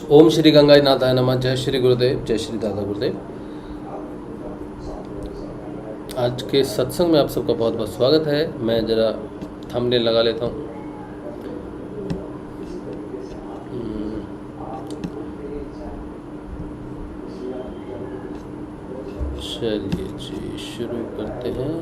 ओम श्री गंगाई नाथाय नमः। जय श्री गुरुदेव, जय श्री दादा गुरुदेव। आज के सत्संग में आप सबका बहुत बहुत स्वागत है। मैं ज़रा थंबनेल लगा लेता हूँ। चलिए जी, शुरू करते हैं।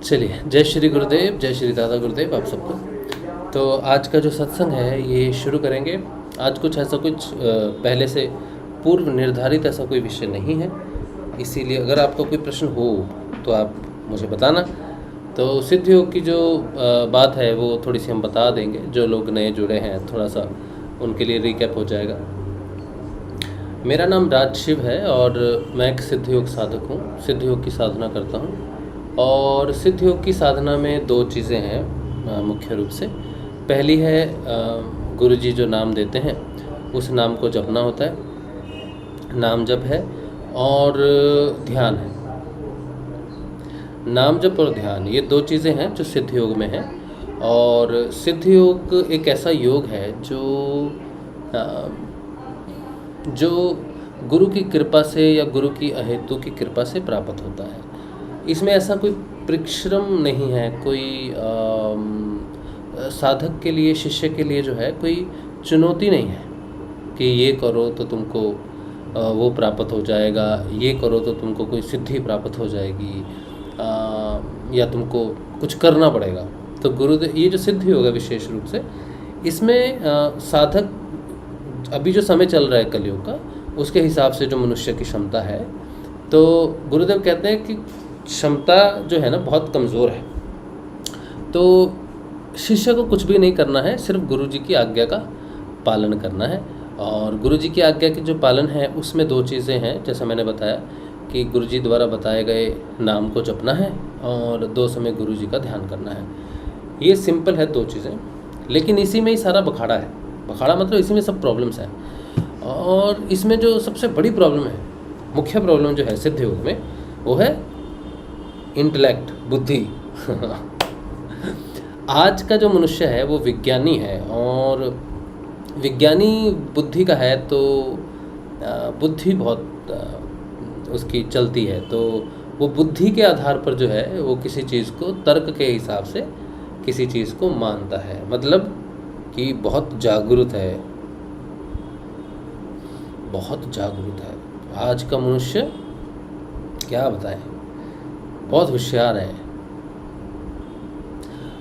चलिए, जय श्री गुरुदेव, जय श्री दादा गुरुदेव आप सबको। तो आज का जो सत्संग है ये शुरू करेंगे। आज कुछ ऐसा कुछ पहले से पूर्व निर्धारित ऐसा कोई विषय नहीं है, इसीलिए अगर आपका कोई प्रश्न हो तो आप मुझे बताना। तो सिद्ध योग की जो बात है वो थोड़ी सी हम बता देंगे। जो लोग नए जुड़े हैं थोड़ा सा उनके लिए रिकैप हो जाएगा। मेरा नाम राजशिव है और मैं एक सिद्ध योग साधक हूँ। सिद्ध योग की साधना करता हूँ और सिद्ध योग की साधना में दो चीज़ें हैं मुख्य रूप से। पहली है गुरुजी जो नाम देते हैं उस नाम को जपना होता है, नाम जप है, और ध्यान है। नाम जप और ध्यान, ये दो चीज़ें हैं जो सिद्ध योग में हैं। और सिद्ध योग एक ऐसा योग है जो गुरु की कृपा से या गुरु की अहेतु की कृपा से प्राप्त होता है। इसमें ऐसा कोई परिश्रम नहीं है, कोई साधक के लिए, शिष्य के लिए जो है कोई चुनौती नहीं है कि ये करो तो तुमको वो प्राप्त हो जाएगा, ये करो तो तुमको कोई सिद्धि प्राप्त हो जाएगी, या तुमको कुछ करना पड़ेगा। तो गुरुदेव, ये जो सिद्ध योग है विशेष रूप से, इसमें साधक अभी जो समय चल रहा है कलयुग का, उसके हिसाब से जो मनुष्य की क्षमता है, तो गुरुदेव कहते हैं कि क्षमता जो है ना बहुत कमज़ोर है। तो शिष्य को कुछ भी नहीं करना है, सिर्फ गुरुजी की आज्ञा का पालन करना है। और गुरुजी की आज्ञा की जो पालन है उसमें दो चीज़ें हैं, जैसा मैंने बताया कि गुरुजी द्वारा बताए गए नाम को जपना है और दो समय गुरुजी का ध्यान करना है। ये सिंपल है दो चीज़ें, लेकिन इसी में ही सारा बखाड़ा है। बखाड़ा मतलब इसी में सब प्रॉब्लम्स हैं। और इसमें जो सबसे बड़ी प्रॉब्लम है, मुख्य प्रॉब्लम जो है सिद्ध योग में, वो है इंटेलेक्ट, बुद्धि। आज का जो मनुष्य है वो विज्ञानी है, और विज्ञानी बुद्धि का है, तो बुद्धि बहुत उसकी चलती है। तो वो बुद्धि के आधार पर जो है वो किसी चीज़ को तर्क के हिसाब से किसी चीज़ को मानता है, मतलब कि बहुत जागरूक है, बहुत जागरूक है। आज का मनुष्य क्या बताएं, बहुत होशियार है।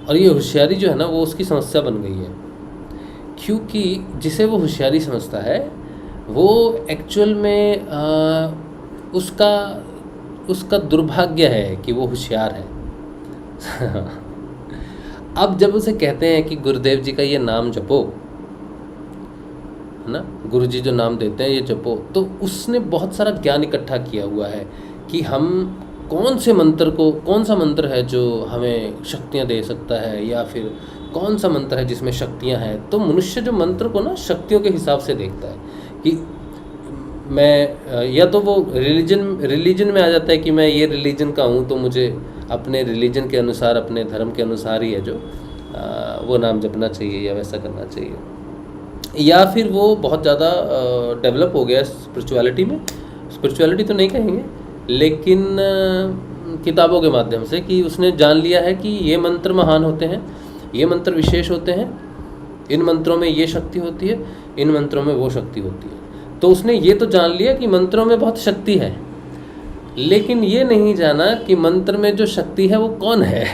और ये होशियारी जो है ना वो उसकी समस्या बन गई है, क्योंकि जिसे वो होशियारी समझता है वो एक्चुअल में उसका दुर्भाग्य है कि वो होशियार है। अब जब उसे कहते हैं कि गुरुदेव जी का ये नाम जपो, है ना, गुरुजी जो नाम देते हैं ये जपो, तो उसने बहुत सारा ज्ञान इकट्ठा किया हुआ है कि हम कौन सा मंत्र है जो हमें शक्तियाँ दे सकता है, या फिर कौन सा मंत्र है जिसमें शक्तियाँ हैं। तो मनुष्य जो मंत्र को ना शक्तियों के हिसाब से देखता है कि मैं, या तो वो रिलीजन में आ जाता है कि मैं ये रिलीजन का हूँ तो मुझे अपने रिलीजन के अनुसार, अपने धर्म के अनुसार ही है जो वो नाम जपना चाहिए या वैसा करना चाहिए। या फिर वो बहुत ज़्यादा डेवलप हो गया स्पिरिचुअलिटी में, स्पिरिचुअलिटी तो नहीं कहेंगे लेकिन किताबों के माध्यम से, कि उसने जान लिया है कि ये मंत्र महान होते हैं, ये मंत्र विशेष होते हैं, इन मंत्रों में ये शक्ति होती है, इन मंत्रों में वो शक्ति होती है। तो उसने ये तो जान लिया कि मंत्रों में बहुत शक्ति है, लेकिन ये नहीं जाना कि मंत्र में जो शक्ति है वो कौन है।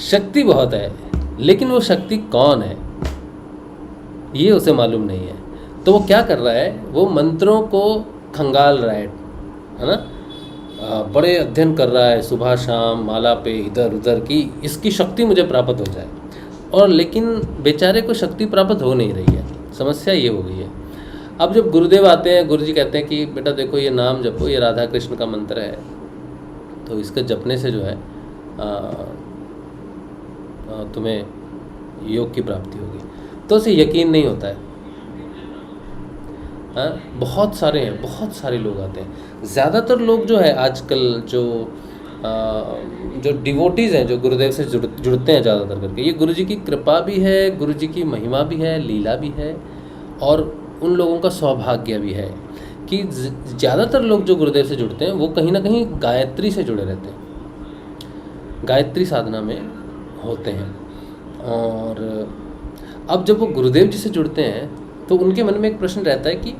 शक्ति बहुत है, लेकिन वो शक्ति कौन है ये उसे मालूम नहीं है। तो वो क्या कर रहा है, वो मंत्रों को खंगाल रहा है ना, बड़े अध्ययन कर रहा है सुबह शाम, माला पे इधर उधर की इसकी शक्ति मुझे प्राप्त हो जाए, और लेकिन बेचारे को शक्ति प्राप्त हो नहीं रही है। समस्या ये हो गई है। अब जब गुरुदेव आते हैं, गुरु जी कहते हैं कि बेटा देखो ये नाम जपो, ये राधा कृष्ण का मंत्र है, तो इसके जपने से जो है तुम्हें योग की प्राप्ति होगी। तो उसे यकीन नहीं होता है। बहुत सारे हैं, बहुत सारे लोग आते हैं। ज़्यादातर लोग जो है आजकल जो डिवोटीज़ हैं, जो गुरुदेव से जुड़ते हैं ज़्यादातर करके, ये गुरु जी की कृपा भी है, गुरु जी की महिमा भी है, लीला भी है, और उन लोगों का सौभाग्य भी है कि ज़्यादातर लोग जो गुरुदेव से जुड़ते हैं वो कहीं ना कहीं गायत्री से जुड़े रहते हैं, गायत्री साधना में होते हैं। और अब जब वो गुरुदेव जी से जुड़ते हैं तो उनके मन में एक प्रश्न रहता है कि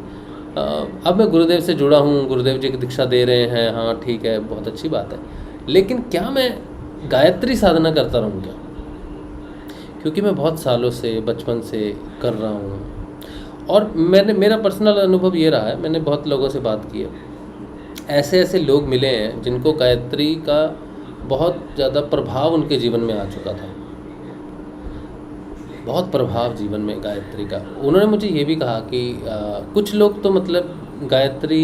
अब मैं गुरुदेव से जुड़ा हूँ, गुरुदेव जी की दीक्षा दे रहे हैं, हाँ ठीक है, बहुत अच्छी बात है, लेकिन क्या मैं गायत्री साधना करता रहूँ क्या? क्योंकि मैं बहुत सालों से, बचपन से कर रहा हूँ, और मेरा पर्सनल अनुभव ये रहा है, मैंने बहुत लोगों से बात की है, ऐसे ऐसे लोग मिले हैं जिनको गायत्री का बहुत ज़्यादा प्रभाव उनके जीवन में आ चुका था, बहुत प्रभाव जीवन में गायत्री का। उन्होंने मुझे ये भी कहा कि कुछ लोग तो मतलब गायत्री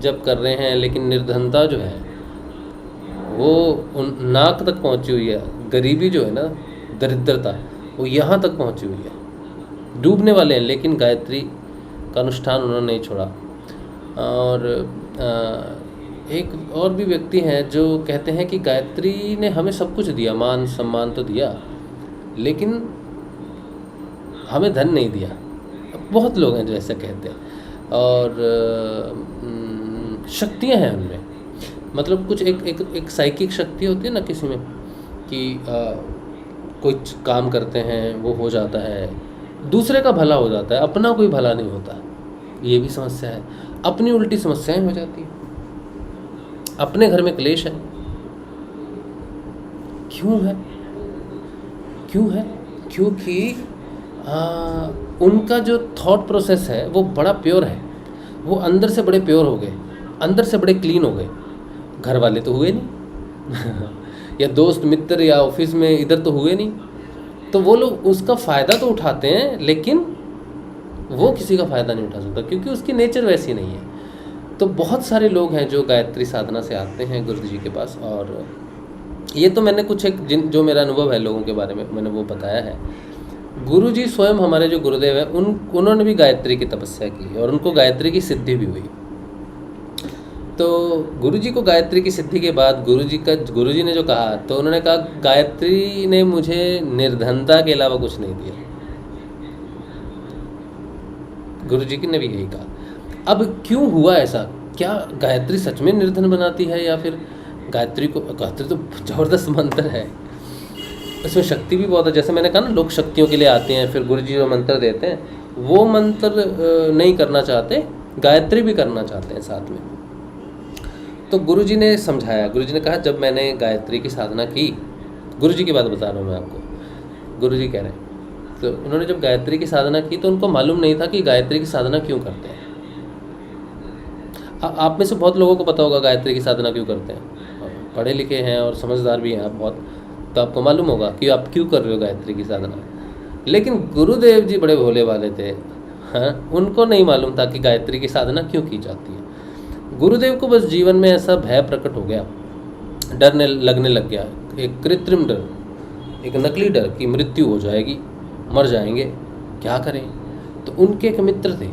जब कर रहे हैं लेकिन निर्धनता जो है वो नाक तक पहुंची हुई है, गरीबी जो है ना, दरिद्रता, वो यहाँ तक पहुंची हुई है, डूबने वाले हैं, लेकिन गायत्री का अनुष्ठान उन्होंने नहीं छोड़ा। और एक और भी व्यक्ति हैं जो कहते हैं कि गायत्री ने हमें सब कुछ दिया, मान सम्मान तो दिया, लेकिन हमें धन नहीं दिया। बहुत लोग हैं जो ऐसा कहते हैं, और शक्तियां हैं उनमें, मतलब कुछ एक साइकिक शक्ति होती है ना किसी में कि कोई काम करते हैं वो हो जाता है, दूसरे का भला हो जाता है, अपना कोई भला नहीं होता, ये भी समस्या है। अपनी उल्टी समस्याएं हो जाती हैं, अपने घर में क्लेश है। क्यों है? क्योंकि उनका जो थॉट प्रोसेस है वो बड़ा प्योर है, वो अंदर से बड़े प्योर हो गए, अंदर से बड़े क्लीन हो गए। घर वाले तो हुए नहीं या दोस्त मित्र या ऑफिस में इधर तो हुए नहीं, तो वो लोग उसका फ़ायदा तो उठाते हैं, लेकिन वो किसी का फ़ायदा नहीं उठा सकता क्योंकि उसकी नेचर वैसी नहीं है। तो बहुत सारे लोग हैं जो गायत्री साधना से आते हैं गुरु जी के पास, और ये तो मैंने कुछ जो मेरा अनुभव है लोगों के बारे में मैंने वो बताया है। गुरु जी स्वयं हमारे जो गुरुदेव हैं उन्होंने भी गायत्री की तपस्या की और उनको गायत्री की सिद्धि भी हुई। तो गुरु जी को गायत्री की सिद्धि के बाद गुरु जी ने जो कहा, तो उन्होंने कहा गायत्री ने मुझे निर्धनता के अलावा कुछ नहीं दिया। गुरु जी ने भी यही कहा। अब क्यों हुआ ऐसा? क्या गायत्री सच में निर्धन बनाती है, या फिर गायत्री तो ज़बरदस्त मंत्र है, इसमें शक्ति भी बहुत है। जैसे मैंने कहा ना, लोग शक्तियों के लिए आते हैं, फिर गुरु जी जो मंत्र देते हैं वो मंत्र नहीं करना चाहते, गायत्री भी करना चाहते हैं साथ में। तो गुरु जी ने समझाया, गुरु जी ने कहा जब मैंने गायत्री की साधना की, गुरु जी की बात बता रहा हूँ मैं आपको, गुरु जी कह रहे हैं, तो उन्होंने जब गायत्री की साधना की तो उनको मालूम नहीं था कि गायत्री की साधना क्यों करते हैं। आप में से बहुत लोगों को पता होगा गायत्री की साधना क्यों करते हैं, पढ़े लिखे हैं और समझदार भी हैं आप बहुत, तो आपको मालूम होगा कि आप क्यों कर रहे हो गायत्री की साधना। लेकिन गुरुदेव जी बड़े भोले वाले थे, हाँ, उनको नहीं मालूम था कि गायत्री की साधना क्यों की जाती है। गुरुदेव को बस जीवन में ऐसा भय प्रकट हो गया, डर लगने लग गया, एक कृत्रिम डर, एक नकली डर कि मृत्यु हो जाएगी, मर जाएंगे, क्या करें। तो उनके एक मित्र थे,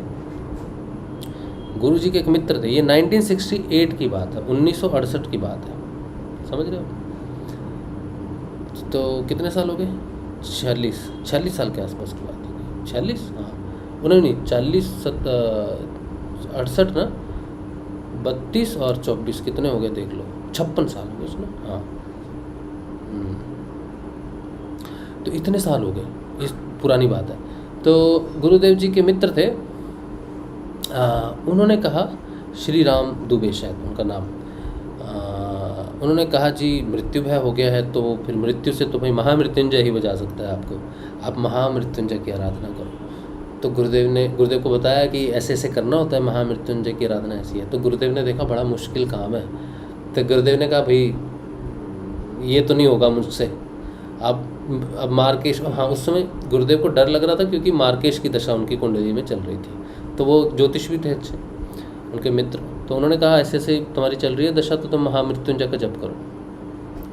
गुरु जी के एक मित्र थे, ये 1968 की बात है, 1968 की बात है, समझ रहे हो। तो कितने साल हो गए? 46 साल के आसपास की बात है, 46, हाँ, उन्होंने नहीं 40 68 ना, 32 और 24 कितने हो गए देख लो, 56 साल हो गए उसमें, हाँ। तो इतने साल हो गए, इस पुरानी बात है। तो गुरुदेव जी के मित्र थे, उन्होंने कहा, श्री राम दुबे शायद उनका नाम, उन्होंने कहा जी मृत्यु भय हो गया है, तो फिर मृत्यु से तो भाई महामृत्युंजय ही बचा सकता है आपको, आप महामृत्युंजय की आराधना करो। तो गुरुदेव को बताया कि ऐसे ऐसे करना होता है, महामृत्युंजय की आराधना ऐसी है। तो गुरुदेव ने देखा बड़ा मुश्किल काम है, तो गुरुदेव ने कहा भाई ये तो नहीं होगा मुझसे, अब मार्केश, हाँ, उस समय गुरुदेव को डर लग रहा था क्योंकि मार्केश की दशा उनकी कुंडली में चल रही थी, तो वो ज्योतिष भी थे अच्छे उनके मित्र। तो उन्होंने कहा ऐसे ऐसे तुम्हारी चल रही है दशा, तो तुम महामृत्युंजय का जप करो।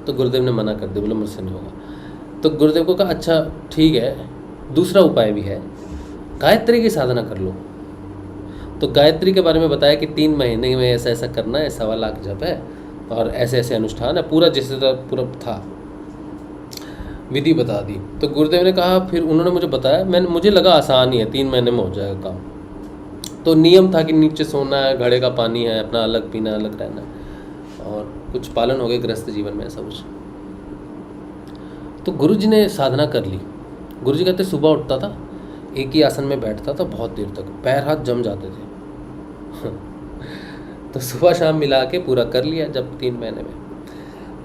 तो गुरुदेव ने मना कर दिया, बोले मुझसे नहीं होगा। तो गुरुदेव को कहा अच्छा ठीक है, दूसरा उपाय भी है, गायत्री की साधना कर लो। तो गायत्री के बारे में बताया कि 3 महीने में ऐसा ऐसा करना है, 1.25 लाख जप है और ऐसे ऐसे अनुष्ठान है, पूरा जिस तरह पूरा था विधि बता दी। तो गुरुदेव ने कहा, फिर उन्होंने मुझे बताया, मुझे लगा आसान ही है, 3 महीने में हो जाएगा काम। तो नियम था कि नीचे सोना है, घड़े का पानी है, अपना अलग पीना, अलग रहना है, और कुछ पालन हो गए गृहस्थ जीवन में, ऐसा कुछ। तो गुरुजी ने साधना कर ली। गुरुजी कहते सुबह उठता था, एक ही आसन में बैठता था बहुत देर तक, पैर हाथ जम जाते थे तो सुबह शाम मिला के पूरा कर लिया जब 3 महीने में।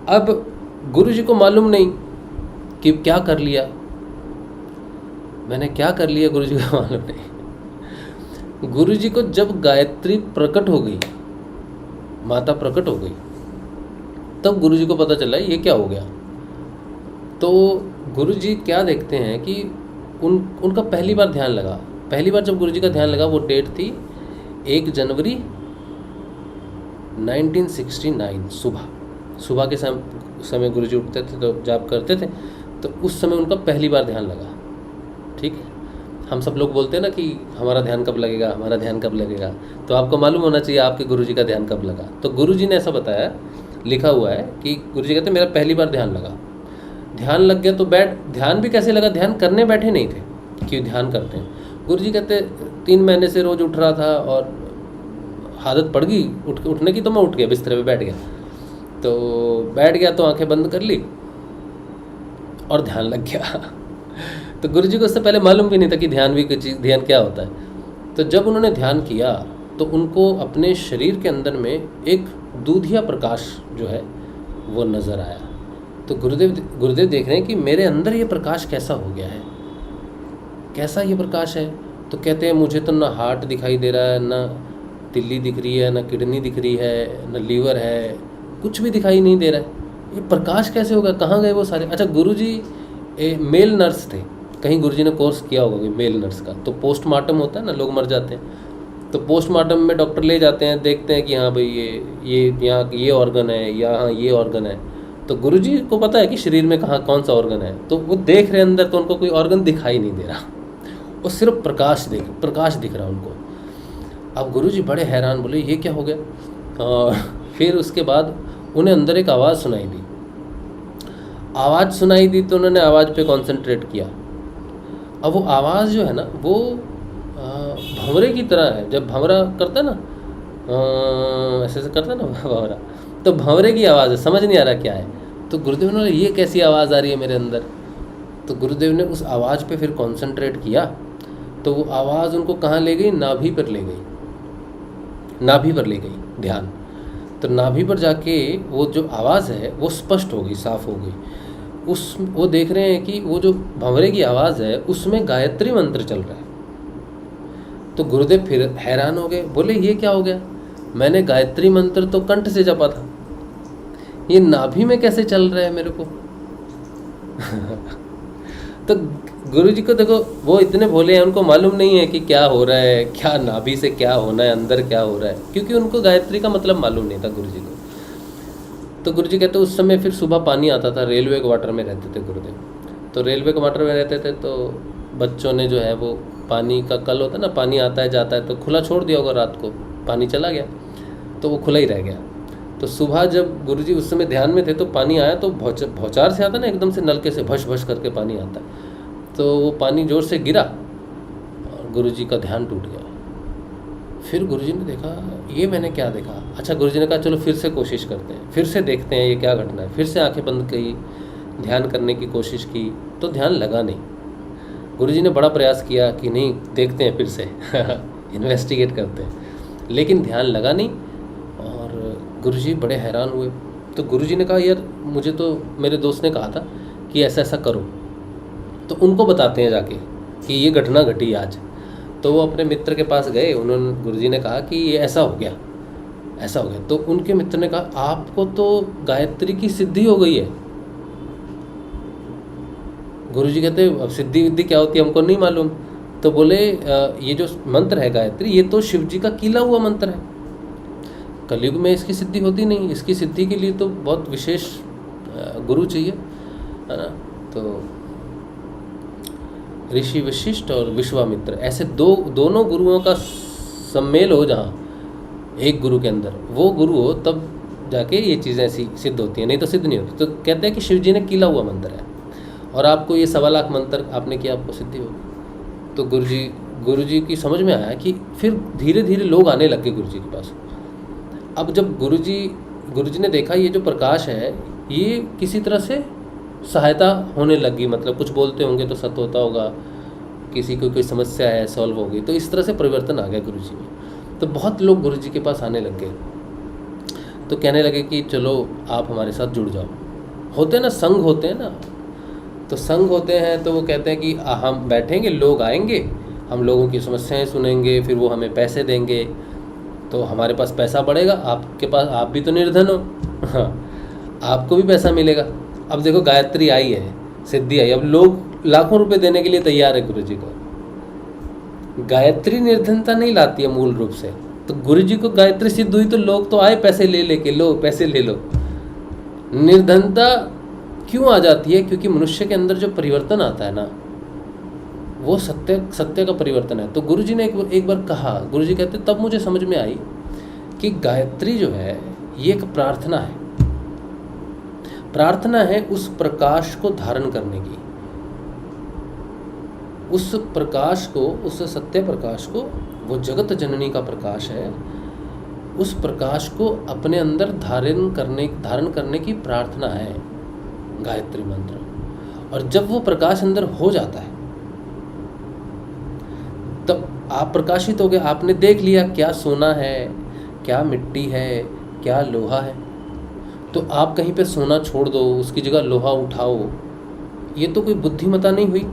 अब गुरुजी को मालूम नहीं कि क्या कर लिया, मैंने क्या कर लिया, गुरुजी को मालूम नहीं। गुरुजी को जब गायत्री प्रकट हो गई, माता प्रकट हो गई, तब गुरुजी को पता चला ये क्या हो गया। तो गुरुजी क्या देखते हैं कि उनका पहली बार ध्यान लगा। पहली बार जब गुरुजी का ध्यान लगा, वो डेट थी 1 जनवरी 1969। सुबह के समय गुरुजी उठते थे तो जाप करते थे, तो उस समय उनका पहली बार ध्यान लगा। ठीक है, हम सब लोग बोलते हैं ना कि हमारा ध्यान कब लगेगा, हमारा ध्यान कब लगेगा, तो आपको मालूम होना चाहिए आपके गुरुजी का ध्यान कब लगा। तो गुरुजी ने ऐसा बताया, लिखा हुआ है कि गुरुजी कहते मेरा पहली बार ध्यान लगा। ध्यान लग गया तो ध्यान भी कैसे लगा, ध्यान करने बैठे नहीं थे कि ध्यान करते हैं। गुरुजी कहते 3 महीने से रोज़ उठ रहा था और आदत पड़ गई उठने की, तो मैं उठ गया, बिस्तर पे बैठ गया। तो बैठ गया तो आंखें बंद कर ली और ध्यान लग गया तो गुरुजी को उससे पहले मालूम भी नहीं था कि ध्यान भी कोई चीज़, ध्यान क्या होता है। तो जब उन्होंने ध्यान किया तो उनको अपने शरीर के अंदर में एक दूधिया प्रकाश जो है वो नज़र आया। तो गुरुदेव देख रहे हैं कि मेरे अंदर ये प्रकाश कैसा हो गया है, कैसा ये प्रकाश है। तो कहते हैं मुझे तो ना हार्ट दिखाई दे रहा है, ना तिल्ली दिख रही है, ना किडनी दिख रही है, ना लीवर है, कुछ भी दिखाई नहीं दे रहा है। ये प्रकाश कैसे होगा, कहाँ गए वो सारे। अच्छा, गुरुजी मेल नर्स थे, कहीं गुरुजी ने कोर्स किया होगा मेल नर्स का। तो पोस्टमार्टम होता है ना, लोग मर जाते हैं, तो पोस्टमार्टम में डॉक्टर ले जाते हैं, देखते हैं कि हाँ भाई ये यहाँ ये ऑर्गन है, यहाँ ये ऑर्गन है। तो गुरुजी को पता है कि शरीर में कहाँ कौन सा ऑर्गन है, तो वो देख रहे अंदर, तो उनको कोई ऑर्गन दिखाई नहीं दे रहा, वो सिर्फ प्रकाश दिख रहा उनको। अब गुरुजी बड़े हैरान, बोले ये क्या हो गया। और फिर उसके बाद उन्हें अंदर एक आवाज़ सुनाई दी, तो उन्होंने आवाज़ पे कंसंट्रेट किया। अब वो आवाज़ जो है ना, वो भंवरे की तरह है। जब भंवरा करता है ना, ऐसे ऐसे करता है ना भंवरा, तो भंवरे की आवाज़ है, समझ नहीं आ रहा क्या है। तो गुरुदेव ने बोला ये कैसी आवाज़ आ रही है मेरे अंदर। तो गुरुदेव ने उस आवाज़ पे फिर कंसंट्रेट किया, तो वो आवाज़ उनको कहाँ ले गई, नाभि पर ले गई ध्यान। तो नाभि पर जाके वो जो आवाज़ है वो स्पष्ट हो गई, साफ हो गई। वो देख रहे हैं कि वो जो भंवरे की आवाज़ है उसमें गायत्री मंत्र चल रहा है। तो गुरुदेव फिर हैरान हो गए, बोले ये क्या हो गया, मैंने गायत्री मंत्र तो कंठ से जपा था, ये नाभि में कैसे चल रहा है मेरे को तो गुरुजी को देखो, वो इतने भोले हैं, उनको मालूम नहीं है कि क्या हो रहा है, क्या नाभि से क्या होना है, अंदर क्या हो रहा है, क्योंकि उनको गायत्री का मतलब मालूम नहीं था गुरुजी को। तो गुरुजी कहते उस समय फिर सुबह पानी आता था, रेलवे क्वार्टर में रहते थे गुरुदेव। तो रेलवे क्वार्टर में रहते थे, तो बच्चों ने जो है वो पानी का कल होता है ना, पानी आता है जाता है, तो खुला छोड़ दिया होगा, रात को पानी चला गया तो वो खुला ही रह गया। तो सुबह जब गुरुजी उस समय ध्यान में थे तो पानी आया, तो भौचार से आता ना, एकदम से नलके से भश भश करके पानी आता है, तो वो पानी जोर से गिरा और गुरुजी का ध्यान टूट गया। फिर गुरुजी ने देखा ये मैंने क्या देखा। अच्छा, गुरुजी ने कहा चलो फिर से कोशिश करते हैं, फिर से देखते हैं ये क्या घटना है। फिर से आंखें बंद की, ध्यान करने की कोशिश की, तो ध्यान लगा नहीं। गुरुजी ने बड़ा प्रयास किया कि नहीं देखते हैं फिर से इन्वेस्टिगेट करते हैं, लेकिन ध्यान लगा नहीं। और गुरुजी बड़े हैरान हुए। तो गुरुजी ने कहा यार मुझे तो मेरे दोस्त ने कहा था कि ऐसा ऐसा करो, तो उनको बताते हैं जाके कि ये घटना घटी आज। तो वो अपने मित्र के पास गए, उन्होंने गुरुजी ने कहा कि ये ऐसा हो गया। तो उनके मित्र ने कहा आपको तो गायत्री की सिद्धि हो गई है। गुरुजी कहते अब सिद्धि विद्धि क्या होती है हमको नहीं मालूम। तो बोले ये जो मंत्र है गायत्री, ये तो शिव जी का कीला हुआ मंत्र है, कलयुग में इसकी सिद्धि होती नहीं, इसकी सिद्धि के लिए तो बहुत विशेष गुरु चाहिए, है ना। तो ऋषि वशिष्ठ और विश्वामित्र, ऐसे दोनों गुरुओं का सम्मेल हो जहाँ एक गुरु के अंदर, वो गुरु हो, तब जाके ये चीज़ें ऐसी सिद्ध होती हैं, नहीं तो सिद्ध नहीं होती। तो कहते हैं कि शिव जी ने कीला हुआ मंत्र है, और आपको ये 1.25 लाख मंत्र आपने किया, आपको सिद्धि होगी। तो गुरु जी की समझ में आया कि फिर धीरे धीरे लोग आने लग गए गुरु जी के पास। अब जब गुरु जी ने देखा ये जो प्रकाश है ये किसी तरह से सहायता होने लगी, मतलब कुछ बोलते होंगे तो सत्य होता होगा, किसी को कोई समस्या है सॉल्व हो गई, तो इस तरह से परिवर्तन आ गया गुरु जी में। तो बहुत लोग गुरु जी के पास आने लग गए, तो कहने लगे कि चलो आप हमारे साथ जुड़ जाओ। होते हैं ना संघ, होते हैं ना, तो संघ होते हैं, तो वो कहते हैं कि हम बैठेंगे, लोग आएंगे, हम लोगों की समस्याएं सुनेंगे, फिर वो हमें पैसे देंगे, तो हमारे पास पैसा बढ़ेगा, आपके पास, आप भी तो निर्धन हो, हाँ, आपको भी पैसा मिलेगा। अब देखो गायत्री आई है, सिद्धि आई, अब लोग लाखों रुपए देने के लिए तैयार है गुरु जी को। गायत्री निर्धनता नहीं लाती है मूल रूप से, तो गुरु जी को गायत्री सिद्ध हुई तो लोग तो आए पैसे ले लेके, लो पैसे ले लो। निर्धनता क्यों आ जाती है? क्योंकि मनुष्य के अंदर जो परिवर्तन आता है ना, वो सत्य का परिवर्तन है। तो गुरु जी ने एक बार कहा, गुरु जी कहते तब मुझे समझ में आई कि गायत्री जो है ये एक प्रार्थना है, प्रार्थना है उस प्रकाश को धारण करने की, उस प्रकाश को, उस सत्य प्रकाश को, वो जगत जननी का प्रकाश है, उस प्रकाश को अपने अंदर धारण करने की प्रार्थना है गायत्री मंत्र। और जब वो प्रकाश अंदर हो जाता है तब आप प्रकाशित हो गए, आपने देख लिया क्या सोना है, क्या मिट्टी है, क्या लोहा है, तो आप कहीं पे सोना छोड़ दो, उसकी जगह लोहा उठाओ, ये तो कोई बुद्धिमता नहीं हुई।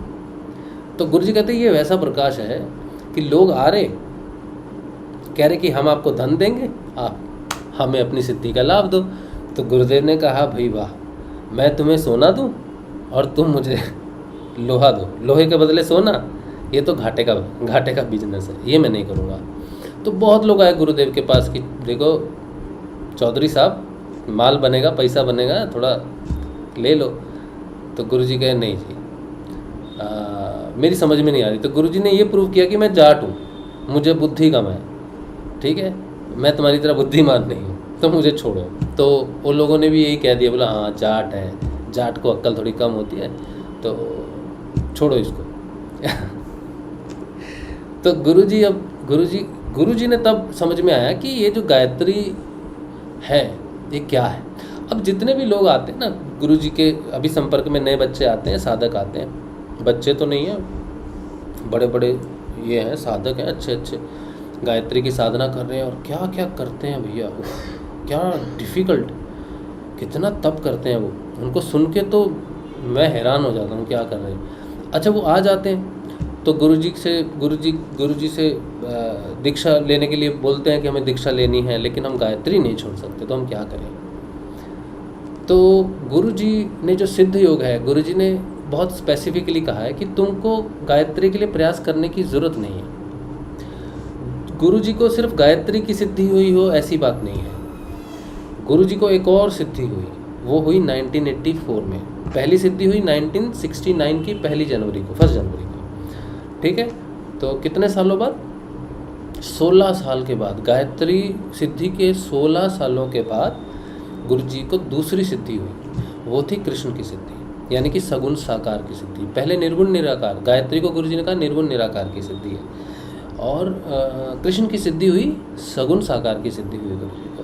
तो गुरु जी कहते ये वैसा प्रकाश है कि लोग आ रहे, कह रहे कि हम आपको धन देंगे, आप हमें अपनी सिद्धि का लाभ दो। तो गुरुदेव ने कहा भाई वाह, मैं तुम्हें सोना दूं और तुम मुझे लोहा दो, लोहे के बदले सोना, ये तो घाटे का बिजनेस है, ये मैं नहीं करूँगा। तो बहुत लोग आए गुरुदेव के पास कि देखो चौधरी साहब, माल बनेगा, पैसा बनेगा, थोड़ा ले लो। तो गुरु जी कहे नहीं जी, मेरी समझ में नहीं आ रही। तो गुरु जी ने ये प्रूव किया कि मैं जाट हूँ, मुझे बुद्धि कम है, ठीक है, मैं तुम्हारी तरह बुद्धिमान नहीं हूँ, तो मुझे छोड़ो। तो उन लोगों ने भी यही कह दिया, बोला हाँ जाट है, जाट को अक्ल थोड़ी कम होती है, तो छोड़ो इसको। तो गुरु जी ने तब समझ में आया कि ये जो गायत्री है ये क्या है। अब जितने भी लोग आते हैं ना गुरु जी के अभी संपर्क में, नए बच्चे आते हैं, साधक आते हैं, बच्चे तो नहीं हैं, बड़े बड़े ये हैं, साधक हैं, अच्छे अच्छे गायत्री की साधना कर रहे हैं, और क्या क्या करते हैं भैया, क्या डिफ़िकल्ट, कितना तप करते हैं वो, उनको सुन के तो मैं हैरान हो जाता हूँ क्या कर रहे हैं। अच्छा वो आ जाते हैं तो गुरु जी से दीक्षा लेने के लिए बोलते हैं कि हमें दीक्षा लेनी है, लेकिन हम गायत्री नहीं छोड़ सकते, तो हम क्या करें। तो गुरु जी ने जो सिद्ध योग है, गुरु जी ने बहुत स्पेसिफिकली कहा है कि तुमको गायत्री के लिए प्रयास करने की ज़रूरत नहीं है। गुरु जी को सिर्फ गायत्री की सिद्धि हुई हो ऐसी बात नहीं है, गुरु जी को एक और सिद्धि हुई, वो हुई 1984 में। पहली सिद्धि हुई 1969 की 1 जनवरी को, ठीक है। तो कितने सालों बाद? 16 साल के बाद, गायत्री सिद्धि के 16 सालों के बाद गुरु जी को दूसरी सिद्धि हुई, वो थी कृष्ण की सिद्धि, यानी कि सगुण साकार की सिद्धि। पहले निर्गुण निराकार, गायत्री को गुरु जी ने कहा निर्गुण निराकार की सिद्धि है, और कृष्ण की सिद्धि हुई, सगुण साकार की सिद्धि हुई गुरु जी को।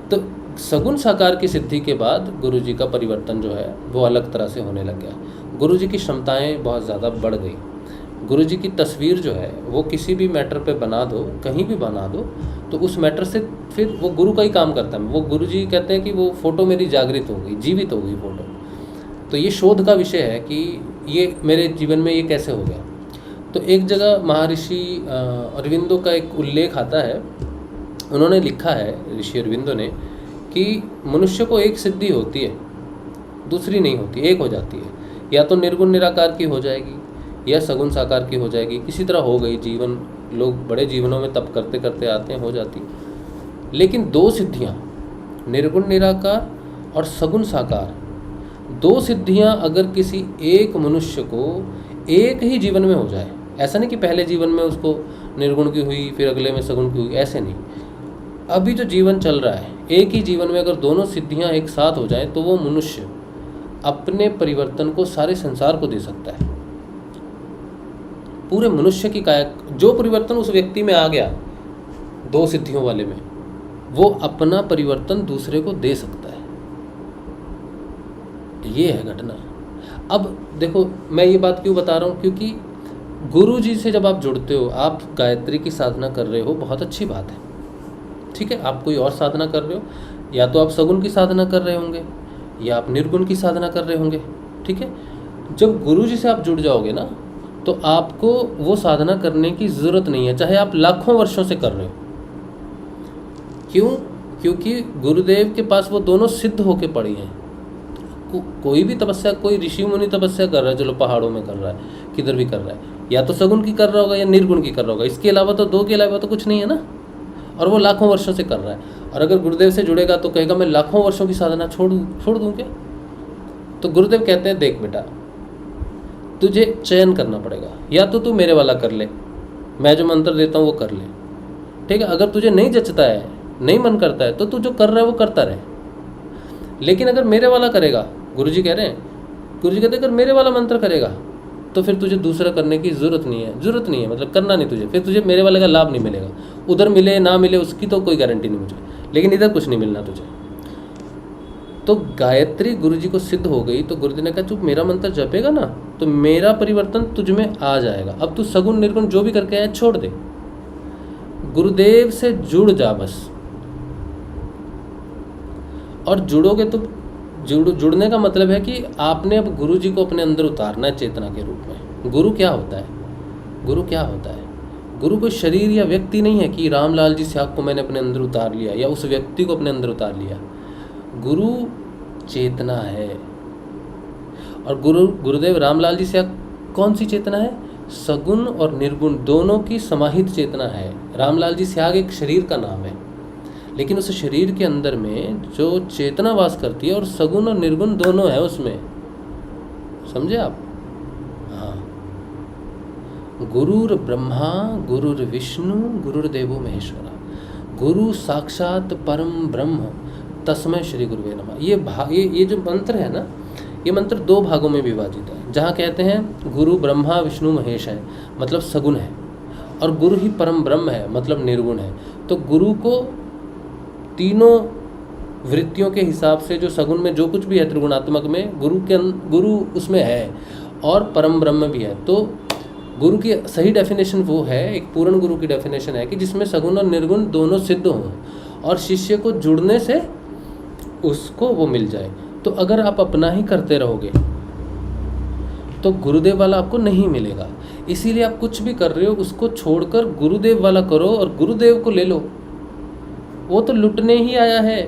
तो सगुण साकार की सिद्धि के बाद गुरु जी का परिवर्तन जो है वो अलग तरह से होने लग गया। गुरु जी की क्षमताएँ बहुत ज़्यादा बढ़ गई। गुरु जी की तस्वीर जो है वो किसी भी मैटर पे बना दो, कहीं भी बना दो, तो उस मैटर से फिर वो गुरु का ही काम करता है। वो गुरु जी कहते हैं कि वो फ़ोटो मेरी जागृत हो गई, जीवित हो गई फ़ोटो। तो ये शोध का विषय है कि ये मेरे जीवन में ये कैसे हो गया। तो एक जगह महर्षि अरविंदो का एक उल्लेख आता है, उन्होंने लिखा है ऋषि अरविंदो ने कि मनुष्य को एक सिद्धि होती है, दूसरी नहीं होती, एक हो जाती है, या तो निर्गुण निराकार की हो जाएगी, या सगुन साकार की हो जाएगी, किसी तरह हो गई। जीवन, लोग बड़े जीवनों में तप करते करते आते हैं, हो जाती। लेकिन दो सिद्धियाँ, निर्गुण निराकार और सगुण साकार, दो सिद्धियाँ अगर किसी एक मनुष्य को एक ही जीवन में हो जाए, ऐसा नहीं कि पहले जीवन में उसको निर्गुण की हुई फिर अगले में सगुण की हुई, ऐसे नहीं। अभी जो जीवन चल रहा है, एक ही जीवन में अगर दोनों सिद्धियां एक साथ हो जाएं तो वो मनुष्य अपने परिवर्तन को सारे संसार को दे सकता है। पूरे मनुष्य की काया, जो परिवर्तन उस व्यक्ति में आ गया दो सिद्धियों वाले में, वो अपना परिवर्तन दूसरे को दे सकता है। ये है घटना। अब देखो, मैं ये बात क्यों बता रहा हूँ, क्योंकि गुरु जी से जब आप जुड़ते हो, आप गायत्री की साधना कर रहे हो, बहुत अच्छी बात है, ठीक है। आप कोई और साधना कर रहे हो, या तो आप सगुण की साधना कर रहे होंगे या आप निर्गुण की साधना कर रहे होंगे, ठीक है। जब गुरु जी से आप जुड़ जाओगे ना, तो आपको वो साधना करने की ज़रूरत नहीं है, चाहे आप लाखों वर्षों से कर रहे हो। क्यों? क्योंकि गुरुदेव के पास वो दोनों सिद्ध होके पड़ी हैं। कोई भी तपस्या, कोई ऋषि मुनि तपस्या कर रहा है, चलो पहाड़ों में कर रहा है, किधर भी कर रहा है, या तो सगुण की कर रहा होगा या निर्गुण की कर रहा होगा। इसके अलावा तो, दो के अलावा तो कुछ नहीं है ना, और वो लाखों वर्षों से कर रहा है। और अगर गुरुदेव से जुड़ेगा तो कहेगा मैं लाखों वर्षों की साधना छोड़ दूँ क्या? तो गुरुदेव कहते हैं, देख बेटा, तुझे चयन करना पड़ेगा, या तो तू मेरे वाला कर ले, मैं जो मंत्र देता हूँ वो कर ले, ठीक है। अगर तुझे नहीं जचता है, नहीं मन करता है, तो तू जो कर रहा है वो करता रहे। लेकिन अगर मेरे वाला करेगा, गुरुजी कह रहे हैं, गुरुजी कहते हैं अगर मेरे वाला मंत्र करेगा तो फिर तुझे दूसरा करने की ज़रूरत नहीं है, मतलब करना नहीं तुझे, फिर तुझे मेरे वाले का लाभ नहीं मिलेगा। उधर मिले ना मिले उसकी तो कोई गारंटी नहीं मुझे, लेकिन इधर कुछ नहीं मिलना तुझे। तो गायत्री गुरुजी को सिद्ध हो गई, तो गुरुजी ने कहा चुप, मेरा मंत्र जपेगा ना तो मेरा परिवर्तन तुझ में आ जाएगा। अब तू सगुण निर्गुण जो भी करके आया छोड़ दे, गुरुदेव से जुड़ जा बस। और जुड़ोगे तो जुड़ने का मतलब है कि आपने अब गुरु जी को अपने अंदर उतारना है चेतना के रूप में। गुरु क्या होता है? गुरु क्या होता है? गुरु कोई शरीर या व्यक्ति नहीं है कि रामलाल जी स्याग को मैंने अपने अंदर उतार लिया या उस व्यक्ति को अपने अंदर उतार लिया। गुरु चेतना है। और गुरुदेव रामलाल जी स्याग कौन सी चेतना है? सगुण और निर्गुण दोनों की समाहित चेतना है। रामलाल जी स्याग एक शरीर का नाम है, लेकिन उस शरीर के अंदर में जो चेतना वास करती है, और सगुण और निर्गुण दोनों है उसमें, समझे आप? हाँ, गुरुर ब्रह्मा गुरुर विष्णु गुरुर्देवो महेश्वरा, गुरु साक्षात परम ब्रह्म तस्मै श्री गुरुवे नमः। ये जो मंत्र है ना, ये मंत्र दो भागों में विभाजित है। जहाँ कहते हैं गुरु ब्रह्मा विष्णु महेश है, मतलब सगुण है, और गुरु ही परम ब्रह्म है, मतलब निर्गुण है। तो गुरु को तीनों वृत्तियों के हिसाब से, जो सगुण में जो कुछ भी है त्रिगुणात्मक में, गुरु उसमें है, और परम ब्रह्म भी है। तो गुरु की सही डेफिनेशन वो है, एक पूर्ण गुरु की डेफिनेशन है कि जिसमें सगुण और निर्गुण दोनों सिद्ध हों, और शिष्य को जुड़ने से उसको वो मिल जाए। तो अगर आप अपना ही करते रहोगे तो गुरुदेव वाला आपको नहीं मिलेगा। इसीलिए आप कुछ भी कर रहे हो उसको छोड़कर गुरुदेव वाला करो, और गुरुदेव को ले लो। वो तो लुटने ही आया है।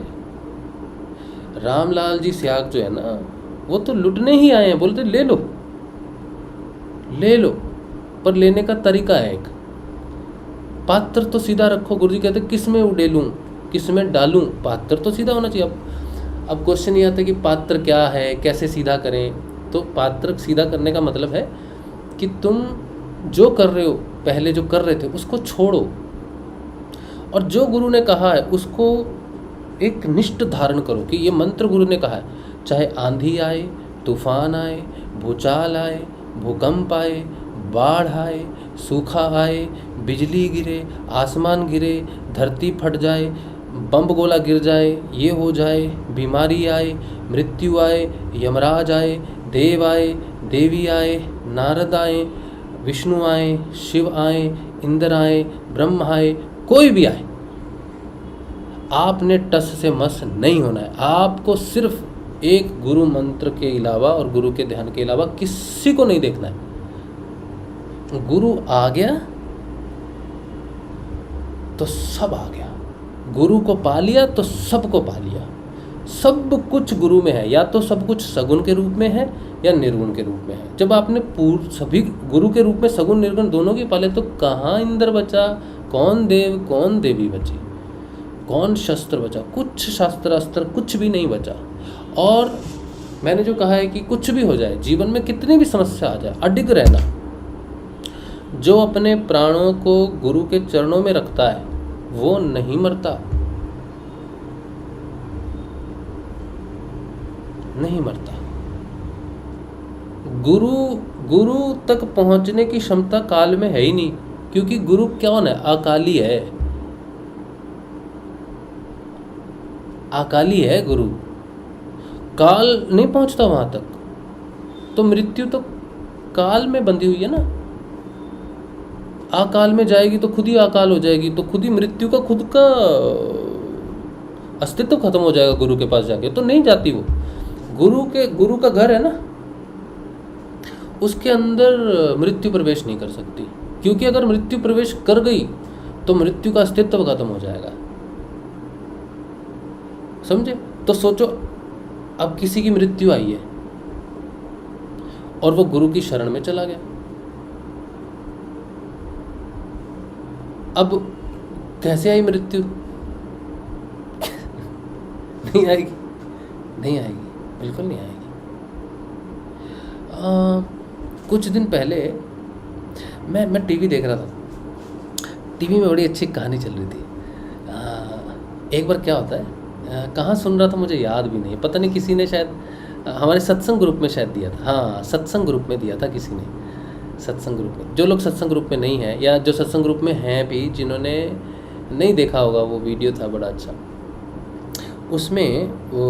रामलाल जी स्याग जो है ना, वो तो लुटने ही आए हैं। बोलते ले लो, ले लो, पर लेने का तरीका है एक। पात्र तो सीधा रखो। गुरुजी कहते किस में उडेलूं, किस में डालूं, पात्र तो सीधा होना चाहिए। अब क्वेश्चन ये आता है कि पात्र क्या है, कैसे सीधा करें। तो पात्र सीधा करने का मतलब है कि तुम जो कर रहे हो, पहले जो कर रहे थे उसको छोड़ो, और जो गुरु ने कहा है उसको एक निष्ठ धारण करो कि ये मंत्र गुरु ने कहा है। चाहे आंधी आए, तूफान आए, भूचाल आए, भूकंप आए, बाढ़ आए, सूखा आए, बिजली गिरे, आसमान गिरे, धरती फट जाए, बम गोला गिर जाए, ये हो जाए, बीमारी आए, मृत्यु आए, यमराज आए, देव आए, देवी आए, नारद आए, विष्णु आए, शिव आए, इंद्र आए, ब्रह्म आए, कोई भी आए, आपने टस से मस नहीं होना है। आपको सिर्फ एक गुरु मंत्र के अलावा और गुरु के ध्यान के अलावा किसी को नहीं देखना है। गुरु आ गया तो सब आ गया, गुरु को पा लिया तो सबको पा लिया। सब कुछ गुरु में है, या तो सब कुछ सगुण के रूप में है या निर्गुण के रूप में है। जब आपने सभी गुरु के रूप में सगुण निर्गुण दोनों की पाले, तो कहाँ इंद्र बचा, कौन देव कौन देवी बची, कौन शस्त्र बचा? कुछ शास्त्र अस्त्र कुछ भी नहीं बचा। और मैंने जो कहा है कि कुछ भी हो जाए जीवन में, कितनी भी समस्या आ जाए, अडिग रहना। जो अपने प्राणों को गुरु के चरणों में रखता है वो नहीं मरता, नहीं मरता। गुरु तक पहुंचने की क्षमता काल में है ही नहीं, क्योंकि गुरु कौन है? अकाली है, अकाली है गुरु। काल नहीं पहुंचता वहां तक, तो मृत्यु तो काल में बंधी हुई है ना। अकाल में जाएगी तो खुद ही अकाल हो जाएगी, तो खुद ही मृत्यु का खुद का अस्तित्व खत्म हो जाएगा गुरु के पास जाके, तो नहीं जाती वो। गुरु का घर है ना, उसके अंदर मृत्यु प्रवेश नहीं कर सकती, क्योंकि अगर मृत्यु प्रवेश कर गई तो मृत्यु का अस्तित्व खत्म हो जाएगा। समझे? तो सोचो, अब किसी की मृत्यु आई है और वो गुरु की शरण में चला गया, अब कैसे आई मृत्यु? नहीं आएगी, नहीं आएगी, बिल्कुल नहीं आएगी। कुछ दिन पहले मैं टीवी देख रहा था। टीवी में बड़ी अच्छी कहानी चल रही थी। एक बार क्या होता है, कहाँ सुन रहा था मुझे याद भी नहीं, पता नहीं, किसी ने शायद हमारे सत्संग ग्रुप में शायद दिया था। हाँ, सत्संग ग्रुप में दिया था किसी ने, सत्संग ग्रुप में। जो लोग सत्संग ग्रुप में नहीं हैं, या जो सत्संग ग्रुप में हैं भी, जिन्होंने नहीं देखा होगा, वो वीडियो था बड़ा अच्छा। उसमें वो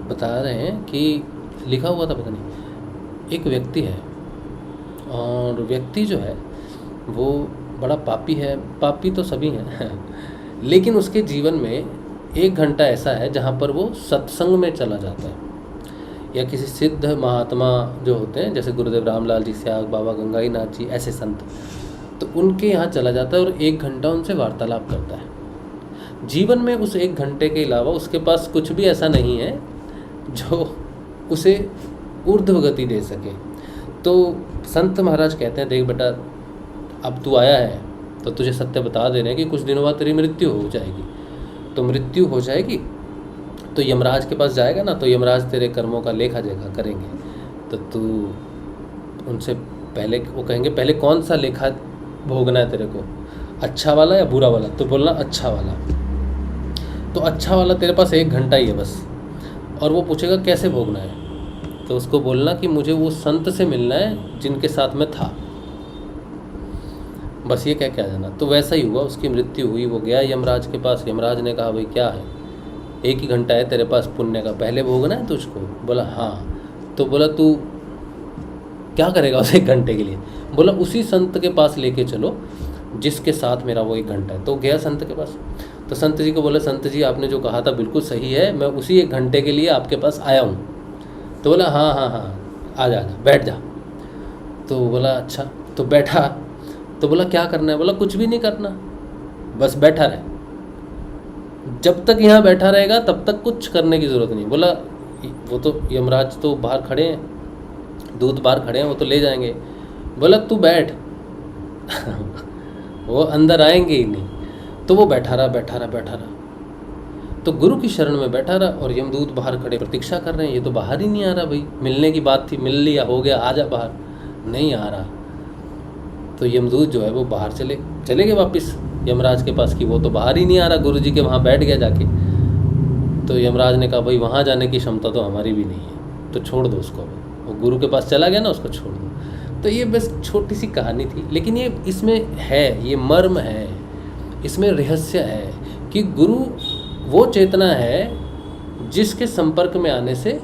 बता रहे हैं कि लिखा हुआ था, पता नहीं, एक व्यक्ति है और व्यक्ति जो है वो बड़ा पापी है। पापी तो सभी हैं लेकिन उसके जीवन में 1 घंटा ऐसा है जहाँ पर वो सत्संग में चला जाता है, या किसी सिद्ध महात्मा जो होते हैं, जैसे गुरुदेव रामलाल जी स्याग, बाबा गंगाई नाथ जी, ऐसे संत, तो उनके यहाँ चला जाता है और 1 घंटा उनसे वार्तालाप करता है। जीवन में उस 1 घंटे के अलावा उसके पास कुछ भी ऐसा नहीं है जो उसे ऊर्ध्व गति दे सके। तो संत महाराज कहते हैं, देख बेटा, अब तू आया है तो तुझे सत्य बता दे रहे हैं कि कुछ दिनों बाद तेरी मृत्यु हो जाएगी। तो मृत्यु हो जाएगी तो यमराज के पास जाएगा ना, तो यमराज तेरे कर्मों का लेखा जोखा करेंगे। तो तू उनसे पहले, वो कहेंगे पहले कौन सा लेखा भोगना है तेरे को, अच्छा वाला या बुरा वाला? तो बोलना अच्छा वाला। तो अच्छा वाला तेरे पास 1 घंटा ही है बस, और वो पूछेगा कैसे भोगना है, तो उसको बोलना कि मुझे वो संत से मिलना है जिनके साथ में था, बस ये कह के आ जाना। तो वैसा ही हुआ, उसकी मृत्यु हुई, वो गया यमराज के पास। यमराज ने कहा, भाई क्या है, 1 ही घंटा है तेरे पास पुण्य का, पहले भोगना है तुझको? बोला हाँ। तो बोला तू क्या करेगा उस 1 घंटे के लिए? बोला उसी संत के पास लेके चलो जिसके साथ मेरा वो 1 घंटा है। तो गया संत के पास, तो संत जी को बोला, संत जी आपने जो कहा था बिल्कुल सही है, मैं उसी 1 घंटे के लिए आपके पास आया हूँ। तो बोला हाँ हाँ हाँ, आ जा, बैठ जा। तो बोला अच्छा। तो बैठा, तो बोला क्या करना है? बोला कुछ भी नहीं करना, बस बैठा रहे, जब तक यहाँ बैठा रहेगा तब तक कुछ करने की ज़रूरत नहीं। बोला वो तो यमराज तो बाहर खड़े हैं, दूत बाहर खड़े हैं, वो तो ले जाएंगे। बोला तू बैठ वो अंदर आएंगे ही नहीं। तो वो बैठा रहा। तो गुरु की शरण में बैठा रहा, और यमदूत बाहर खड़े प्रतीक्षा कर रहे हैं, ये तो बाहर ही नहीं आ रहा। भाई मिलने की बात थी, मिल लिया, हो गया, आ जा बाहर, नहीं आ रहा। तो यमदूत जो है वो बाहर चले गए वापस यमराज के पास, कि वो तो बाहर ही नहीं आ रहा, गुरु जी के वहाँ बैठ गया जाके। तो यमराज ने कहा, भाई वहाँ जाने की क्षमता तो हमारी भी नहीं है, तो छोड़ दो उसको। वो गुरु के पास चला गया ना, उसको छोड़ दो। तो ये बस छोटी सी कहानी थी, लेकिन ये इसमें है, ये मर्म है, इसमें रहस्य है कि गुरु वो चेतना है जिसके संपर्क में आने से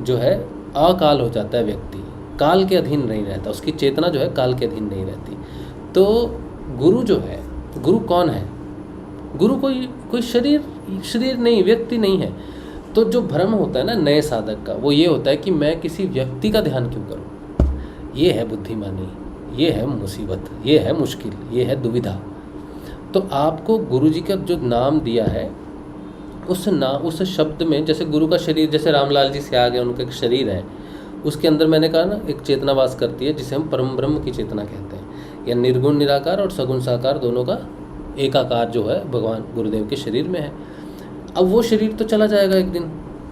जो है अकाल हो जाता है व्यक्ति, काल के अधीन नहीं रहता, उसकी चेतना जो है काल के अधीन नहीं रहती। तो गुरु जो है, गुरु कौन है? गुरु कोई शरीर नहीं, व्यक्ति नहीं है। तो जो भ्रम होता है ना नए साधक का, वो ये होता है कि मैं किसी व्यक्ति का ध्यान क्यों करूं। ये है बुद्धिमानी, ये है मुसीबत, ये है मुश्किल, ये है दुविधा। तो आपको गुरु जी का जो नाम दिया है उस शब्द में, जैसे गुरु का शरीर, जैसे रामलाल जी से आगे उनका एक शरीर है, उसके अंदर मैंने कहा ना एक चेतना वास करती है जिसे हम परम ब्रह्म की चेतना कहते हैं, या निर्गुण निराकार और सगुण साकार दोनों का एकाकार जो है भगवान गुरुदेव के शरीर में है। अब वो शरीर तो चला जाएगा एक दिन,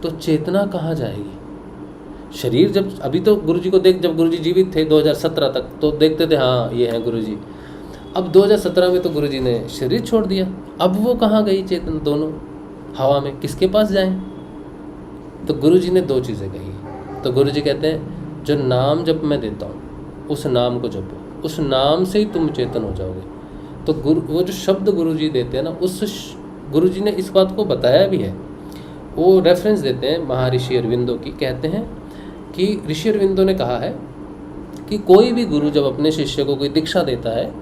तो चेतना कहाँ जाएगी? शरीर जब, अभी तो गुरुजी को देख, जब गुरुजी जीवित थे 2017 तक तो देखते थे हाँ ये हैं गुरुजी। अब 2017 में तो गुरुजी ने शरीर छोड़ दिया, अब वो कहाँ गई चेतना? दोनों हवा में, किसके पास जाएं? तो गुरुजी ने दो चीज़ें कही। तो गुरुजी कहते हैं जो नाम जब मैं देता हूँ उस नाम को जपो, उस नाम से ही तुम चेतन हो जाओगे। तो वो जो शब्द गुरुजी देते हैं ना, उस गुरुजी ने इस बात को बताया भी है। वो रेफरेंस देते हैं महर्षि अरविंदो की, कहते हैं कि ऋषि अरविंदो ने कहा है कि कोई भी गुरु जब अपने शिष्य को कोई दीक्षा देता है,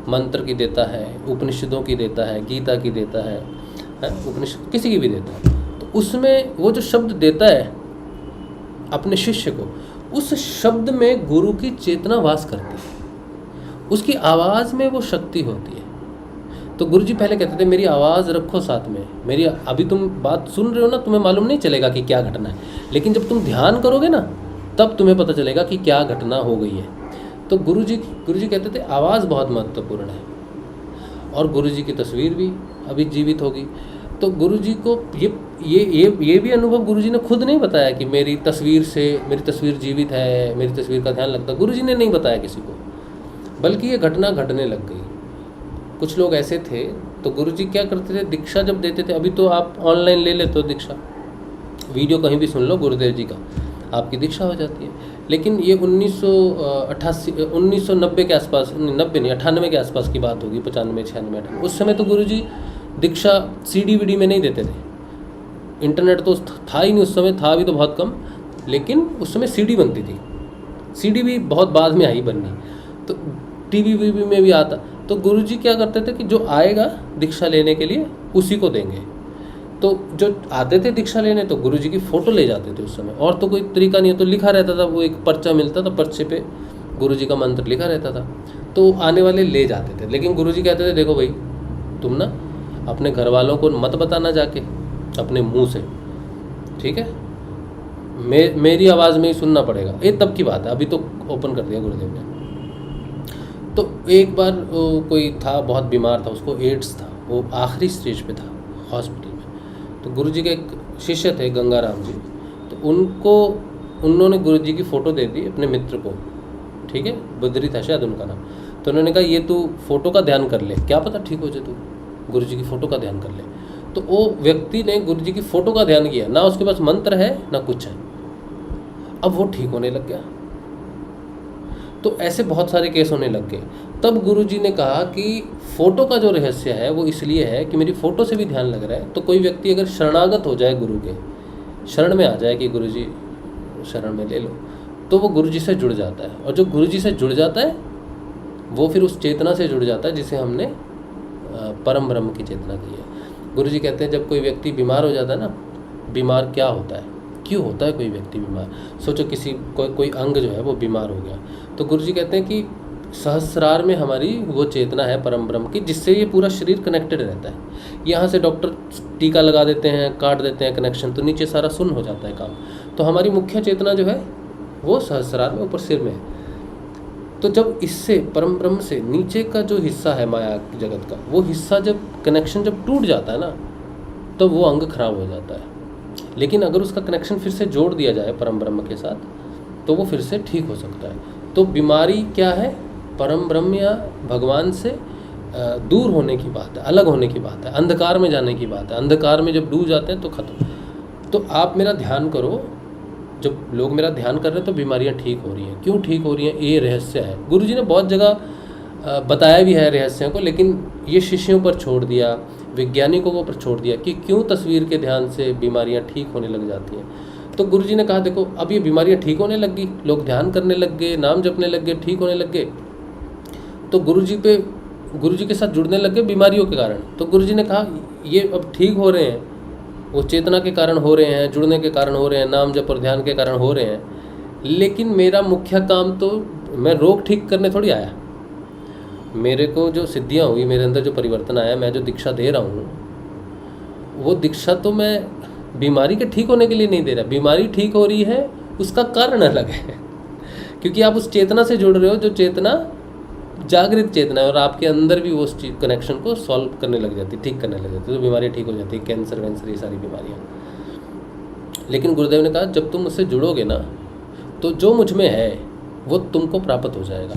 मंत्र की देता है, उपनिषदों की देता है, गीता की देता है, उपनिषद किसी की भी देता है, तो उसमें वो जो शब्द देता है अपने शिष्य को, उस शब्द में गुरु की चेतना वास करती है, उसकी आवाज़ में वो शक्ति होती है। तो गुरुजी पहले कहते थे मेरी आवाज़ रखो साथ में, मेरी, अभी तुम बात सुन रहे हो ना, तुम्हें मालूम नहीं चलेगा कि क्या घटना है, लेकिन जब तुम ध्यान करोगे ना तब तुम्हें पता चलेगा कि क्या घटना हो गई है। तो गुरुजी कहते थे आवाज़ बहुत महत्वपूर्ण है, और गुरुजी की तस्वीर भी अभी जीवित होगी। तो गुरुजी को ये भी अनुभव गुरुजी ने खुद नहीं बताया कि मेरी तस्वीर जीवित है, मेरी तस्वीर का ध्यान लगता, गुरुजी ने नहीं बताया किसी को, बल्कि ये घटना घटने लग गई। कुछ लोग ऐसे थे, तो गुरुजी क्या करते थे, दीक्षा जब देते थे, अभी तो आप ऑनलाइन ले लेते हो दीक्षा, वीडियो कहीं भी सुन लो गुरुदेव जी का, आपकी दीक्षा हो जाती है। लेकिन ये 1990 के आसपास, 90 नहीं 98 के आसपास की बात होगी, 95, 96, 98। उस समय तो गुरुजी दीक्षा CD वीडी में नहीं देते थे, इंटरनेट तो था ही नहीं उस समय, था भी तो बहुत कम, लेकिन उस समय CD बनती थी। CD भी बहुत बाद में आई बननी, तो TV वीवी में भी आता। तो गुरुजी क्या करते थे कि जो आएगा दीक्षा लेने के लिए उसी को देंगे। तो जो आते थे दीक्षा लेने तो गुरुजी की फ़ोटो ले जाते थे उस समय, और तो कोई तरीका नहीं है, तो लिखा रहता था, वो एक पर्चा मिलता था, पर्चे पे गुरुजी का मंत्र लिखा रहता था, तो आने वाले ले जाते थे। लेकिन गुरुजी कहते थे देखो भाई, तुम ना अपने घर वालों को मत बताना जाके अपने मुंह से, ठीक है, मेरी आवाज़ में ही सुनना पड़ेगा। ये तब की बात है, अभी तो ओपन कर दिया गुरुदेव ने। तो एक बार कोई था बहुत बीमार था, उसको एड्स था, वो आखिरी स्टेज पे था हॉस्पिटल में। तो गुरुजी के एक शिष्य थे गंगाराम जी, तो उन्होंने गुरुजी की फ़ोटो दे दी अपने मित्र को, ठीक है, बद्री था शायद उनका नाम। तो उन्होंने कहा ये तू फ़ोटो का ध्यान कर ले, क्या पता ठीक हो जाए, तू गुरुजी की फ़ोटो का ध्यान कर ले। तो वो व्यक्ति ने गुरुजी की फ़ोटो का ध्यान किया, ना उसके पास मंत्र है ना कुछ है, अब वो ठीक होने लग गया। तो ऐसे बहुत सारे केस होने लग गए। तब गुरुजी ने कहा कि फ़ोटो का जो रहस्य है वो इसलिए है कि मेरी फ़ोटो से भी ध्यान लग रहा है। तो कोई व्यक्ति अगर शरणागत हो जाए, गुरु के शरण में आ जाए कि गुरुजी शरण में ले लो, तो वो गुरुजी से जुड़ जाता है, और जो गुरुजी से जुड़ जाता है वो फिर उस चेतना से जुड़ जाता है जिसे हमने परम ब्रह्म की चेतना की है। गुरुजी कहते हैं जब कोई व्यक्ति बीमार हो जाता है ना, बीमार क्या होता है, क्यों होता है कोई व्यक्ति बीमार, सोचो किसी कोई अंग जो है वो बीमार हो गया, तो गुरुजी कहते हैं कि सहस्रार में हमारी वो चेतना है परम ब्रह्म की, जिससे ये पूरा शरीर कनेक्टेड रहता है। यहाँ से डॉक्टर टीका लगा देते हैं, काट देते हैं कनेक्शन, तो नीचे सारा सुन्न हो जाता है काम। तो हमारी मुख्य चेतना जो है वो सहस्रार में ऊपर सिर में है। तो जब इससे परम ब्रह्म से नीचे का जो हिस्सा है माया जगत का, वो हिस्सा जब कनेक्शन जब टूट जाता है ना, तो वो अंग खराब हो जाता है। लेकिन अगर उसका कनेक्शन फिर से जोड़ दिया जाए परम ब्रह्म के साथ, तो वो फिर से ठीक हो सकता है। तो बीमारी क्या है, परम ब्रह्म या भगवान से दूर होने की बात है, अलग होने की बात है, अंधकार में जाने की बात है। अंधकार में जब डूब जाते हैं तो खत्म। तो आप मेरा ध्यान करो, जब लोग मेरा ध्यान कर रहे हैं तो बीमारियां ठीक हो रही हैं। क्यों ठीक हो रही हैं, ये रहस्य है। गुरुजी ने बहुत जगह बताया भी है रहस्यों को, लेकिन ये शिष्यों पर छोड़ दिया, वैज्ञानिकों को पर छोड़ दिया कि क्यों तस्वीर के ध्यान से बीमारियां ठीक होने लग जाती हैं। तो गुरुजी ने कहा देखो अब ये बीमारियां ठीक होने लग गई, लोग ध्यान करने लग गए, नाम जपने लग गए, ठीक होने लग गए, तो गुरुजी के साथ जुड़ने लग गए बीमारियों के कारण। तो गुरुजी ने कहा ये अब ठीक हो रहे हैं, वो चेतना के कारण हो रहे हैं, जुड़ने के कारण हो रहे हैं, नाम जप और ध्यान के कारण हो रहे हैं, लेकिन मेरा मुख्य काम तो मैं रोग ठीक करने थोड़ी आया। मेरे को जो सिद्धियाँ हुई, मेरे अंदर जो परिवर्तन आया, मैं जो दीक्षा दे रहा हूँ, वो दीक्षा तो मैं बीमारी के ठीक होने के लिए नहीं दे रहा, बीमारी ठीक हो रही है उसका कारण अलग है क्योंकि आप उस चेतना से जुड़ रहे हो जो चेतना जागृत चेतना है, और आपके अंदर भी वो उस कनेक्शन को सॉल्व करने लग जाती, ठीक करने लग जाती, तो बीमारी ठीक हो जाती है, कैंसर वैंसर ये सारी बीमारियाँ। लेकिन गुरुदेव ने कहा जब तुम उससे जुड़ोगे ना तो जो मुझ में है वो तुमको प्राप्त हो जाएगा,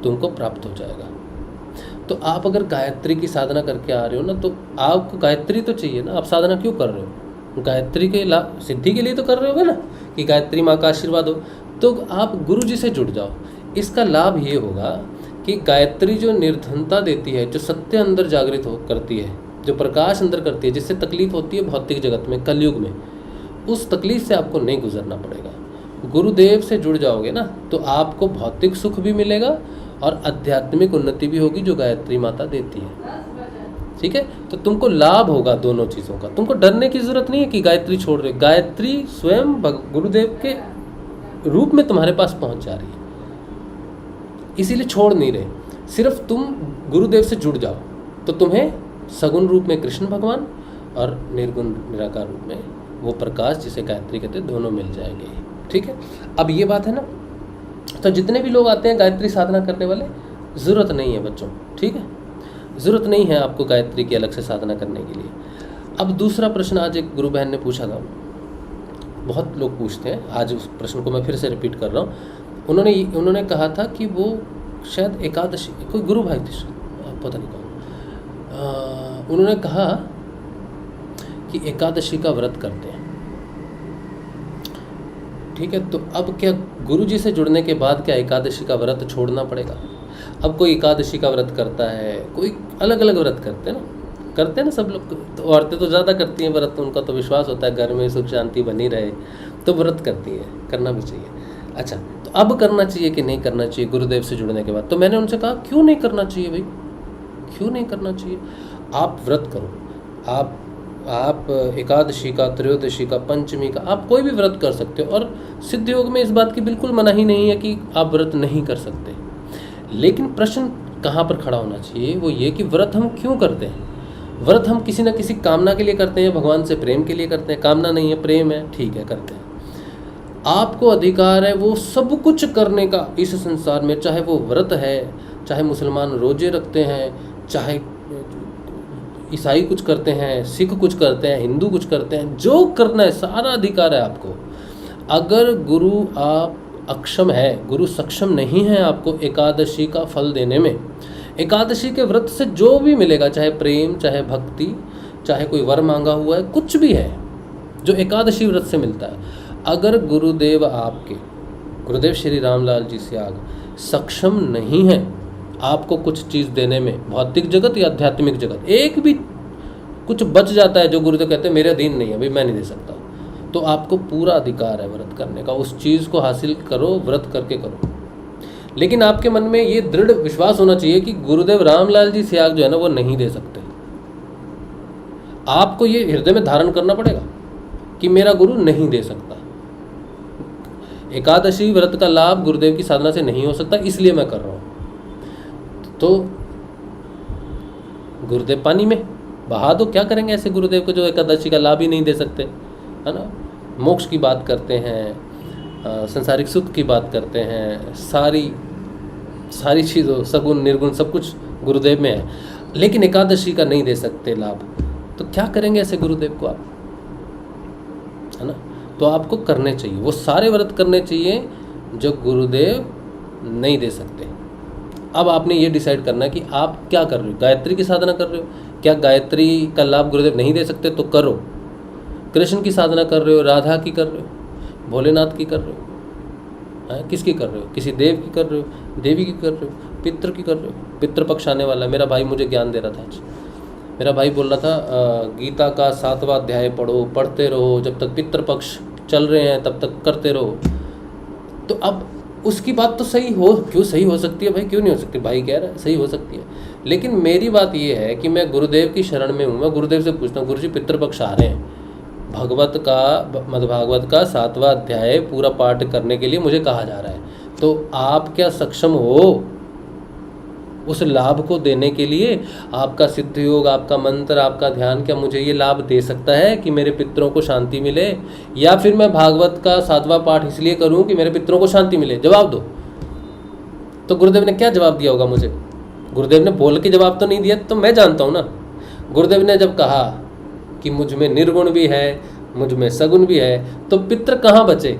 तुमको प्राप्त हो जाएगा। तो आप अगर गायत्री की साधना करके आ रहे हो ना तो आपको गायत्री तो चाहिए ना, आप साधना क्यों कर रहे हो? गायत्री के लाभ सिद्धि के लिए तो कर रहे होगे ना कि गायत्री माँ का आशीर्वाद हो, तो आप गुरु जी से जुड़ जाओ। इसका लाभ ये होगा कि गायत्री जो निर्धनता देती है, जो सत्य अंदर जागृत हो करती है, जो प्रकाश अंदर करती है, जिससे तकलीफ होती है भौतिक जगत में कलयुग में, उस तकलीफ से आपको नहीं गुजरना पड़ेगा। गुरुदेव से जुड़ जाओगे ना तो आपको भौतिक सुख भी मिलेगा और आध्यात्मिक उन्नति भी होगी जो गायत्री माता देती है। ठीक है, तो तुमको लाभ होगा दोनों चीज़ों का। तुमको डरने की जरूरत नहीं है कि गायत्री छोड़ रहे, गायत्री स्वयं गुरुदेव के रूप में तुम्हारे पास पहुंच जा रही है, इसीलिए छोड़ नहीं रहे। सिर्फ तुम गुरुदेव से जुड़ जाओ तो तुम्हें सगुण रूप में कृष्ण भगवान और निर्गुण निराकार रूप में वो प्रकाश जिसे गायत्री कहते हैं दोनों मिल जाएंगे। ठीक है, अब ये बात है ना, तो जितने भी लोग आते हैं गायत्री साधना करने वाले, ज़रूरत नहीं है बच्चों, ठीक है, ज़रूरत नहीं है आपको गायत्री की अलग से साधना करने के लिए। अब दूसरा प्रश्न आज एक गुरु बहन ने पूछा था, बहुत लोग पूछते हैं, आज उस प्रश्न को मैं फिर से रिपीट कर रहा हूँ। उन्होंने कहा था कि वो शायद एकादशी, कोई गुरु भाई थे पता नहीं कौन, उन्होंने कहा कि एकादशी का व्रत करते हैं। ठीक है, तो अब क्या गुरु जी से जुड़ने के बाद क्या एकादशी का व्रत छोड़ना पड़ेगा? अब कोई एकादशी का व्रत करता है, कोई अलग अलग व्रत करते हैं ना सब लोग, तो औरतें तो ज़्यादा करती हैं व्रत, उनका तो विश्वास होता है घर में सुख शांति बनी रहे, तो व्रत करती हैं, करना भी चाहिए। अच्छा, तो अब करना चाहिए कि नहीं करना चाहिए गुरुदेव से जुड़ने के बाद? तो मैंने उनसे कहा क्यों नहीं करना चाहिए भाई, क्यों नहीं करना चाहिए? आप व्रत करो, आप एकादशी का, त्रयोदशी का, पंचमी का, आप कोई भी व्रत कर सकते हो, और सिद्ध योग में इस बात की बिल्कुल मनाही नहीं है कि आप व्रत नहीं कर सकते। लेकिन प्रश्न कहाँ पर खड़ा होना चाहिए, वो ये कि व्रत हम क्यों करते हैं? व्रत हम किसी न किसी कामना के लिए करते हैं, भगवान से प्रेम के लिए करते हैं। कामना नहीं है, प्रेम है, ठीक है, करते हैं। आपको अधिकार है वो सब कुछ करने का इस संसार में, चाहे वो व्रत है, चाहे मुसलमान रोजे रखते हैं, चाहे ईसाई कुछ करते हैं, सिख कुछ करते हैं, हिंदू कुछ करते हैं, जो करना है सारा अधिकार है आपको। अगर गुरु आप अक्षम है, गुरु सक्षम नहीं है आपको एकादशी का फल देने में, एकादशी के व्रत से जो भी मिलेगा, चाहे प्रेम, चाहे भक्ति, चाहे कोई वर मांगा हुआ है, कुछ भी है जो एकादशी व्रत से मिलता है, अगर गुरुदेव आपके, गुरुदेव श्री रामलाल जी स्याग सक्षम नहीं है आपको कुछ चीज़ देने में, भौतिक जगत या आध्यात्मिक जगत, एक भी कुछ बच जाता है जो गुरुदेव कहते हैं मेरे अधीन नहीं है भाई, मैं नहीं दे सकता, तो आपको पूरा अधिकार है व्रत करने का। उस चीज़ को हासिल करो, व्रत करके करो। लेकिन आपके मन में ये दृढ़ विश्वास होना चाहिए कि गुरुदेव रामलाल जी स्याग जो है ना वो नहीं दे सकते। आपको ये हृदय में धारण करना पड़ेगा कि मेरा गुरु नहीं दे सकता, एकादशी व्रत का लाभ गुरुदेव की साधना से नहीं हो सकता, इसलिए मैं कर रहा हूँ। तो गुरुदेव पानी में बहा दो, क्या करेंगे ऐसे गुरुदेव को जो एकादशी का लाभ ही नहीं दे सकते, है ना। मोक्ष की बात करते हैं, संसारिक सुख की बात करते हैं, सारी चीज़ों, सगुण निर्गुण सब कुछ गुरुदेव में है, लेकिन एकादशी का नहीं दे सकते लाभ, तो क्या करेंगे ऐसे गुरुदेव को आप, है ना। तो आपको करने चाहिए, वो सारे व्रत करने चाहिए जो गुरुदेव नहीं दे सकते। अब आपने ये डिसाइड करना है कि आप क्या कर रहे हो, गायत्री की साधना कर रहे हो, क्या गायत्री का लाभ गुरुदेव नहीं दे सकते तो करो। कृष्ण की साधना कर रहे हो, राधा की कर रहे हो, भोलेनाथ की कर रहे हो, किसकी कर रहे हो, किसी देव की कर रहे हो, देवी की कर रहे हो, पितृ की कर रहे हो। पितृपक्ष आने वाला है, मेरा भाई मुझे ज्ञान दे रहा था आज, मेरा भाई बोल रहा था गीता का 7वां अध्याय पढ़ो, पढ़ते रहो, जब तक पितृपक्ष चल रहे हैं तब तक करते रहो। तो अब उसकी बात तो सही हो, क्यों सही हो सकती है भाई, क्यों नहीं हो सकती, भाई कह रहा है सही हो सकती है, लेकिन मेरी बात ये है कि मैं गुरुदेव की शरण में हूँ, मैं गुरुदेव से पूछता हूँ, गुरुजी पितृपक्ष आ रहे हैं, मद्भागवत का 7वां अध्याय पूरा पाठ करने के लिए मुझे कहा जा रहा है, तो आप क्या सक्षम हो? उस लाभ को देने के लिए आपका सिद्ध योग, आपका मंत्र, आपका ध्यान क्या मुझे ये लाभ दे सकता है कि मेरे पितरों को शांति मिले, या फिर मैं भागवत का 7वां पाठ इसलिए करूं कि मेरे पितरों को शांति मिले? जवाब दो। तो गुरुदेव ने क्या जवाब दिया होगा मुझे? गुरुदेव ने बोल के जवाब तो नहीं दिया, तो मैं जानता हूँ ना। गुरुदेव ने जब कहा कि मुझ में निर्गुण भी है, मुझ में सगुण भी है, तो पितृ कहाँ बचे?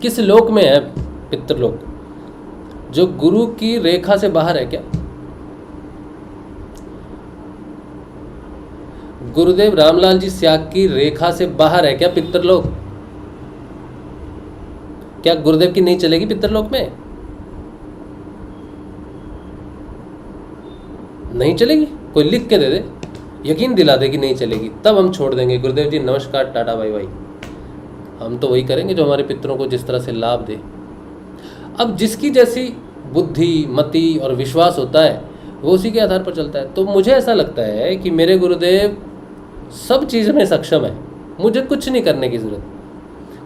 किस लोक में है पितृलोक? जो गुरु की रेखा से बाहर है क्या? गुरुदेव रामलाल जी स्याग की रेखा से बाहर है क्या पितृलोक? क्या गुरुदेव की नहीं चलेगी पितृलोक में? नहीं चलेगी? कोई लिख के दे दे, यकीन दिला दे कि नहीं चलेगी, तब हम छोड़ देंगे। गुरुदेव जी नमस्कार, टाटा बाय बाय। हम तो वही करेंगे जो हमारे पितरों को जिस तरह से लाभ दे। अब जिसकी जैसी बुद्धि, मति और विश्वास होता है वो उसी के आधार पर चलता है। तो मुझे ऐसा लगता है कि मेरे गुरुदेव सब चीज़ में सक्षम है, मुझे कुछ नहीं करने की ज़रूरत,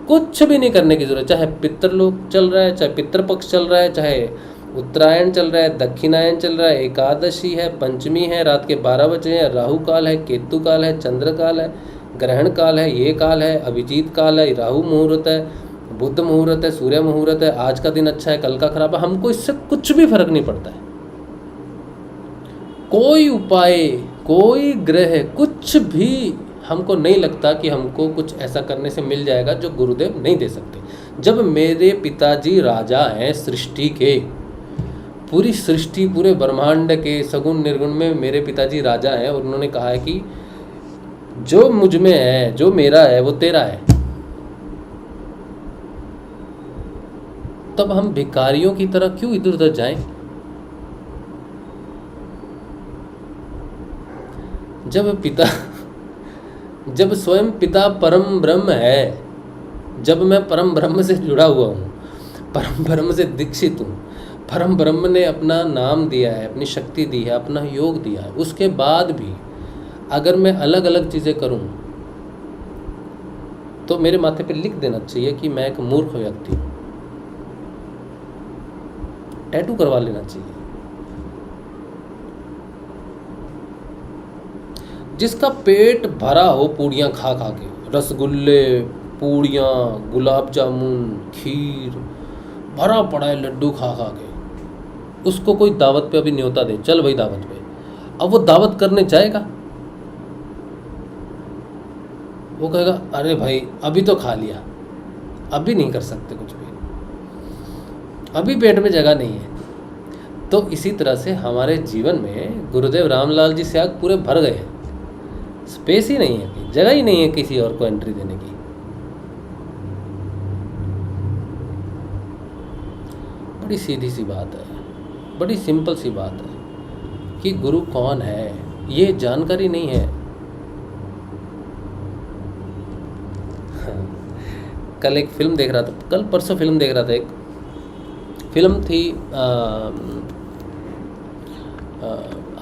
कुछ भी नहीं करने की ज़रूरत। चाहे पितृलोक चल रहा है, चाहे पितृपक्ष चल रहा है, चाहे उत्तरायण चल रहा है, दक्षिणायन चल रहा है, एकादशी है, पंचमी है, रात के 12 बजे है, राहु काल है, केतु काल है, चंद्र काल है, ग्रहण काल है, ये काल है, अभिजीत काल है, राहु मुहूर्त है, बुध मुहूर्त है, सूर्य मुहूर्त है, आज का दिन अच्छा है, कल का खराब है। हमको इससे कुछ भी फर्क नहीं पड़ता है। कोई उपाय, कोई ग्रह, कुछ भी हमको नहीं लगता कि हमको कुछ ऐसा करने से मिल जाएगा जो गुरुदेव नहीं दे सकते। जब मेरे पिताजी राजा हैं सृष्टि के, पूरी सृष्टि, पूरे ब्रह्मांड के सगुण निर्गुण में मेरे पिताजी राजा हैं, और उन्होंने कहा है कि जो मुझ में है, जो मेरा है, वो तेरा है, तब हम भिखारियों की तरह क्यों इधर उधर जाएं? जब स्वयं पिता परम ब्रह्म है, जब मैं परम ब्रह्म से जुड़ा हुआ हूँ, परम ब्रह्म से दीक्षित हूँ, परम ब्रह्म ने अपना नाम दिया है, अपनी शक्ति दी है, अपना योग दिया है, उसके बाद भी अगर मैं अलग अलग चीज़ें करूं तो मेरे माथे पे लिख देना चाहिए कि मैं एक मूर्ख व्यक्ति हूं, टैटू करवा लेना चाहिए। जिसका पेट भरा हो पूड़ियाँ खा खा के, रसगुल्ले, पूड़ियाँ, गुलाब जामुन, खीर, भरा पड़ा है लड्डू खा खा के, उसको कोई दावत पे अभी न्योता दे, चल भाई दावत पे, अब वो दावत करने जाएगा? वो कहेगा अरे भाई अभी तो खा लिया, अभी नहीं कर सकते कुछ भी, अभी पेट में जगह नहीं है। तो इसी तरह से हमारे जीवन में गुरुदेव रामलाल जी स्याग पूरे भर गए हैं, स्पेस ही नहीं है, जगह ही नहीं है किसी और को एंट्री देने की। बड़ी सीधी सी बात है, बड़ी सिंपल सी बात है कि गुरु कौन है ये जानकारी नहीं है। कल एक फिल्म देख रहा था, कल परसों फिल्म देख रहा था, एक फिल्म थी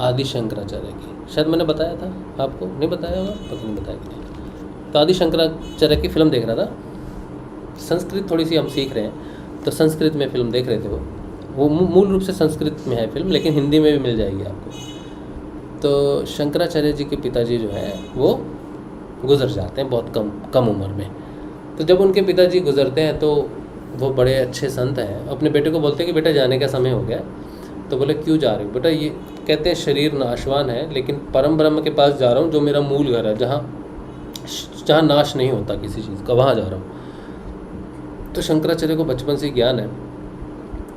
आदि शंकराचार्य की, शायद मैंने बताया था आपको, नहीं बताया होगा, पता नहीं बताया कि नहीं। तो आदि शंकराचार्य की फिल्म देख रहा था, संस्कृत थोड़ी सी हम सीख रहे हैं तो संस्कृत में फिल्म देख रहे थे। वो मूल रूप से संस्कृत में है फिल्म, लेकिन हिंदी में भी मिल जाएगी आपको। तो शंकराचार्य जी के पिताजी जो है वो गुजर जाते हैं बहुत कम उम्र में। तो जब उनके पिताजी गुजरते हैं तो वो बड़े अच्छे संत हैं, अपने बेटे को बोलते हैं कि बेटा जाने का समय हो गया। तो बोले क्यों जा रहे हो बेटा? ये कहते हैं शरीर नाशवान है, लेकिन परम ब्रह्म के पास जा रहा हूँ, जो मेरा मूल घर है, जहाँ नाश नहीं होता किसी चीज़ का, वहाँ जा रहा हूँ। तो शंकराचार्य को बचपन से ज्ञान है।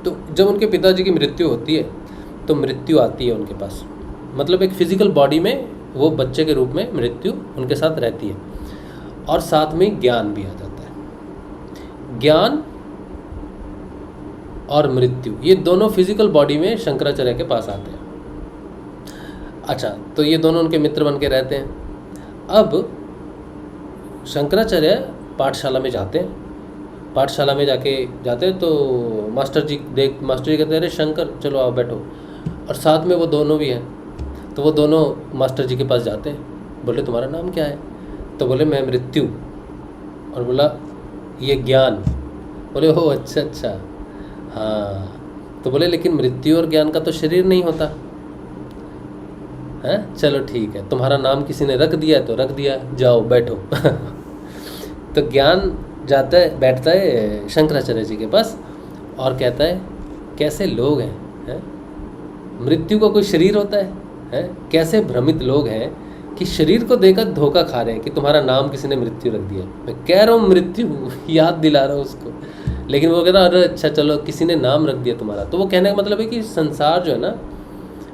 तो जब उनके पिताजी की मृत्यु होती है तो मृत्यु आती है उनके पास, मतलब एक फिजिकल बॉडी में वो बच्चे के रूप में मृत्यु उनके साथ रहती है, और साथ में ज्ञान भी आ जाता है। ज्ञान और मृत्यु ये दोनों फिजिकल बॉडी में शंकराचार्य के पास आते हैं। अच्छा, तो ये दोनों उनके मित्र बन के रहते हैं। अब शंकराचार्य पाठशाला में जाते हैं, पाठशाला में जाते हैं तो मास्टर जी कहते हैं अरे शंकर चलो आओ बैठो, और साथ में वो दोनों भी हैं। तो वो दोनों मास्टर जी के पास जाते हैं, बोले तुम्हारा नाम क्या है? तो बोले मैं मृत्यु, और बोला ये ज्ञान। बोले ओ अच्छा, हाँ तो बोले लेकिन मृत्यु और ज्ञान का तो शरीर नहीं होता है। चलो ठीक है, तुम्हारा नाम किसी ने रख दिया है तो रख दिया, जाओ बैठो। तो ज्ञान जाता है, बैठता है शंकराचार्य जी के पास और कहता है कैसे लोग हैं, मृत्यु का कोई शरीर होता है? कैसे भ्रमित लोग हैं कि शरीर को देकर धोखा खा रहे हैं कि तुम्हारा नाम किसी ने मृत्यु रख दिया। मैं कह रहा हूँ मृत्यु, याद दिला रहा हूँ उसको, लेकिन वो कहता अरे अच्छा चलो किसी ने नाम रख दिया तुम्हारा। तो वो कहने का मतलब है कि संसार जो है ना,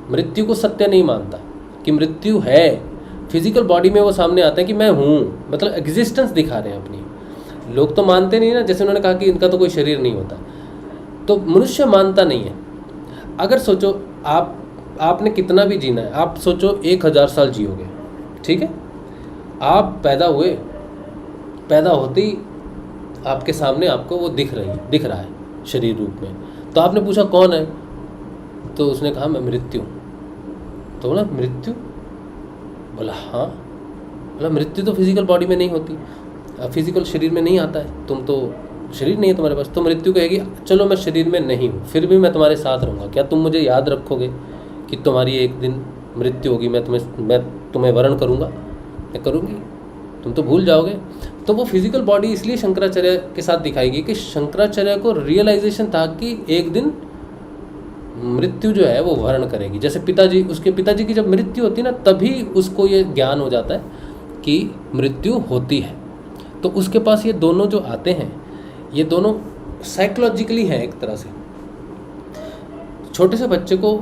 मृत्यु को सत्य नहीं मानता कि मृत्यु है। फिजिकल बॉडी में वो सामने आते हैं कि मैं हूँ, मतलब एग्जिस्टेंस दिखा रहे हैं अपनी। लोग तो मानते नहीं ना, जैसे उन्होंने कहा कि इनका तो कोई शरीर नहीं होता, तो मनुष्य मानता नहीं है। अगर सोचो आपने कितना भी जीना है, आप सोचो 1000 साल जियोगे, ठीक है। आप पैदा हुए, पैदा होते ही आपके सामने आपको वो दिख रहा है शरीर रूप में। तो आपने पूछा कौन है, तो उसने कहा मैं मृत्यु। तो बोला मृत्यु? बोला हाँ। बोला मृत्यु तो फिजिकल बॉडी में नहीं होती, फिजिकल शरीर में नहीं आता है, तुम तो शरीर नहीं है तुम्हारे पास। तो मृत्यु कहेगी चलो मैं शरीर में नहीं हूँ, फिर भी मैं तुम्हारे साथ रहूँगा, क्या तुम मुझे याद रखोगे कि तुम्हारी एक दिन मृत्यु होगी, मैं तुम्हें वरण करूँगा, मैं करूँगी, तुम तो भूल जाओगे। तो वो फिजिकल बॉडी इसलिए शंकराचार्य के साथ दिखाई गई कि शंकराचार्य को रियलाइजेशन था कि एक दिन मृत्यु जो है वो वर्ण करेगी। जैसे उसके पिताजी की जब मृत्यु होती है ना, तभी उसको ये ज्ञान हो जाता है कि मृत्यु होती है। तो उसके पास ये दोनों जो आते हैं, ये दोनों साइकोलॉजिकली हैं एक तरह से। छोटे से बच्चे को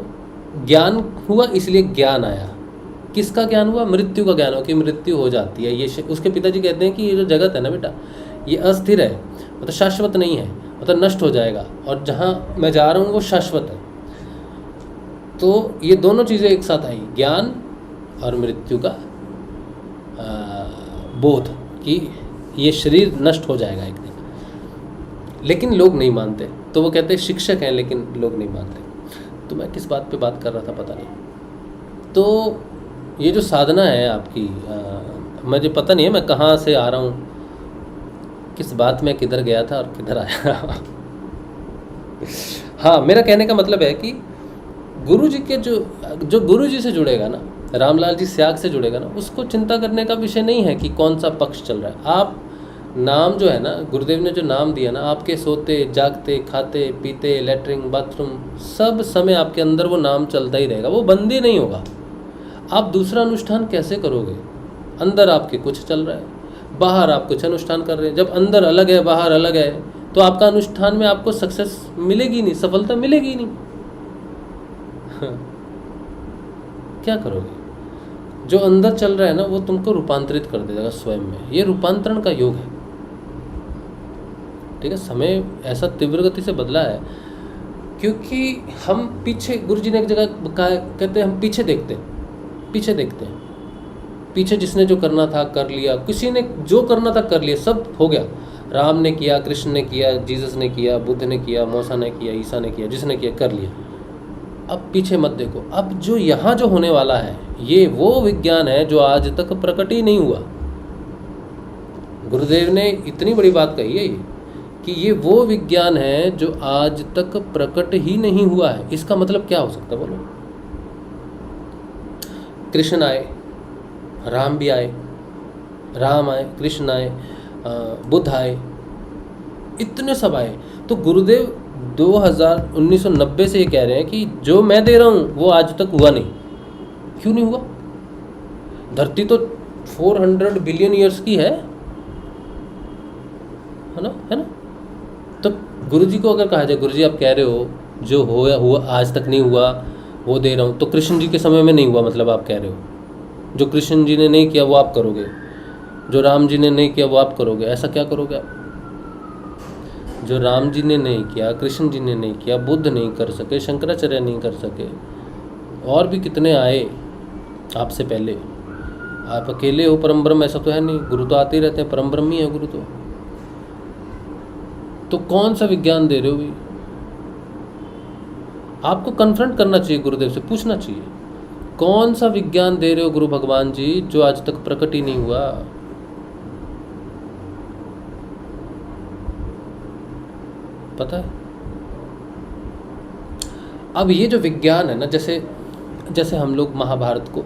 ज्ञान हुआ, इसलिए ज्ञान आया। किसका ज्ञान हुआ? मृत्यु का ज्ञान हुआ कि मृत्यु हो जाती है। ये उसके पिताजी कहते हैं कि ये जो जगत है ना बेटा, ये अस्थिर है, मतलब शाश्वत नहीं है, मतलब नष्ट हो जाएगा, और जहाँ मैं जा रहा हूँ वो शाश्वत है। तो ये दोनों चीज़ें एक साथ आई, ज्ञान और मृत्यु का बोध कि ये शरीर नष्ट हो जाएगा एक दिन। लेकिन लोग नहीं मानते, तो वो कहते हैं शिक्षक हैं लेकिन लोग नहीं मानते। तो मैं किस बात पे बात कर रहा था पता नहीं। तो ये जो साधना है आपकी, मुझे पता नहीं है मैं कहाँ से आ रहा हूँ, किस बात में किधर गया था और किधर आया। हाँ, मेरा कहने का मतलब है कि गुरु जी के जो गुरु जी से जुड़ेगा ना, रामलाल जी स्याग से जुड़ेगा ना, उसको चिंता करने का विषय नहीं है कि कौन सा पक्ष चल रहा है। आप नाम जो है ना, गुरुदेव ने जो नाम दिया ना, आपके सोते जागते खाते पीते लैट्रिन बाथरूम सब समय आपके अंदर वो नाम चलता ही रहेगा, वो बंद ही नहीं होगा। आप दूसरा अनुष्ठान कैसे करोगे? अंदर आपके कुछ चल रहा है, बाहर आप कुछ अनुष्ठान कर रहे हैं। जब अंदर अलग है बाहर अलग है, तो आपका अनुष्ठान में आपको सक्सेस मिलेगी नहीं, सफलता मिलेगी ही नहीं। क्या करोगे? जो अंदर चल रहा है ना, वो तुमको रूपांतरित कर देगा स्वयं में। ये रूपांतरण का योग है, ठीक है। समय ऐसा तीव्र गति से बदला है क्योंकि हम पीछे, गुरु जी ने एक जगह कहते हैं हम पीछे देखते हैं, पीछे जिसने जो करना था कर लिया, किसी ने जो करना था कर लिया, सब हो गया। राम ने किया, कृष्ण ने किया, जीसस ने किया, बुद्ध ने किया, मूसा ने किया, ईसा ने किया, जिसने किया कर लिया। अब पीछे मत देखो। अब जो यहाँ जो होने वाला है, ये वो विज्ञान है जो आज तक प्रकट ही नहीं हुआ। गुरुदेव ने इतनी बड़ी बात कही है कि ये वो विज्ञान है जो आज तक प्रकट ही नहीं हुआ है। इसका मतलब क्या हो सकता है बोलो? कृष्ण आए, राम भी आए, राम आए, कृष्ण आए, बुद्ध आए, इतने सब आए। तो गुरुदेव 1990 से ये कह रहे हैं कि जो मैं दे रहा हूँ वो आज तक हुआ नहीं। क्यों नहीं हुआ? धरती तो 400 बिलियन ईयर्स की है ना। तो गुरुजी को अगर कहा जाए, गुरुजी आप कह रहे हो जो हुआ आज तक नहीं हुआ वो दे रहा हूँ, तो कृष्ण जी के समय में नहीं हुआ, मतलब आप कह रहे हो जो कृष्ण जी ने नहीं किया वो आप करोगे, जो राम जी ने नहीं किया वो आप करोगे। ऐसा क्या करोगे आप? जो राम जी ने नहीं किया, कृष्ण जी ने नहीं किया, बुद्ध नहीं कर सके, शंकराचार्य नहीं कर सके, और भी कितने आए आपसे पहले। आप अकेले हो परम ब्रह्म, ऐसा तो है नहीं। गुरु तो आते ही रहते हैं, परम ब्रह्म ही है गुरु तो कौन सा विज्ञान दे रहे हो भी? आपको कन्फ्रंट करना चाहिए, गुरुदेव से पूछना चाहिए कौन सा विज्ञान दे रहे हो गुरु भगवान जी जो आज तक प्रकट ही नहीं हुआ। पता है अब ये जो विज्ञान है ना, जैसे जैसे हम लोग महाभारत को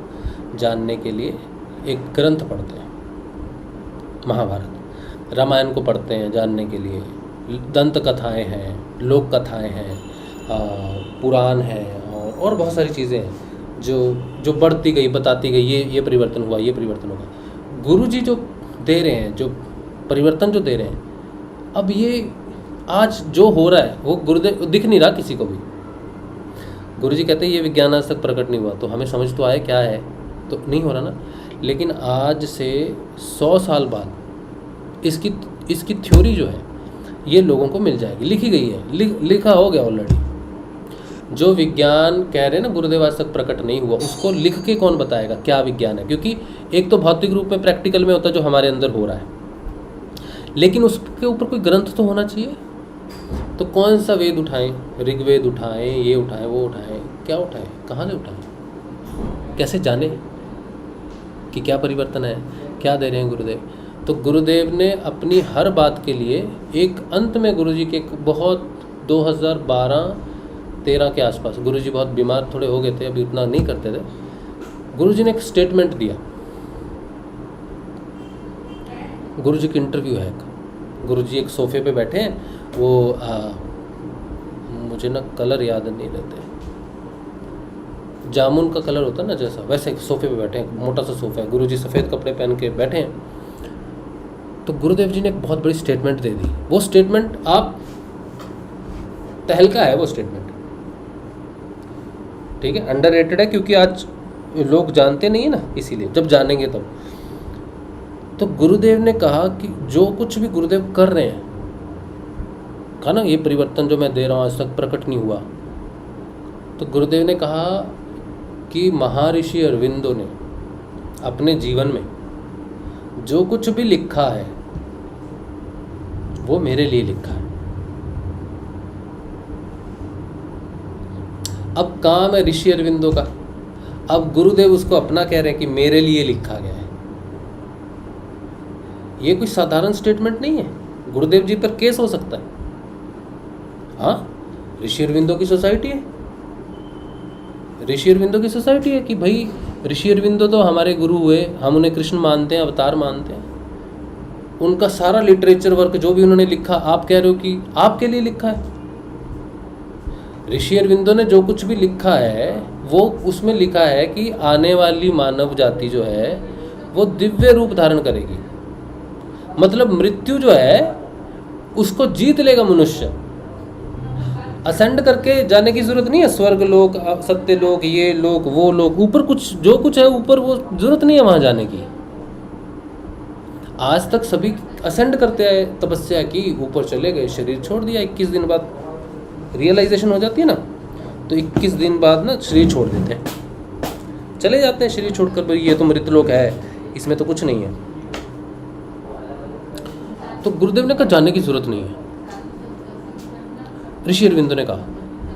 जानने के लिए एक ग्रंथ पढ़ते हैं, महाभारत, रामायण को पढ़ते हैं जानने के लिए, दंत कथाएँ हैं, लोक कथाएँ हैं, पुराण हैं, और बहुत सारी चीज़ें हैं जो जो बढ़ती गई, बताती गई, ये परिवर्तन हुआ, ये परिवर्तन होगा। गुरुजी जो दे रहे हैं, जो परिवर्तन जो दे रहे हैं, अब ये आज जो हो रहा है वो गुरुदेव दिख नहीं रहा किसी को भी। गुरुजी कहते हैं ये विज्ञान आज तक प्रकट नहीं हुआ, तो हमें समझ तो आए क्या है, तो नहीं हो रहा ना। लेकिन आज से 100 साल बाद इसकी थ्योरी जो है ये लोगों को मिल जाएगी, लिखी गई है, लिखा हो गया ऑलरेडी। जो विज्ञान कह रहे हैं ना गुरुदेव आज तक प्रकट नहीं हुआ, उसको लिख के कौन बताएगा क्या विज्ञान है? क्योंकि एक तो भौतिक रूप में प्रैक्टिकल में होता है जो हमारे अंदर हो रहा है, लेकिन उसके ऊपर कोई ग्रंथ तो होना चाहिए। तो कौन सा वेद उठाएं? ऋग्वेद उठाएं, ये उठाएं, वो उठाएं, क्या उठाएं, कहाँ से उठाएं, कैसे जाने कि क्या परिवर्तन है, क्या दे रहे हैं गुरुदेव? तो गुरुदेव ने अपनी हर बात के लिए एक अंत में गुरुजी के एक बहुत 2012-13 के आसपास, गुरुजी बहुत बीमार थोड़े हो गए थे, अभी उतना नहीं करते थे, गुरुजी ने एक स्टेटमेंट दिया। गुरुजी की इंटरव्यू है, गुरुजी एक सोफे पे बैठे हैं, वो मुझे ना कलर याद नहीं रहते, जामुन का कलर होता है ना जैसा, वैसे एक सोफे पे बैठे हैं, मोटा सा सोफा है, गुरुजी सफ़ेद कपड़े पहन के बैठे हैं। तो गुरुदेव जी ने एक बहुत बड़ी स्टेटमेंट दे दी। वो स्टेटमेंट आप तहलका है, वो स्टेटमेंट, ठीक है, अंडररेटेड है, क्योंकि आज लोग जानते नहीं है ना, इसीलिए जब जानेंगे तब। तो गुरुदेव ने कहा कि जो कुछ भी गुरुदेव कर रहे हैं, कहा ना ये परिवर्तन जो मैं दे रहा हूँ आज तक प्रकट नहीं हुआ, तो गुरुदेव ने कहा कि महर्षि अरविंदो ने अपने जीवन में जो कुछ भी लिखा है वो मेरे लिए लिखा है। अब काम है ऋषि अरविंदो का, अब गुरुदेव उसको अपना कह रहे हैं कि मेरे लिए लिखा गया है। ये कोई साधारण स्टेटमेंट नहीं है, गुरुदेव जी पर केस हो सकता है। हाँ, ऋषि अरविंदो की सोसाइटी है, ऋषि अरविंदो की सोसाइटी है कि भाई ऋषि अरविंदो तो हमारे गुरु हुए, हम उन्हें कृष्ण मानते हैं, अवतार मानते हैं, उनका सारा लिटरेचर वर्क जो भी उन्होंने लिखा, आप कह रहे हो कि आपके लिए लिखा है। ऋषि अरविंदो ने जो कुछ भी लिखा है वो उसमें लिखा है कि आने वाली मानव जाति जो है वो दिव्य रूप धारण करेगी, मतलब मृत्यु जो है उसको जीत लेगा मनुष्य। असेंड करके जाने की जरूरत नहीं है, स्वर्ग लोक, सत्य लोक, ये लोक, वो लोक, ऊपर कुछ जो कुछ है ऊपर, वो जरूरत नहीं है वहां जाने की। आज तक सभी असेंड करते आए, तपस्या की, ऊपर चले गए, शरीर छोड़ दिया, 21 दिन बाद रियलाइजेशन हो जाती है ना, तो 21 दिन बाद ना शरीर छोड़ देते हैं, चले जाते हैं शरीर छोड़कर, भाई ये तो मृत लोक है, इसमें तो कुछ नहीं है। तो गुरुदेव ने कहा जाने की जरूरत नहीं है, ऋषि अरविंदो ने कहा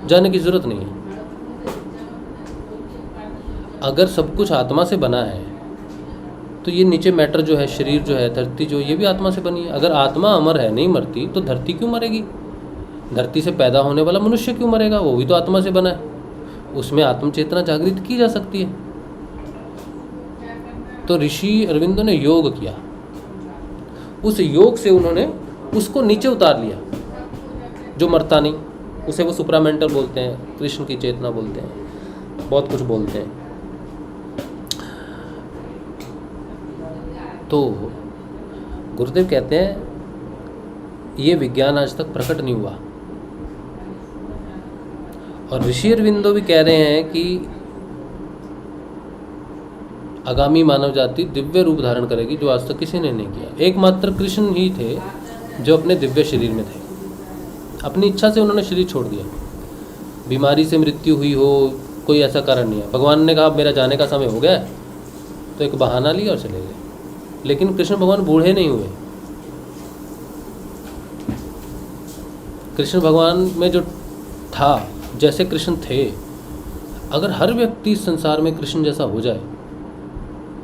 जाने की जरूरत नहीं है। अगर सब कुछ आत्मा से बना है तो ये नीचे मैटर जो है, शरीर जो है, धरती जो, ये भी आत्मा से बनी है। अगर आत्मा अमर है, नहीं मरती, तो धरती क्यों मरेगी? धरती से पैदा होने वाला मनुष्य क्यों मरेगा? वो भी तो आत्मा से बना है, उसमें आत्म चेतना जागृत की जा सकती है। तो ऋषि अरविंदो ने योग किया, उस योग से उन्होंने उसको नीचे उतार लिया, जो मरता नहीं, उसे वो सुप्रामेंटल बोलते हैं, कृष्ण की चेतना बोलते हैं, बहुत कुछ बोलते हैं। तो गुरुदेव कहते हैं ये विज्ञान आज तक प्रकट नहीं हुआ, और ऋषि अरविंदो भी कह रहे हैं कि आगामी मानव जाति दिव्य रूप धारण करेगी, जो आज तक किसी ने नहीं किया। एकमात्र कृष्ण ही थे जो अपने दिव्य शरीर में थे, अपनी इच्छा से उन्होंने शरीर छोड़ दिया। बीमारी से मृत्यु हुई हो, कोई ऐसा कारण नहीं है। भगवान ने कहा मेरा जाने का समय हो गया है, तो एक बहाना लिया और चले गए। लेकिन कृष्ण भगवान बूढ़े नहीं हुए। कृष्ण भगवान में जो था, जैसे कृष्ण थे, अगर हर व्यक्ति इस संसार में कृष्ण जैसा हो जाए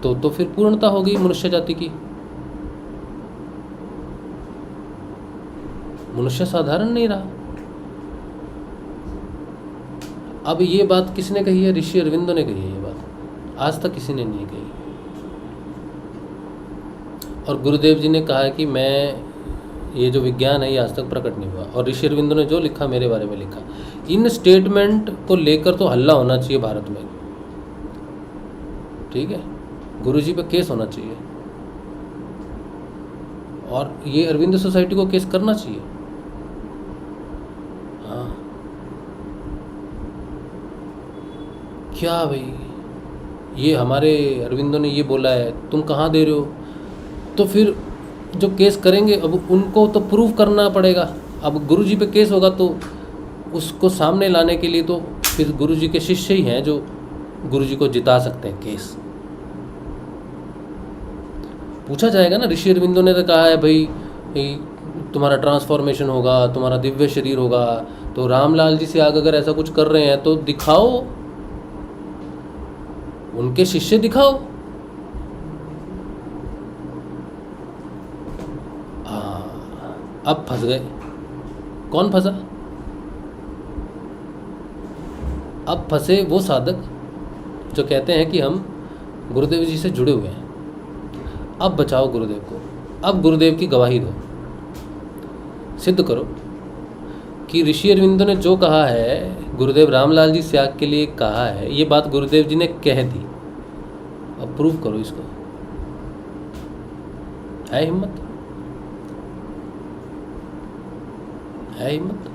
तो फिर पूर्णता हो गई मनुष्य जाति की। मनुष्य साधारण नहीं रहा। अब ये बात किसने कही है? ऋषि अरविंदो ने कही है ये बात, आज तक किसी ने नहीं कही। और गुरुदेव जी ने कहा है कि मैं, ये जो विज्ञान है ये आज तक प्रकट नहीं हुआ। और ऋषि अरविंदो ने जो लिखा मेरे बारे में लिखा, इन स्टेटमेंट को लेकर तो हल्ला होना चाहिए भारत में, ठीक है, गुरुजी पे केस होना चाहिए और ये अरविंद सोसाइटी को केस करना चाहिए। हाँ, क्या भाई, ये हमारे अरविंदो ने ये बोला है, तुम कहाँ दे रहे हो? तो फिर जो केस करेंगे अब उनको तो प्रूव करना पड़ेगा। अब गुरुजी पे केस होगा तो उसको सामने लाने के लिए तो फिर गुरुजी के शिष्य ही हैं जो गुरुजी को जिता सकते हैं केस। पूछा जाएगा ना, ऋषि अरविंदो ने तो कहा है भाई तुम्हारा ट्रांसफॉर्मेशन होगा, तुम्हारा दिव्य शरीर होगा, तो रामलाल जी से आगे अगर ऐसा कुछ कर रहे हैं तो दिखाओ, उनके शिष्य दिखाओ। अब फंस गए। कौन फंसा? अब फंसे वो साधक जो कहते हैं कि हम गुरुदेव जी से जुड़े हुए हैं। अब बचाओ गुरुदेव को, अब गुरुदेव की गवाही दो, सिद्ध करो कि ऋषि अरविंदो ने जो कहा है, गुरुदेव रामलाल जी स्याग के लिए कहा है, ये बात गुरुदेव जी ने कह दी। अब प्रूव करो इसको। है हिम्मत? है हिम्मत?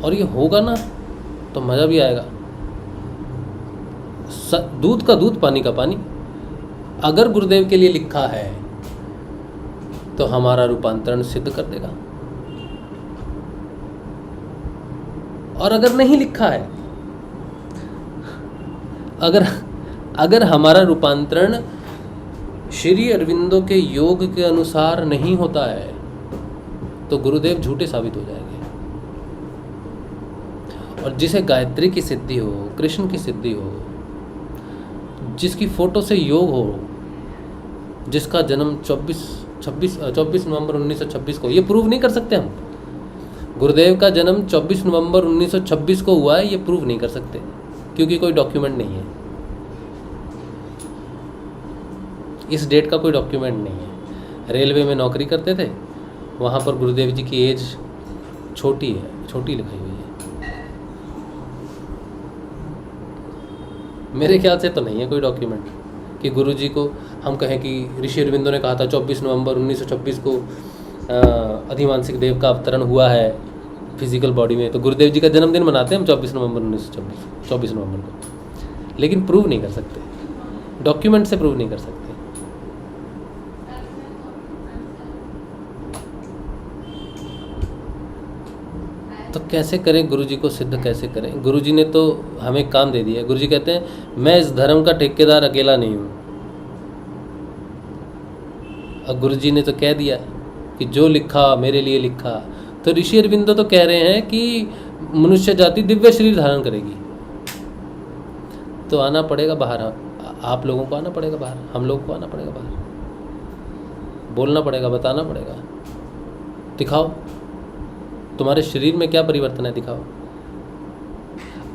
और ये होगा ना तो मज़ा भी आएगा। दूध का दूध, पानी का पानी। अगर गुरुदेव के लिए लिखा है तो हमारा रूपांतरण सिद्ध कर देगा, और अगर नहीं लिखा है, अगर हमारा रूपांतरण श्री अरविंदो के योग के अनुसार नहीं होता है तो गुरुदेव झूठे साबित हो जाएंगे। और जिसे गायत्री की सिद्धि हो, कृष्ण की सिद्धि हो, जिसकी फोटो से योग हो, जिसका जन्म 24 नवंबर 1926 को, ये प्रूव नहीं कर सकते हम। गुरुदेव का जन्म 24 नवंबर 1926 को हुआ है, ये प्रूव नहीं कर सकते क्योंकि कोई डॉक्यूमेंट नहीं है, इस डेट का कोई डॉक्यूमेंट नहीं है। रेलवे में नौकरी करते थे, वहाँ पर गुरुदेव जी की एज छोटी है, छोटी लिखाई हुई है। मेरे ख्याल से तो नहीं है कोई डॉक्यूमेंट कि गुरुजी को हम कहें कि ऋषि अरविंदो ने कहा था 24 नवंबर 1926 को अधिमानसिक देव का अवतरण हुआ है फिजिकल बॉडी में, तो गुरुदेव जी का जन्मदिन मनाते हैं हम 24 नवंबर 1926, 24 नवंबर को। लेकिन प्रूव नहीं कर सकते, डॉक्यूमेंट से प्रूव नहीं कर सकते। तो कैसे करें गुरुजी को सिद्ध, कैसे करें? गुरुजी ने तो हमें काम दे दिया। गुरुजी कहते हैं मैं इस धर्म का ठेकेदार अकेला नहीं हूँ। और गुरुजी ने तो कह दिया कि जो लिखा मेरे लिए लिखा। तो ऋषि अरविंदो तो कह रहे हैं कि मनुष्य जाति दिव्य शरीर धारण करेगी, तो आना पड़ेगा बाहर। आप लोगों को आना पड़ेगा बाहर, हम लोगों को आना पड़ेगा बाहर, बोलना पड़ेगा, बताना पड़ेगा। दिखाओ तुम्हारे शरीर में क्या परिवर्तन है, दिखाओ।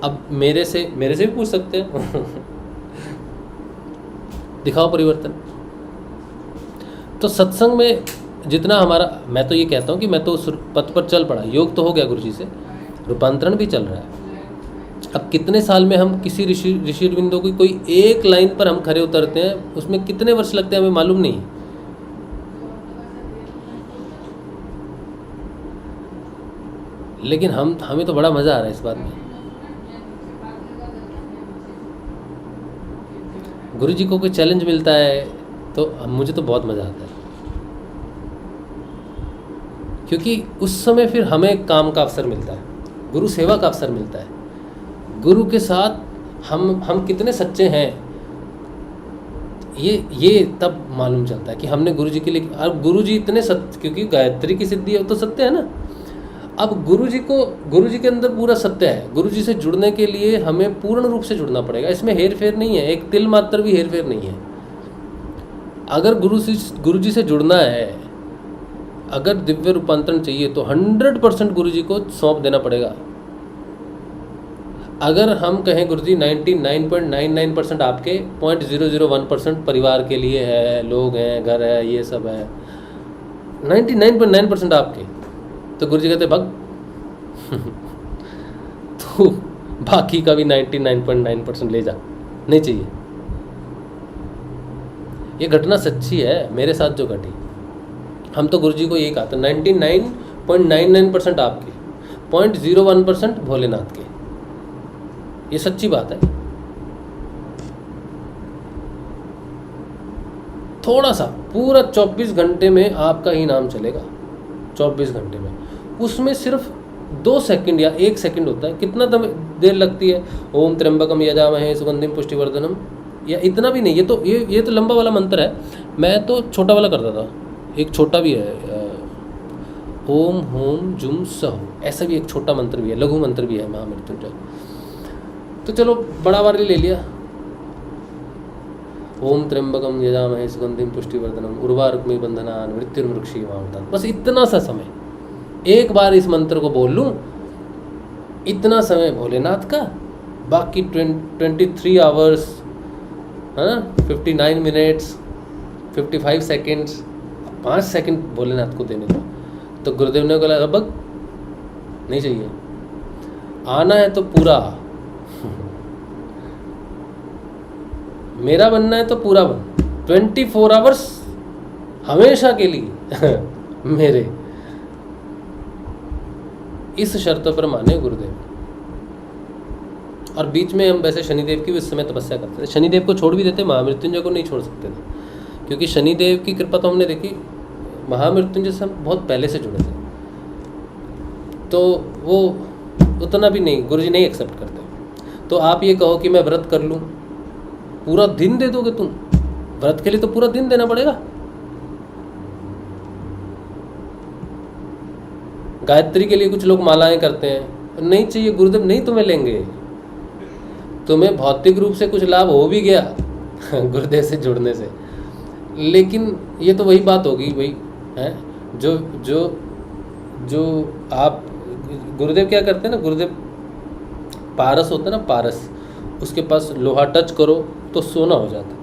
अब मेरे से भी पूछ सकते हैं दिखाओ परिवर्तन। तो सत्संग में जितना हमारा, मैं तो ये कहता हूँ कि मैं तो उस पथ पर चल पड़ा। योग तो हो गया गुरुजी से, रूपांतरण भी चल रहा है। अब कितने साल में हम किसी ऋषि अरविंदो की कोई एक लाइन पर हम खरे उतरते हैं, उसमें कितने वर्ष लगते हैं हमें मालूम नहीं। लेकिन हमें तो बड़ा मज़ा आ रहा है इस बात में। गुरुजी को कोई चैलेंज मिलता है तो मुझे तो बहुत मज़ा आता है, क्योंकि उस समय फिर हमें काम का अवसर मिलता है, गुरु सेवा का अवसर मिलता है। गुरु के साथ हम कितने सच्चे हैं, ये तब मालूम चलता है कि हमने गुरुजी के लिए। अब गुरुजी इतने सत्य, क्योंकि गायत्री की सिद्धि है तो सत्य है ना। अब गुरुजी के अंदर पूरा सत्य है। गुरुजी से जुड़ने के लिए हमें पूर्ण रूप से जुड़ना पड़ेगा, इसमें हेर फेर नहीं है, एक तिल मात्र भी हेर फेर नहीं है। अगर गुरुजी से जुड़ना है, अगर दिव्य रूपांतरण चाहिए तो 100% गुरु जी को सौंप देना पड़ेगा। अगर हम कहें गुरु जी 99.99% आपके, 0.001% परिवार के लिए है, लोग हैं, घर है, ये सब है, 99.9% आपके, तो गुरु जी कहते भग तो बाकी का भी 99.9% ले जा, नहीं चाहिए। ये घटना सच्ची है, मेरे साथ जो घटी। हम तो गुरु जी को यही कहा था, 99.99% आपके, 0.01% भोलेनाथ के। ये सच्ची बात है। थोड़ा सा पूरा 24 घंटे में आपका ही नाम चलेगा, 24 घंटे में। उसमें सिर्फ 2 सेकंड या 1 सेकंड होता है। कितना देर लगती है? ओम त्र्यंबकम यजामहे सुगंधिम पुष्टिवर्धनम, या इतना भी नहीं। ये तो लंबा वाला मंत्र है, मैं तो छोटा वाला करता था। एक छोटा भी है, ओम होम जुम सह, ऐसा भी एक छोटा मंत्र भी है, लघु मंत्र भी है महामृत्युंजय। तो चलो बड़ा वाला ले लिया, ओम त्र्यंबकम यजामहे सुगंधिम पुष्टिवर्धनम उर्वारुकमिव बंधनान् मृत्युर्मुक्षीयमामृतात्। बस इतना सा समय, एक बार इस मंत्र को बोल लूँ, इतना समय भोलेनाथ का। बाकी 23 आवर्स, हाँ, 59 मिनट्स 55 सेकेंड्स, 5 सेकंड भोलेनाथ को देने को। तो गुरुदेव ने बोला लगभग नहीं चाहिए, आना है तो पूरा मेरा बनना है तो पूरा बन, 24 आवर्स हमेशा के लिए मेरे। इस शर्त पर माने गुरुदेव। और बीच में हम वैसे शनिदेव की भी उस समय तपस्या करते थे। शनिदेव को छोड़ भी देते, महामृत्युंजय को नहीं छोड़ सकते थे, क्योंकि शनिदेव की कृपा तो हमने देखी, महामृत्युंजय से हम बहुत पहले से जुड़े थे, तो वो उतना भी नहीं, गुरुजी नहीं एक्सेप्ट करते। तो आप ये कहो कि मैं व्रत कर लूँ, पूरा दिन दे दोगे तुम? व्रत के लिए तो पूरा दिन देना पड़ेगा। गायत्री के लिए कुछ लोग मालाएं करते हैं, नहीं चाहिए गुरुदेव, नहीं तुम्हें लेंगे। तुम्हें भौतिक रूप से कुछ लाभ हो भी गया गुरुदेव से जुड़ने से, लेकिन ये तो वही बात होगी भाई, है जो जो जो आप, गुरुदेव क्या करते हैं ना, गुरुदेव पारस होता है ना, पारस, उसके पास लोहा टच करो तो सोना हो जाता है।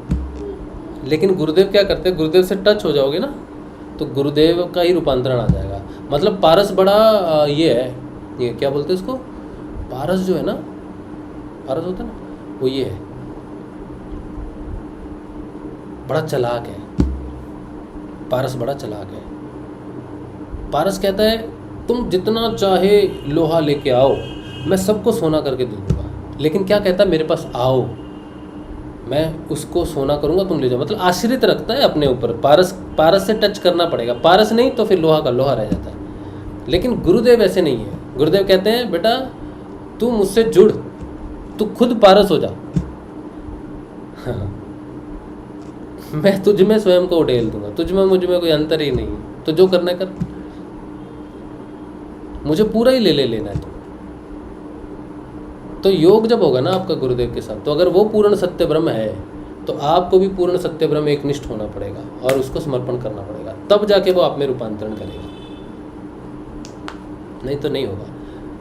लेकिन गुरुदेव क्या करते हैं, गुरुदेव से टच हो जाओगे ना तो गुरुदेव का ही रूपांतरण आ जाएगा। मतलब पारस बड़ा ये है, ये क्या बोलते हैं इसको, पारस जो है ना, पारस होता है ना, वो ये है, बड़ा चालाक है पारस, बड़ा चालाक है। पारस कहता है तुम जितना चाहे लोहा लेके आओ, मैं सबको सोना करके दे दूंगा। लेकिन क्या कहता है, मेरे पास आओ, मैं उसको सोना करूंगा, तुम ले जाओ। मतलब आश्रित रखता है अपने ऊपर। पारस से टच करना पड़ेगा, पारस नहीं तो फिर लोहा का लोहा रह जाता है। लेकिन गुरुदेव ऐसे नहीं है। गुरुदेव कहते हैं बेटा तू मुझसे जुड़, तू खुद पारस हो जा मैं तुझ में स्वयं को उड़ेल दूंगा, तुझ में मुझ में कोई अंतर ही नहीं है, तो जो करना कर, मुझे पूरा ही ले लेना है। तो योग जब होगा ना आपका गुरुदेव के साथ, तो अगर वो पूर्ण सत्य ब्रह्म है तो आपको भी पूर्ण सत्य ब्रह्म एक निष्ठ होना पड़ेगा और उसको समर्पण करना पड़ेगा, तब जाके वो आप में रूपांतरण करेगा, नहीं तो नहीं होगा।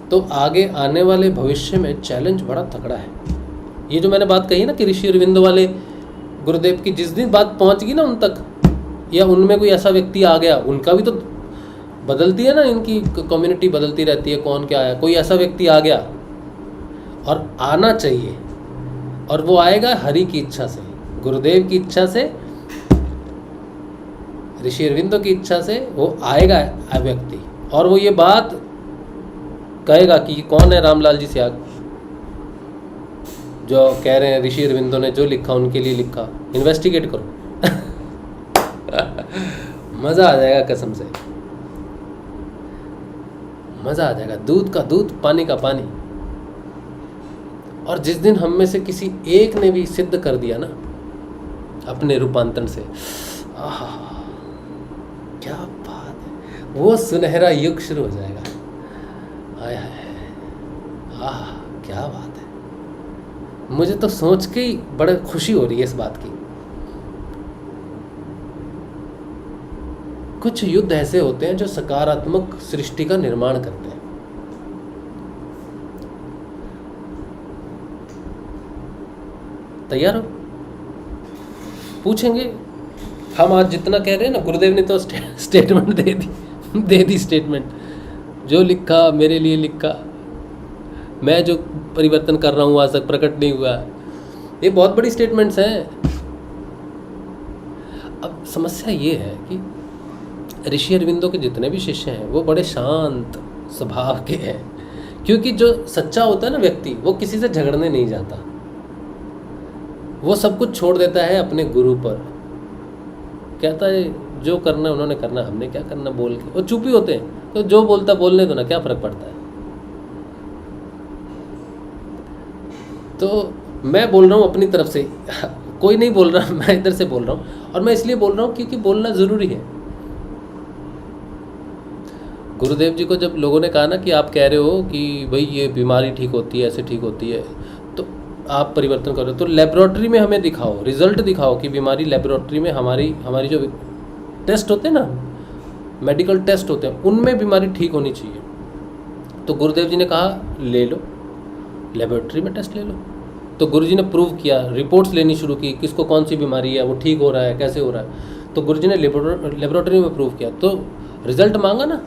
तो आगे आने वाले भविष्य में चैलेंज बड़ा तगड़ा है। ये जो मैंने बात कही ना कि ऋषि अरविंद वाले गुरुदेव की जिस दिन बात पहुंच गई ना उन तक, या उनमें कोई ऐसा व्यक्ति आ गया, उनका भी तो बदलती है ना, इनकी कम्युनिटी बदलती रहती है, कौन क्या आया, कोई ऐसा व्यक्ति आ गया और आना चाहिए, और वो आएगा हरि की इच्छा से, गुरुदेव की इच्छा से, ऋषि अरविंदो की इच्छा से वो आएगा व्यक्ति, और वो ये बात कहेगा कि कौन है रामलाल जी सियाग, जो कह रहे हैं ऋषि अरविंदो ने जो लिखा उनके लिए लिखा, इन्वेस्टिगेट करो मज़ा आ जाएगा, कसम से मज़ा आ जाएगा। दूध का दूध, पानी का पानी। और जिस दिन हम में से किसी एक ने भी सिद्ध कर दिया ना अपने रूपांतरण से, आहा क्या बात है, वो सुनहरा युग शुरू हो जाएगा। हाय हाय, आह क्या बात है, मुझे तो सोच के ही बड़ा खुशी हो रही है इस बात की। कुछ युद्ध ऐसे होते हैं जो सकारात्मक सृष्टि का निर्माण करते हैं। तैयार हो? पूछेंगे। हम आज जितना कह रहे हैं ना, गुरुदेव ने तो स्टेटमेंट दे दी स्टेटमेंट, जो लिखा मेरे लिए लिखा, मैं जो परिवर्तन कर रहा हूँ आज तक प्रकट नहीं हुआ। ये बहुत बड़ी स्टेटमेंट्स हैं। अब समस्या ये है कि ऋषि अरविंदो के जितने भी शिष्य हैं वो बड़े शांत स्वभाव के हैं, क्योंकि जो सच्चा होता है ना व्यक्ति, वो किसी से झगड़ने नहीं जाता, वो सब कुछ छोड़ देता है अपने गुरु पर। कहता है जो करना है उन्होंने करना, हमने क्या करना बोल के। वो चुप ही होते हैं, तो जो बोलता बोलने दो ना, क्या फ़र्क पड़ता है। तो मैं बोल रहा हूँ अपनी तरफ से, कोई नहीं बोल रहा, मैं इधर से बोल रहा हूँ। और मैं इसलिए बोल रहा हूँ क्योंकि बोलना ज़रूरी है। गुरुदेव जी को जब लोगों ने कहा ना कि आप कह रहे हो कि भाई ये बीमारी ठीक होती है, ऐसे ठीक होती है, तो आप परिवर्तन करो, तो लेबोरेटरी में हमें दिखाओ, रिजल्ट दिखाओ कि बीमारी लेबोरेटरी में हमारी जो टेस्ट होते हैं ना, मेडिकल टेस्ट होते हैं, उनमें बीमारी ठीक होनी चाहिए। तो गुरुदेव जी ने कहा ले लो, लेबोरेटरी में टेस्ट ले लो। तो गुरु जी ने प्रूव किया, रिपोर्ट्स लेनी शुरू की, किसको कौन सी बीमारी है, वो ठीक हो रहा है, कैसे हो रहा है। तो गुरु जी ने लेबोरेटरी में प्रूव किया, तो रिजल्ट मांगा ना।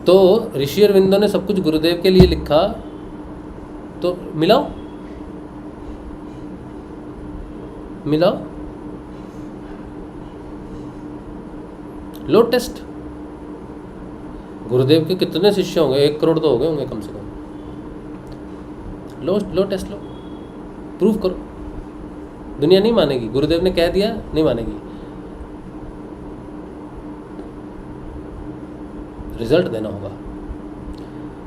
तो ऋषि अरविंदो ने सब कुछ गुरुदेव के लिए लिखा, तो मिलाओ लो टेस्ट। गुरुदेव के कितने शिष्य होंगे? 1 करोड़ तो हो गए होंगे कम से कम। लो टेस्ट लो, प्रूव करो। दुनिया नहीं मानेगी, गुरुदेव ने कह दिया, नहीं मानेगी। रिजल्ट देना होगा,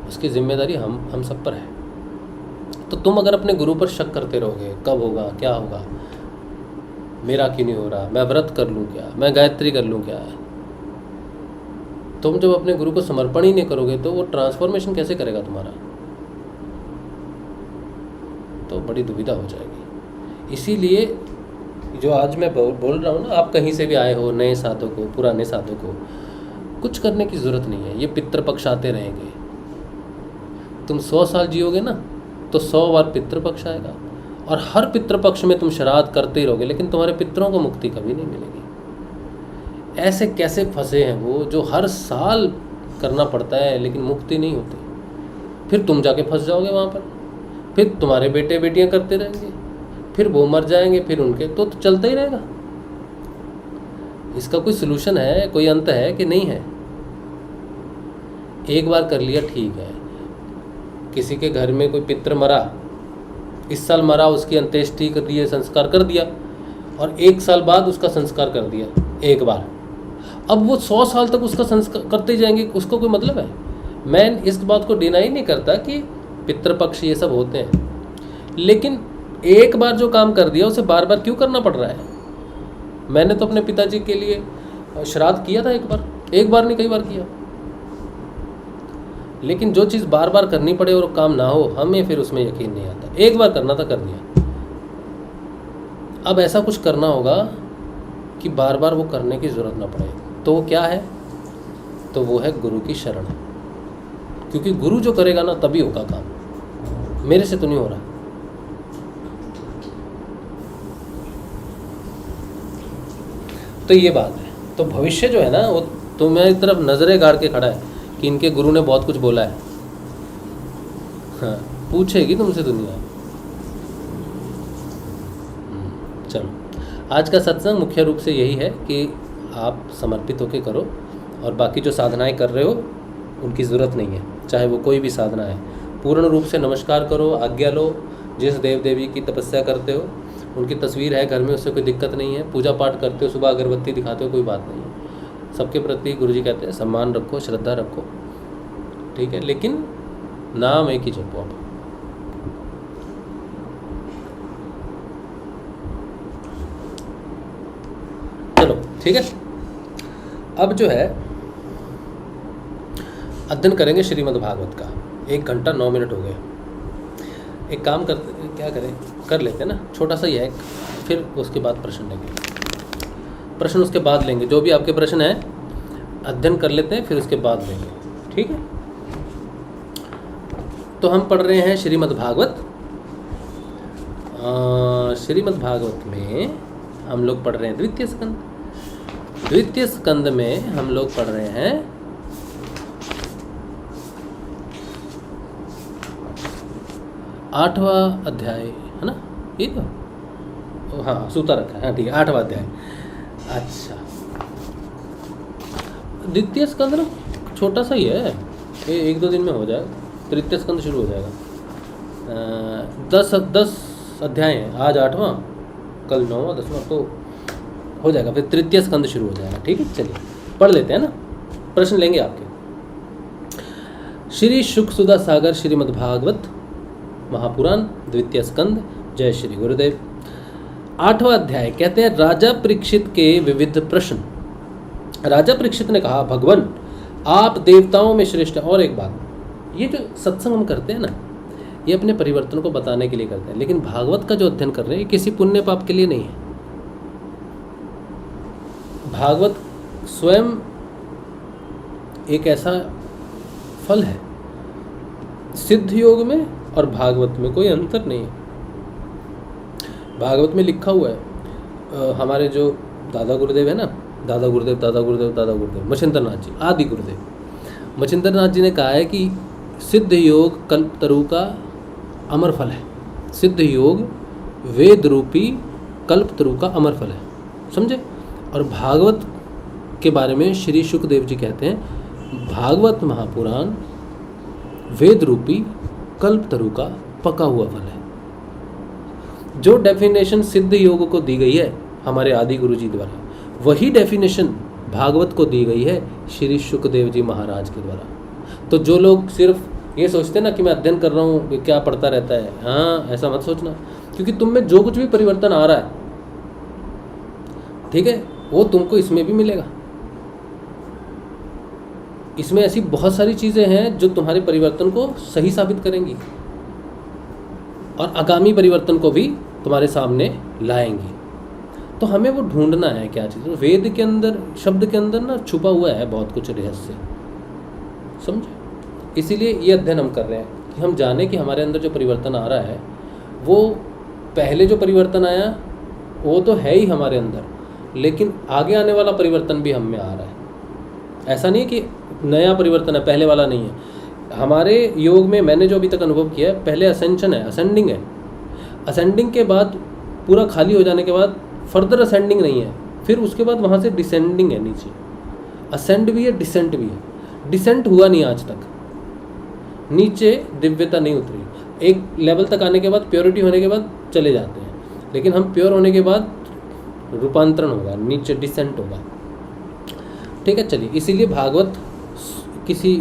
उसकी जिम्मेदारी हम सब पर है। तो तुम अगर अपने गुरु पर शक करते रहोगे, कब होगा, क्या होगा, मेरा क्यों नहीं हो रहा, मैं व्रत कर लूँ क्या, मैं गायत्री कर लूँ क्या, तुम जब अपने गुरु को समर्पण ही नहीं करोगे तो वो ट्रांसफॉर्मेशन कैसे करेगा तुम्हारा? तो बड़ी दुविधा हो जाएगी। इसीलिए जो आज मैं बोल रहा हूँ ना, आप कहीं से भी आए हो, नए साधक हो, पुराने साधक हो, कुछ करने की ज़रूरत नहीं है। ये पितृपक्ष आते रहेंगे। तुम 100 साल जियोगे ना, तो 100 बार पितृपक्ष आएगा, और हर पितृपक्ष में तुम श्राद्ध करते ही रहोगे, लेकिन तुम्हारे पितरों को मुक्ति कभी नहीं मिलेगी। ऐसे कैसे फंसे हैं वो, जो हर साल करना पड़ता है लेकिन मुक्ति नहीं होती। फिर तुम जाके फंस जाओगे वहाँ पर, फिर तुम्हारे बेटे बेटियाँ करते रहेंगे, फिर वो मर जाएंगे, फिर उनके, तो चलता ही रहेगा। इसका कोई सलूशन है, कोई अंत है कि नहीं है? एक बार कर लिया ठीक है। किसी के घर में कोई पितृ मरा, इस साल मरा, उसकी अंत्येष्टि कर दी, संस्कार कर दिया, और 1 साल बाद उसका संस्कार कर दिया एक बार। अब वो 100 साल तक उसका संस्कार करते जाएंगे, उसको कोई मतलब है? मैं इस बात को डिनाई नहीं करता कि पितृपक्ष ये सब होते हैं, लेकिन एक बार जो काम कर दिया उसे बार बार क्यों करना पड़ रहा है? मैंने तो अपने पिताजी के लिए श्राद्ध किया था एक बार नहीं, कई बार किया। लेकिन जो चीज़ बार बार करनी पड़े और काम ना हो, हमें फिर उसमें यकीन नहीं आता। एक बार करना था, कर दिया। अब ऐसा कुछ करना होगा कि बार बार वो करने की ज़रूरत ना पड़े। तो वो क्या है? तो वो है गुरु की शरण। क्योंकि गुरु जो करेगा ना, तभी होगा काम, मेरे से तो नहीं हो रहा। तो ये बात है। तो भविष्य जो है ना, वो तुम्हारी तरफ नज़रें गाड़ के खड़ा है कि इनके गुरु ने बहुत कुछ बोला है। हाँ, पूछेगी तुमसे दुनिया। चलो, आज का सत्संग मुख्य रूप से यही है कि आप समर्पित होकर करो, और बाकी जो साधनाएं कर रहे हो उनकी ज़रूरत नहीं है, चाहे वो कोई भी साधना है। पूर्ण रूप से नमस्कार करो, आज्ञा लो। जिस देव देवी की तपस्या करते हो उनकी तस्वीर है घर में, उससे कोई दिक्कत नहीं है। पूजा पाठ करते हो, सुबह अगरबत्ती दिखाते हो, कोई बात नहीं है। सबके प्रति गुरुजी कहते हैं सम्मान रखो, श्रद्धा रखो, ठीक है, लेकिन नाम एक ही जपो आप। चलो ठीक है। अब जो है अध्ययन करेंगे श्रीमद् भागवत का। 1 घंटा 9 मिनट हो गए। एक काम करते, क्या करें, कर लेते हैं ना, छोटा सा ही है, फिर उसके बाद प्रश्न लेंगे। प्रश्न उसके बाद लेंगे, जो भी आपके प्रश्न हैं अध्ययन कर लेते हैं, फिर उसके बाद लेंगे, ठीक है। तो हम पढ़ रहे हैं श्रीमद् भागवत। श्रीमद् भागवत में हम लोग पढ़ रहे हैं द्वितीय स्कंद। द्वितीय स्कंद में हम लोग पढ़ रहे हैं 8वां अध्याय, है ना, ये तो हाँ सूता रखा है, हाँ ठीक है, 8वां अध्याय। अच्छा, द्वितीय स्कंद ना छोटा सा ही है, ये 1-2 दिन में हो जाएगा, तृतीय स्कंद शुरू हो जाएगा। 10 अध्याय हैं, आज 8वां, कल 9वां 10वां, तो हो जाएगा, फिर तृतीय स्कंद शुरू हो जाएगा, ठीक है। चलिए पढ़ लेते हैं ना, प्रश्न लेंगे आपके। श्री शुक सुधा सागर श्रीमद् भागवत महापुराण द्वितीय स्कंद। जय श्री गुरुदेव। 8वां अध्याय कहते हैं राजा परीक्षित के विविध प्रश्न। राजा परीक्षित ने कहा, भगवान आप देवताओं में श्रेष्ठ। और एक बात, ये जो सत्संग हम करते हैं ना, ये अपने परिवर्तन को बताने के लिए करते हैं, लेकिन भागवत का जो अध्ययन कर रहे हैं ये किसी पुण्य पाप के लिए नहीं है। भागवत स्वयं एक ऐसा फल है, सिद्ध योग में और भागवत में कोई अंतर नहीं है। भागवत में लिखा हुआ है, हमारे जो दादा गुरुदेव है ना, दादा गुरुदेव मच्छिंद्रनाथ जी, आदि गुरुदेव मच्छिंद्रनाथ जी ने कहा है कि सिद्ध योग कल्पतरु का अमर फल है। सिद्ध योग वेद रूपी कल्पतरु का अमर फल है, समझे। और भागवत के बारे में श्री शुकदेव जी कहते हैं, भागवत महापुराण वेद रूपी कल्पतरु का पका हुआ फल है। जो डेफिनेशन सिद्ध योग को दी गई है हमारे आदि गुरु जी द्वारा, वही डेफिनेशन भागवत को दी गई है श्री शुकदेव जी महाराज के द्वारा। तो जो लोग सिर्फ ये सोचते हैं ना कि मैं अध्ययन कर रहा हूँ, क्या पढ़ता रहता है, हाँ ऐसा मत सोचना, क्योंकि तुम में जो कुछ भी परिवर्तन आ रहा है, ठीक है, वो तुमको इसमें भी मिलेगा। इसमें ऐसी बहुत सारी चीज़ें हैं जो तुम्हारे परिवर्तन को सही साबित करेंगी और आगामी परिवर्तन को भी तुम्हारे सामने लाएंगी। तो हमें वो ढूंढना है क्या चीज़। वेद के अंदर, शब्द के अंदर ना छुपा हुआ है बहुत कुछ रहस्य, समझे। इसीलिए ये अध्ययन हम कर रहे हैं कि हम जाने कि हमारे अंदर जो परिवर्तन आ रहा है, वो पहले जो परिवर्तन आया वो तो है ही हमारे अंदर, लेकिन आगे आने वाला परिवर्तन भी हम में आ रहा है। ऐसा नहीं है कि नया परिवर्तन है, पहले वाला नहीं है। हमारे योग में मैंने जो अभी तक अनुभव किया है, पहले असेंशन है, असेंडिंग है, असेंडिंग के बाद पूरा खाली हो जाने के बाद फर्दर असेंडिंग नहीं है, फिर उसके बाद वहाँ से डिसेंडिंग है नीचे। असेंड भी है, डिसेंट भी है। डिसेंट हुआ नहीं आज तक, नीचे दिव्यता नहीं उतरी। एक लेवल तक आने के बाद, प्योरिटी होने के बाद चले जाते हैं, लेकिन हम प्योर होने के बाद रूपांतरण होगा, नीचे डिसेंट होगा, ठीक है। चलिए, इसीलिए भागवत किसी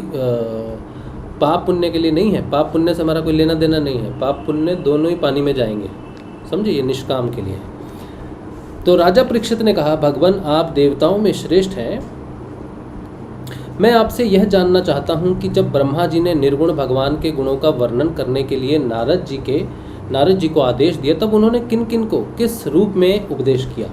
पाप पुण्य के लिए नहीं है। पाप पुण्य से हमारा कोई लेना देना नहीं है, पाप पुण्य दोनों ही पानी में जाएंगे, समझे, ये निष्काम के लिए है। तो राजा परीक्षित ने कहा, भगवान आप देवताओं में श्रेष्ठ हैं। मैं आपसे यह जानना चाहता हूँ कि जब ब्रह्मा जी ने निर्गुण भगवान के गुणों का वर्णन करने के लिए नारद जी को आदेश दिया, तब उन्होंने किन किन को किस रूप में उपदेश किया।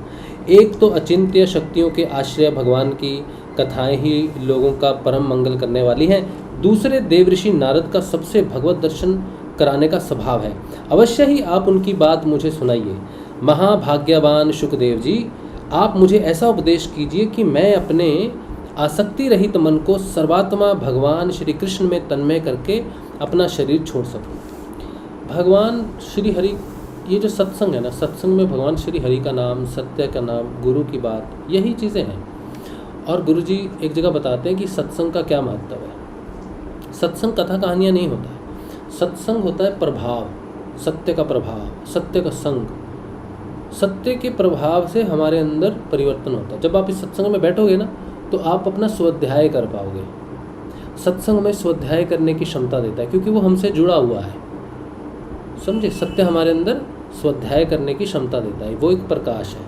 एक तो अचिंत्य शक्तियों के आश्रय भगवान की कथाएं ही लोगों का परम मंगल करने वाली हैं। दूसरे देवऋषि नारद का सबसे भगवत दर्शन कराने का स्वभाव है। अवश्य ही आप उनकी बात मुझे सुनाइए। महाभाग्यवान शुकदेव जी, आप मुझे ऐसा उपदेश कीजिए कि मैं अपने आसक्ति रहित मन को सर्वात्मा भगवान श्री कृष्ण में तन्मय करके अपना शरीर छोड़ सकूं। भगवान श्री हरि, ये जो सत्संग है ना, सत्संग में भगवान श्री हरि का नाम, सत्य का नाम, गुरु की बात, यही चीज़ें हैं। और गुरु जी एक जगह बताते हैं कि सत्संग का क्या महत्व है। सत्संग कथा कहानियाँ नहीं होता है, सत्संग होता है प्रभाव, सत्य का प्रभाव, सत्य का संग। सत्य के प्रभाव से हमारे अंदर परिवर्तन होता है। जब आप इस सत्संग में बैठोगे ना, तो आप अपना स्वाध्याय कर पाओगे। सत्संग में स्वाध्याय करने की क्षमता देता है, क्योंकि वो हमसे जुड़ा हुआ है, समझे। सत्य हमारे अंदर स्वाध्याय करने की क्षमता देता है, वो एक प्रकाश है।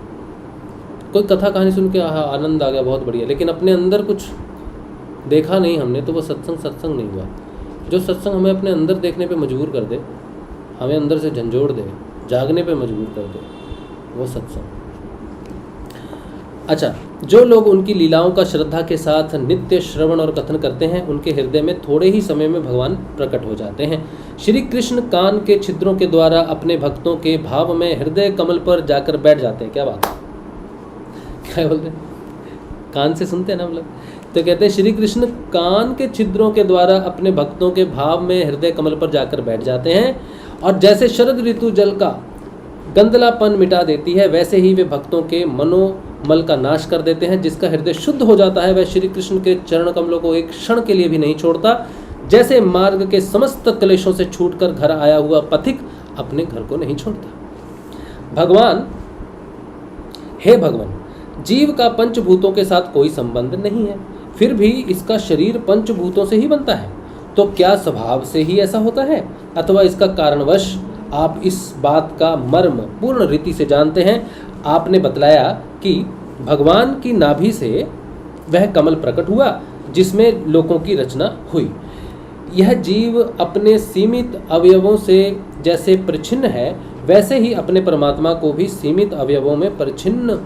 कोई कथा कहानी सुन के आनंद आ गया, बहुत बढ़िया, लेकिन अपने अंदर कुछ देखा नहीं हमने, तो वो सत्संग नहीं हुआ। जो सत्संग हमें अपने अंदर देखने पे मजबूर कर दे, हमें अंदर से झंझोड़ दे, जागने पे मजबूर कर दे, वो सत्संग। अच्छा, जो लोग उनकी लीलाओं का श्रद्धा के साथ नित्य श्रवण और कथन करते हैं, उनके हृदय में थोड़े ही समय में भगवान प्रकट हो जाते हैं। श्री कृष्ण कान के छिद्रों के द्वारा अपने भक्तों के भाव में हृदय कमल पर जाकर बैठ जाते हैं। क्या बात है, क्या बोलते हैं, कान से सुनते हैं ना हम लोग, तो कहते हैं श्री कृष्ण कान के छिद्रों के द्वारा अपने भक्तों के भाव में हृदय कमल पर जाकर बैठ जाते हैं, और जैसे शरद ऋतु जल का गंदलापन मिटा देती है, वैसे ही वे भक्तों के मनोमल का नाश कर देते हैं। जिसका हृदय शुद्ध हो जाता है, वह श्री कृष्ण के चरण कमलों को एक क्षण के लिए भी नहीं छोड़ता। जैसे मार्ग के समस्त क्लेशों से छूटकर घर आया हुआ पथिक अपने घर को नहीं छोड़ता। भगवान, हे भगवान, जीव का पंचभूतों के साथ कोई संबंध नहीं है, फिर भी इसका शरीर पंचभूतों से ही बनता है। तो क्या स्वभाव से ही ऐसा होता है, अथवा इसका कारणवश आप इस बात का मर्म पूर्ण रीति से जानते हैं। आपने बतलाया कि भगवान की नाभि से वह कमल प्रकट हुआ जिसमें लोकों की रचना हुई। यह जीव अपने सीमित अवयवों से जैसे परिच्छिन्न है, वैसे ही अपने परमात्मा को भी सीमित अवयवों में परिच्छिन्न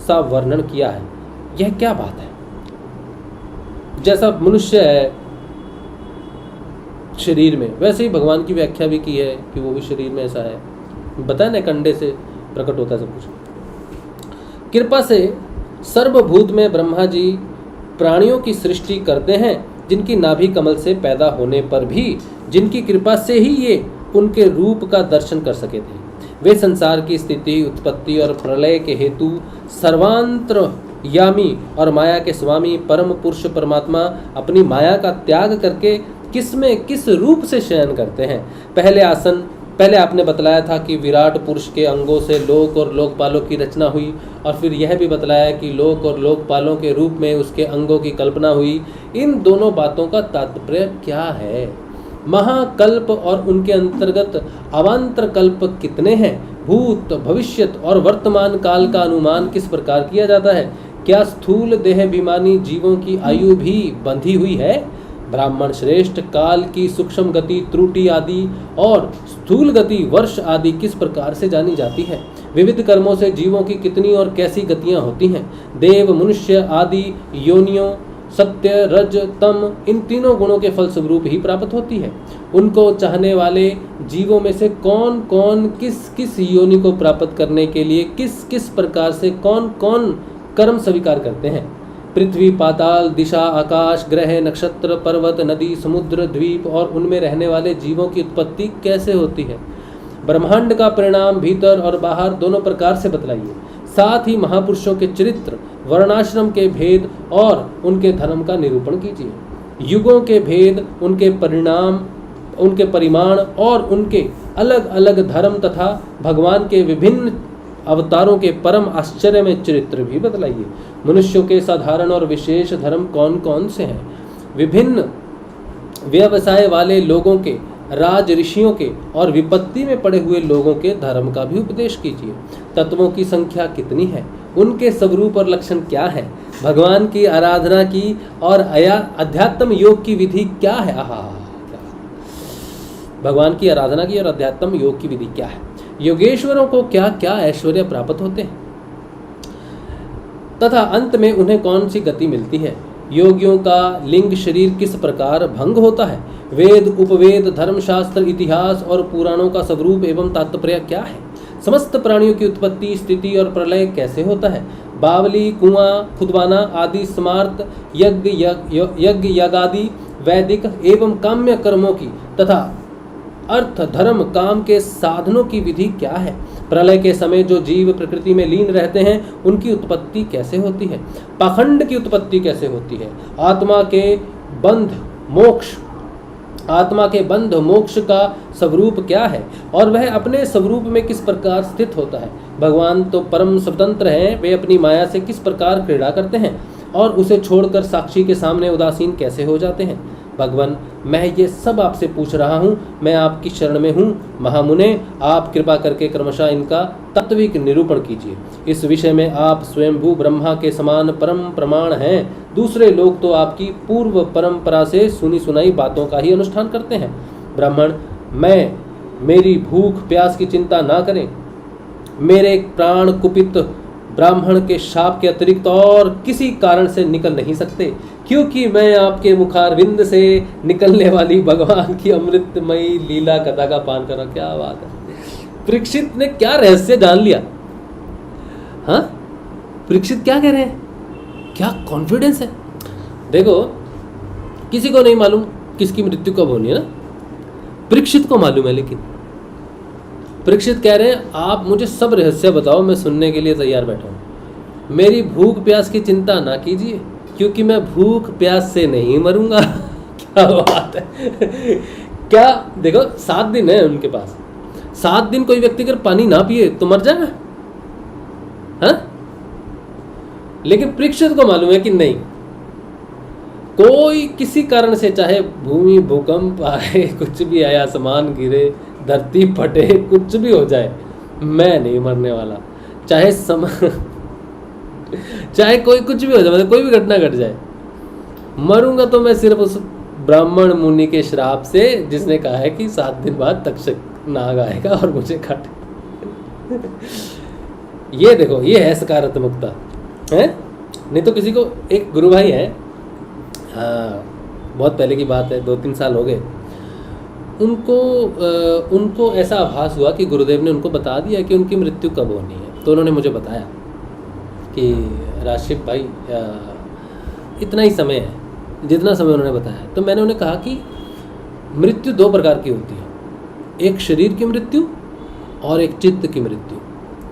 सा वर्णन किया है। यह क्या बात है? जैसा मनुष्य है शरीर में, वैसे ही भगवान की व्याख्या भी की है कि वो भी शरीर में ऐसा है। बताया ना, कंडे से प्रकट होता है सब कुछ। कृपा से सर्वभूत में ब्रह्मा जी प्राणियों की सृष्टि करते हैं, जिनकी नाभि कमल से पैदा होने पर भी जिनकी कृपा से ही ये उनके रूप का दर्शन कर सके थे। वे संसार की स्थिति, उत्पत्ति और प्रलय के हेतु सर्वांतरयामी और माया के स्वामी परम पुरुष परमात्मा अपनी माया का त्याग करके किस में किस रूप से शयन करते हैं। पहले आपने बतलाया था कि विराट पुरुष के अंगों से लोक और लोकपालों की रचना हुई, और फिर यह भी बतलाया कि लोक और लोकपालों के रूप में उसके अंगों की कल्पना हुई। इन दोनों बातों का तात्पर्य क्या है? महाकल्प और उनके अंतर्गत अवान्तर कल्प कितने हैं? भूत, भविष्यत और वर्तमान काल का अनुमान किस प्रकार किया जाता है? क्या स्थूल देहाभिमानी जीवों की आयु भी बंधी हुई है? ब्राह्मण श्रेष्ठ काल की सूक्ष्म गति, त्रुटि आदि और स्थूल गति, वर्ष आदि किस प्रकार से जानी जाती है? विविध कर्मों से जीवों की कितनी और कैसी गतियां होती हैं? देव, मनुष्य आदि योनियों सत्य, रज, तम, इन तीनों गुणों के फलस्वरूप ही प्राप्त होती है। उनको चाहने वाले जीवों में से कौन कौन किस किस योनि को प्राप्त करने के लिए किस किस प्रकार से कौन कौन कर्म स्वीकार करते हैं? पृथ्वी, पाताल, दिशा, आकाश, ग्रह, नक्षत्र, पर्वत, नदी, समुद्र, द्वीप और उनमें रहने वाले जीवों की उत्पत्ति कैसे होती है? ब्रह्मांड का परिणाम भीतर और बाहर दोनों प्रकार से बतलाइए। साथ ही महापुरुषों के चरित्र, वर्णाश्रम के भेद और उनके धर्म का निरूपण कीजिए। युगों के भेद, उनके परिणाम, उनके परिमाण और उनके अलग अलग धर्म तथा भगवान के विभिन्न अवतारों के परम आश्चर्य में चरित्र भी बतलाइए। मनुष्यों के साधारण और विशेष धर्म कौन कौन से हैं? विभिन्न व्यवसाय वाले लोगों के, राज ऋषियों के और विपत्ति में पड़े हुए लोगों के धर्म का भी उपदेश कीजिए। तत्वों की संख्या कितनी है? उनके स्वरूप और लक्षण क्या है? भगवान की आराधना की और अध्यात्म योग की विधि क्या है? भगवान की आराधना की और अध्यात्म योग की विधि क्या है? योगेश्वरों को क्या क्या ऐश्वर्य प्राप्त होते हैं तथा अंत में उन्हें कौन सी गति मिलती है? योगियों का लिंग शरीर किस प्रकार भंग होता है? वेद, उपवेद, धर्मशास्त्र, इतिहास और पुराणों का स्वरूप एवं तात्पर्य क्या है? समस्त प्राणियों की उत्पत्ति, स्थिति और प्रलय कैसे होता है? बावली, कुआं खुदवाना आदि स्मार्त यज्ञ यागादि वैदिक एवं काम्य कर्मों की तथा अर्थ, धर्म, काम के साधनों की विधि क्या है? प्रलय के समय जो जीव प्रकृति में लीन रहते हैं, उनकी उत्पत्ति कैसे होती है? पाखंड की उत्पत्ति कैसे होती है? आत्मा के बंध मोक्ष का स्वरूप क्या है और वह अपने स्वरूप में किस प्रकार स्थित होता है? भगवान तो परम स्वतंत्र हैं, वे अपनी माया से किस प्रकार क्रीड़ा करते हैं और उसे छोड़कर साक्षी के सामने उदासीन कैसे हो जाते हैं? भगवान, मैं ये सब आपसे पूछ रहा हूँ, मैं आपकी शरण में हूँ। महामुने, आप कृपा करके क्रमशः इनका तात्विक निरूपण कीजिए। इस विषय में आप स्वयंभू ब्रह्मा के समान परम प्रमाण हैं। दूसरे लोग तो आपकी पूर्व परंपरा से सुनी सुनाई बातों का ही अनुष्ठान करते हैं। ब्राह्मण, मेरी भूख प्यास की चिंता ना करें। मेरे प्राण कुपित ब्राह्मण के शाप के अतिरिक्त और किसी कारण से निकल नहीं सकते, क्योंकि मैं आपके मुखारविंद से निकलने वाली भगवान की अमृतमयी लीला कथा का पान कर रहा। क्या बात है, परीक्षित ने क्या रहस्य जान लिया। हाँ, परीक्षित क्या कह रहे हैं, क्या कॉन्फिडेंस है। देखो, किसी को नहीं मालूम किसकी मृत्यु कब होनी है ना, परीक्षित को मालूम है। लेकिन परीक्षित कह रहे हैं आप मुझे सब रहस्य बताओ, मैं सुनने के लिए तैयार बैठा हूँ। मेरी भूख प्यास की चिंता ना कीजिए, क्योंकि मैं भूख प्यास से नहीं मरूंगा। क्या बात है। क्या देखो, 7 दिन है उनके पास, 7 दिन कोई व्यक्ति अगर पानी ना पिए तो मर जाएगा। हाँ, लेकिन परीक्षित को मालूम है कि नहीं, कोई किसी कारण से, चाहे भूमि भूकंप आए, कुछ भी आए, आसमान गिरे, धरती फटे, कुछ भी हो जाए, मैं नहीं मरने वाला। चाहे चाहे कोई कुछ भी हो जाए, मतलब कोई भी घटना घट जाए, मरूंगा तो मैं सिर्फ उस ब्राह्मण मुनि के श्राप से, जिसने कहा है कि 7 दिन बाद तक्षक नाग आएगा और मुझे काटे। ये देखो, ये है सकारात्मकता है। नहीं तो किसी को, एक गुरु भाई है, हाँ बहुत पहले की बात है, 2-3 साल हो गए, उनको ऐसा आभास हुआ कि गुरुदेव ने उनको बता दिया कि उनकी मृत्यु कब होनी है। तो उन्होंने मुझे बताया कि राशिप भाई इतना ही समय है, जितना समय उन्होंने बताया। तो मैंने उन्हें कहा कि मृत्यु 2 प्रकार की होती है, एक शरीर की मृत्यु और एक चित्त की मृत्यु।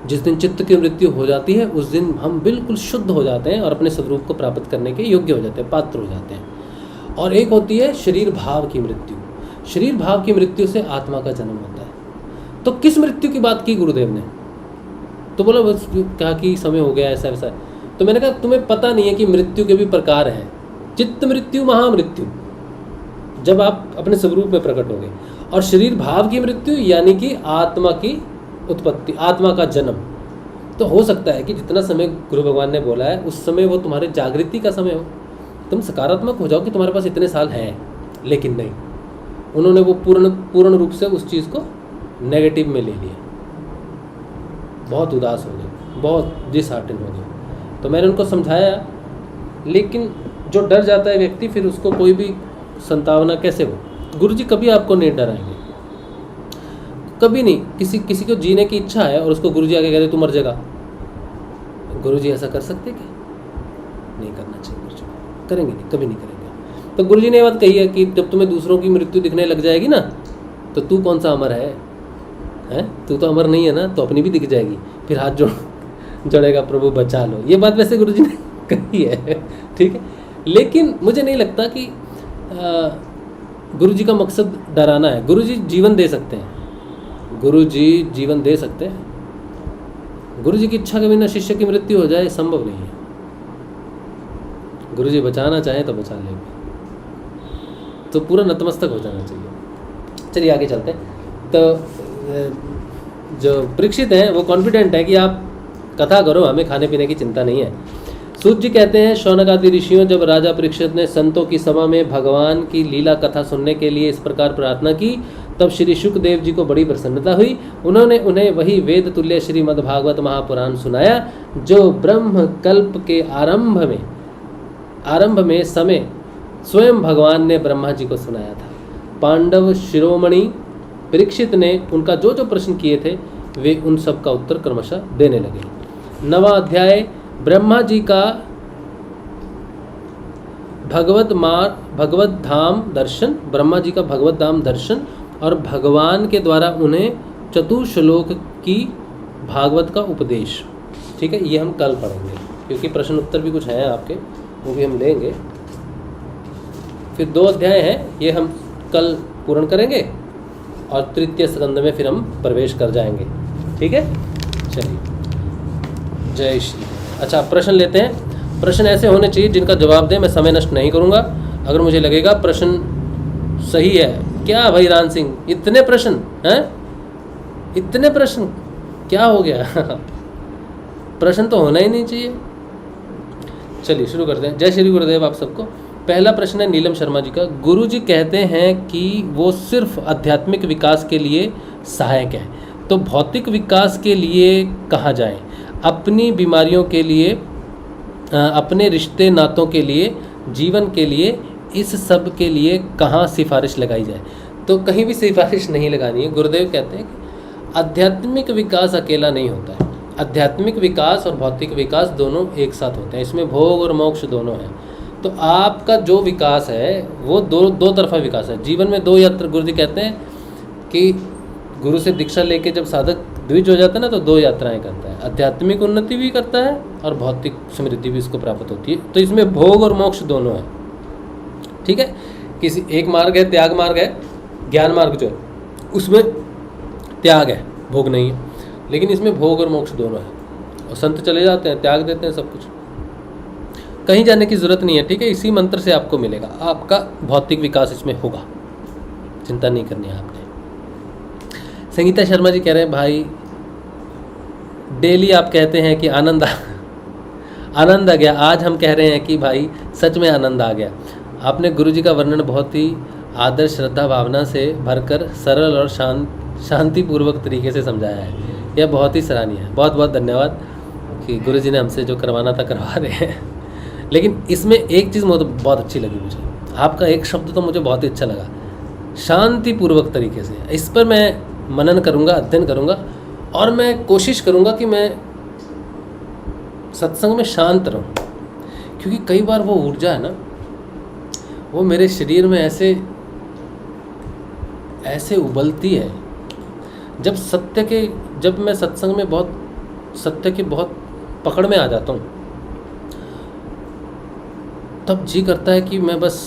जिस दिन चित्त की मृत्यु हो जाती है उस दिन हम बिल्कुल शुद्ध हो जाते हैं और अपने स्वरूप को प्राप्त करने के योग्य हो जाते हैं, पात्र हो जाते हैं। और एक होती है शरीर भाव की मृत्यु। शरीर भाव की मृत्यु से आत्मा का जन्म होता है। तो किस मृत्यु की बात की गुरुदेव ने? तो बोला बस कहा कि समय हो गया ऐसा वैसा। तो मैंने कहा तुम्हें पता नहीं है कि मृत्यु के भी प्रकार हैं, चित्त मृत्यु, महामृत्यु, जब आप अपने स्वरूप में प्रकट होंगे, और शरीर भाव की मृत्यु यानी कि आत्मा की उत्पत्ति, आत्मा का जन्म। तो हो सकता है कि जितना समय गुरु भगवान ने बोला है उस समय वो तुम्हारे जागृति का समय हो, तुम सकारात्मक हो जाओ कि तुम्हारे पास इतने साल हैं। लेकिन नहीं, उन्होंने वो पूर्ण रूप से उस चीज़ को नेगेटिव में ले लिया, बहुत उदास हो गए, बहुत डिसहार्टन हो गए। तो मैंने उनको समझाया, लेकिन जो डर जाता है व्यक्ति, फिर उसको कोई भी संतावना कैसे हो। गुरुजी कभी आपको नहीं डराएंगे, कभी नहीं। किसी को जीने की इच्छा है और उसको गुरुजी आके कहते तू मर जाएगा, गुरुजी ऐसा कर सकते क्या? नहीं करना चाहिए, गुरुजी करेंगे नहीं, कभी नहीं करेंगे। तो गुरुजी ने ये बात कही है कि जब तुम्हें दूसरों की मृत्यु दिखने लग जाएगी ना, तो तू कौन सा अमर है? तू तो अमर नहीं है ना, तो अपनी भी दिख जाएगी, फिर हाथ जोड़ेगा, प्रभु बचा लो। ये बात वैसे गुरुजी ने कही है, ठीक है। लेकिन मुझे नहीं लगता कि गुरुजी का मकसद डराना है। गुरुजी जीवन दे सकते हैं, गुरुजी जीवन दे सकते हैं। गुरुजी की इच्छा के बिना शिष्य की मृत्यु हो जाए संभव नहीं है। गुरुजी बचाना चाहें तो बचा लेंगे, तो पूरा नतमस्तक हो जाना चाहिए। चलिए आगे चलते हैं। तो जो परीक्षित हैं वो कॉन्फिडेंट है कि आप कथा करो, हमें खाने पीने की चिंता नहीं है। सूत जी कहते हैं, शौनक आदि ऋषियों, जब राजा परीक्षित ने संतों की सभा में भगवान की लीला कथा सुनने के लिए इस प्रकार प्रार्थना की, तब श्री शुकदेव जी को बड़ी प्रसन्नता हुई। उन्होंने उन्हें वही वेद तुल्य श्रीमद्भागवत महापुराण सुनाया, जो ब्रह्म कल्प के आरंभ में समय स्वयं भगवान ने ब्रह्मा जी को सुनाया था। पांडव शिरोमणि परीक्षित ने उनका जो जो प्रश्न किए थे वे उन सब का उत्तर क्रमशः देने लगे। 9वां अध्याय, ब्रह्मा जी का भगवत धाम दर्शन। ब्रह्मा जी का भगवत धाम दर्शन और भगवान के द्वारा उन्हें चतुश्लोक की भागवत का उपदेश। ठीक है, ये हम कल पढ़ेंगे, क्योंकि प्रश्न उत्तर भी कुछ हैं आपके, वो भी हम लेंगे। फिर 2 अध्याय हैं, ये हम कल पूर्ण करेंगे और तृतीय स्कंद में फिर हम प्रवेश कर जाएंगे। ठीक है, चलिए, जय श्री। अच्छा, प्रश्न लेते हैं। प्रश्न ऐसे होने चाहिए जिनका जवाब दें, मैं समय नष्ट नहीं करूँगा। अगर मुझे लगेगा प्रश्न सही है, क्या भाई रान सिंह इतने प्रश्न हैं, इतने प्रश्न क्या हो गया? प्रश्न तो होना ही नहीं चाहिए। चलिए शुरू करते हैं। जय श्री गुरुदेव आप सबको। पहला प्रश्न है नीलम शर्मा जी का। गुरु जी कहते हैं कि वो सिर्फ आध्यात्मिक विकास के लिए सहायक है, तो भौतिक विकास के लिए कहाँ जाएं? अपनी बीमारियों के लिए, अपने रिश्ते नातों के लिए, जीवन के लिए, इस सब के लिए कहाँ सिफारिश लगाई जाए? तो कहीं भी सिफारिश नहीं लगानी है। गुरुदेव कहते हैं कि आध्यात्मिक विकास अकेला नहीं होता है। आध्यात्मिक विकास और भौतिक विकास दोनों एक साथ होते हैं, इसमें भोग और मोक्ष दोनों हैं। तो आपका जो विकास है वो दो तरफा विकास है। जीवन में दो यात्रा, गुरु जी कहते हैं कि गुरु से दीक्षा लेके जब साधक द्विज हो जाता है ना, तो दो यात्राएं करता है, आध्यात्मिक उन्नति भी करता है और भौतिक समृद्धि भी इसको प्राप्त होती है। तो इसमें भोग और मोक्ष दोनों है, ठीक है। किसी एक मार्ग है, त्याग मार्ग है, ज्ञान मार्ग जो है उसमें त्याग है, भोग नहीं है, लेकिन इसमें भोग और मोक्ष दोनों है। और संत चले जाते हैं, त्याग देते हैं सब कुछ, कहीं जाने की जरूरत नहीं है, ठीक है। इसी मंत्र से आपको मिलेगा, आपका भौतिक विकास इसमें होगा, चिंता नहीं करनी है आपने। संगीता शर्मा जी कह रहे हैं, भाई डेली आप कहते हैं कि आनंद आ गया, आज हम कह रहे हैं कि भाई सच में आनंद आ गया। आपने गुरु जी का वर्णन बहुत ही आदर, श्रद्धा, भावना से भरकर सरल और शांतिपूर्वक तरीके से समझाया है। यह बहुत ही सराहनीय है। बहुत बहुत धन्यवाद कि गुरु जी ने हमसे जो करवाना था करवा रहे हैं। लेकिन इसमें एक चीज़ मुझे बहुत अच्छी लगी, मुझे आपका एक शब्द तो मुझे बहुत ही अच्छा लगा, शांतिपूर्वक तरीके से। इस पर मैं मनन करूँगा, अध्ययन करूँगा और मैं कोशिश करूँगा कि मैं सत्संग में शांत रहूँ, क्योंकि कई बार वो ऊर्जा है ना, वो मेरे शरीर में ऐसे उबलती है। जब मैं सत्संग में बहुत सत्य की बहुत पकड़ में आ जाता हूँ, तब जी करता है कि मैं बस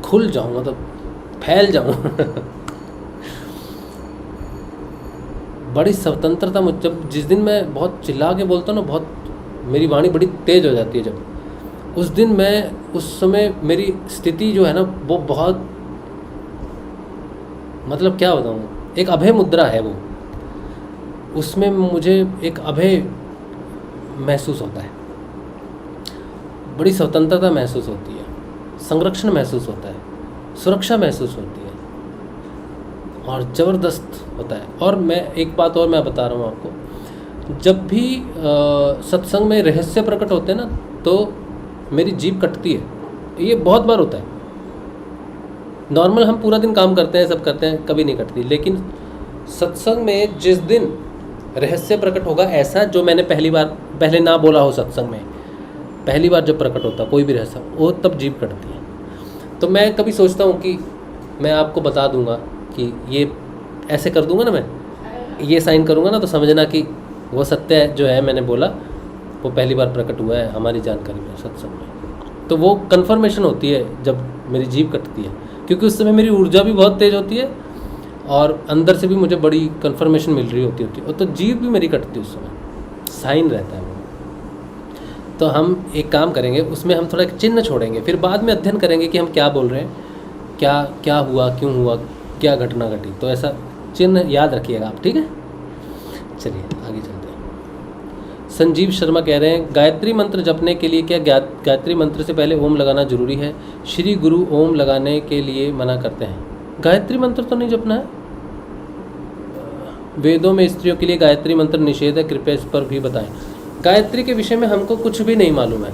खुल जाऊँ, मतलब फैल जाऊँ। बड़ी स्वतंत्रता मुझ, जब जिस दिन मैं बहुत चिल्ला के बोलता हूँ ना, बहुत मेरी वाणी बड़ी तेज हो जाती है, जब उस दिन मैं, उस समय मेरी स्थिति जो है ना वो बहुत, मतलब क्या बताऊँ, एक अभय मुद्रा है वो, उसमें मुझे एक अभय महसूस होता है, बड़ी स्वतंत्रता महसूस होती है, संरक्षण महसूस होता है, सुरक्षा महसूस होती है और ज़बरदस्त होता है। और मैं एक बात और मैं बता रहा हूँ आपको, जब भी सत्संग में रहस्य प्रकट होते हैं ना, तो मेरी जीभ कटती है। ये बहुत बार होता है। नॉर्मल हम पूरा दिन काम करते हैं, सब करते हैं, कभी नहीं कटती, लेकिन सत्संग में जिस दिन रहस्य प्रकट होगा ऐसा, जो मैंने पहले ना बोला हो सत्संग में, पहली बार जब प्रकट होता कोई भी रहस्य, वो तब जीभ कटती है। तो मैं कभी सोचता हूँ कि मैं आपको बता दूंगा कि ये ऐसे कर दूंगा ना, मैं ये साइन करूँगा ना, तो समझना कि वो सत्य जो है मैंने बोला वो पहली बार प्रकट हुआ है हमारी जानकारी में, सत्संग में। तो वो कन्फर्मेशन होती है जब मेरी जीभ कटती है, क्योंकि उस समय मेरी ऊर्जा भी बहुत तेज़ होती है और अंदर से भी मुझे बड़ी कन्फर्मेशन मिल रही होती है, और तो जीभ भी मेरी कटती है, उस समय साइन रहता है वो। तो हम एक काम करेंगे, उसमें हम थोड़ा एक चिन्ह छोड़ेंगे, फिर बाद में अध्ययन करेंगे कि हम क्या बोल रहे हैं, क्या हुआ, क्यों हुआ, क्या घटना घटी। तो ऐसा चिन्ह याद रखिएगा आप, ठीक है। चलिए आगे चलते हैं। संजीव शर्मा कह रहे हैं, गायत्री मंत्र जपने के लिए क्या गायत्री मंत्र से पहले ओम लगाना जरूरी है? श्री गुरु ओम लगाने के लिए मना करते हैं। गायत्री मंत्र तो नहीं जपना है, वेदों में स्त्रियों के लिए गायत्री मंत्र निषेध है, कृपया इस पर भी बताएं। गायत्री के विषय में हमको कुछ भी नहीं मालूम है,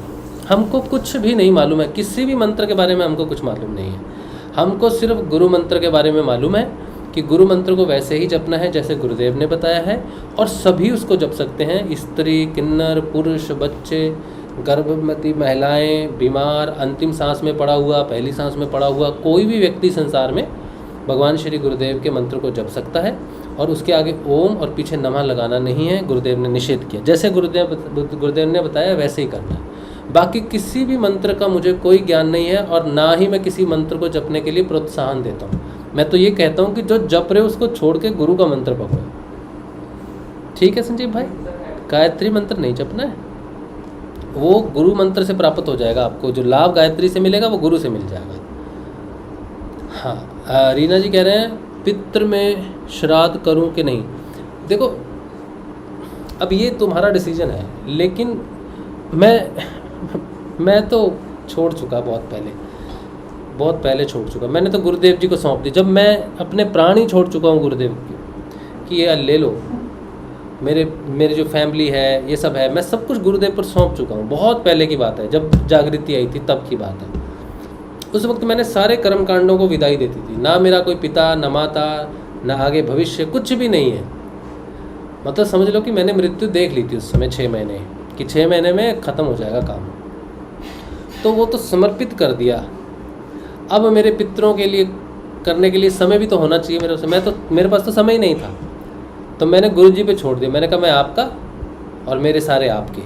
हमको कुछ भी नहीं मालूम है, किसी भी मंत्र के बारे में हमको कुछ मालूम नहीं है। हमको सिर्फ गुरु मंत्र के बारे में मालूम है कि गुरु मंत्र को वैसे ही जपना है जैसे गुरुदेव ने बताया है, और सभी उसको जप सकते हैं, स्त्री, किन्नर, पुरुष, बच्चे, गर्भवती महिलाएं, बीमार, अंतिम सांस में पड़ा हुआ, पहली सांस में पड़ा हुआ, कोई भी व्यक्ति संसार में भगवान श्री गुरुदेव के मंत्र को जप सकता है। और उसके आगे ओम और पीछे नमः लगाना नहीं है, गुरुदेव ने निषेध किया। जैसे गुरुदेव ने बताया वैसे ही करना है। बाकी किसी भी मंत्र का मुझे कोई ज्ञान नहीं है, और ना ही मैं किसी मंत्र को जपने के लिए प्रोत्साहन देता हूँ। मैं तो ये कहता हूँ कि जो जप रहे उसको छोड़ के गुरु का मंत्र पकड़ो, ठीक है संजीव भाई। गायत्री मंत्र नहीं जपना है, वो गुरु मंत्र से प्राप्त हो जाएगा। आपको जो लाभ गायत्री से मिलेगा वो गुरु से मिल जाएगा। हाँ, रीना जी कह रहे हैं पितृ में श्राद्ध करूं कि नहीं। देखो अब ये तुम्हारा डिसीजन है, लेकिन मैं तो छोड़ चुका, बहुत पहले छोड़ चुका। मैंने तो गुरुदेव जी को सौंप दी, जब मैं अपने प्राण ही छोड़ चुका हूँ गुरुदेव की कि ये ले लो, मेरे मेरी जो फैमिली है, ये सब है, मैं सब कुछ गुरुदेव पर सौंप चुका हूँ। बहुत पहले की बात है, जब जागृति आई थी तब की बात है। उस वक्त मैंने सारे कर्म कांडों को विदाई देती थी। ना मेरा कोई पिता, न माता, ना आगे भविष्य, कुछ भी नहीं है। मतलब समझ लो कि मैंने मृत्यु देख ली थी उस समय 6 महीने, कि 6 महीने में ख़त्म हो जाएगा काम। तो वो तो समर्पित कर दिया। अब मेरे पितरों के लिए करने के लिए समय भी तो होना चाहिए मेरे पास तो समय ही नहीं था। तो मैंने गुरु जी पे छोड़ दिया। मैंने कहा मैं आपका और मेरे सारे आपके,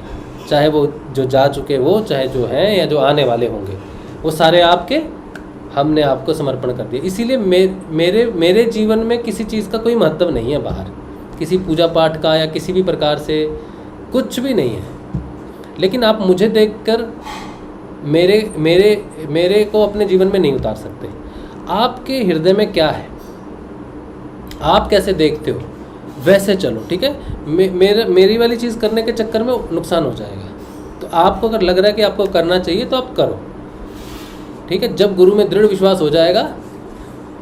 चाहे वो जो जा चुके वो, चाहे जो हैं या जो आने वाले होंगे, वो सारे आपके, हमने आपको समर्पण कर दिया। इसीलिए मेरे जीवन में किसी चीज़ का कोई महत्व नहीं है बाहर, किसी पूजा पाठ का या किसी भी प्रकार से कुछ भी नहीं है। लेकिन आप मुझे देखकर मेरे मेरे मेरे को अपने जीवन में नहीं उतार सकते। आपके हृदय में क्या है, आप कैसे देखते हो, वैसे चलो, ठीक है। मेरी वाली चीज़ करने के चक्कर में नुकसान हो जाएगा। तो आपको अगर लग रहा है कि आपको करना चाहिए तो आप करो, ठीक है। जब गुरु में दृढ़ विश्वास हो जाएगा,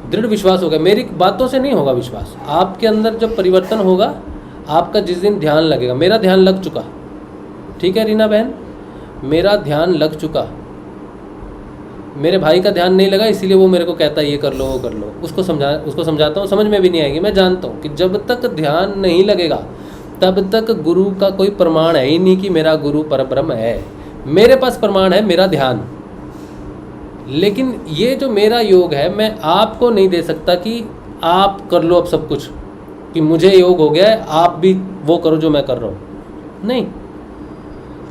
दृढ़ विश्वास होगा, मेरी बातों से नहीं होगा विश्वास, आपके अंदर जब परिवर्तन होगा, आपका जिस दिन ध्यान लगेगा, मेरा ध्यान लग चुका, ठीक है रीना बहन, मेरा ध्यान लग चुका। मेरे भाई का ध्यान नहीं लगा, इसीलिए वो मेरे को कहता है ये कर लो वो कर लो। उसको समझाता हूँ, समझ में भी नहीं आएगी। मैं जानता हूँ कि जब तक ध्यान नहीं लगेगा तब तक गुरु का कोई प्रमाण है ही नहीं कि मेरा गुरु परब्रह्म है। मेरे पास प्रमाण है मेरा ध्यान, लेकिन ये जो मेरा योग है, मैं आपको नहीं दे सकता कि आप कर लो अब सब कुछ, कि मुझे योग हो गया है आप भी वो करो जो मैं कर रहा हूँ। नहीं,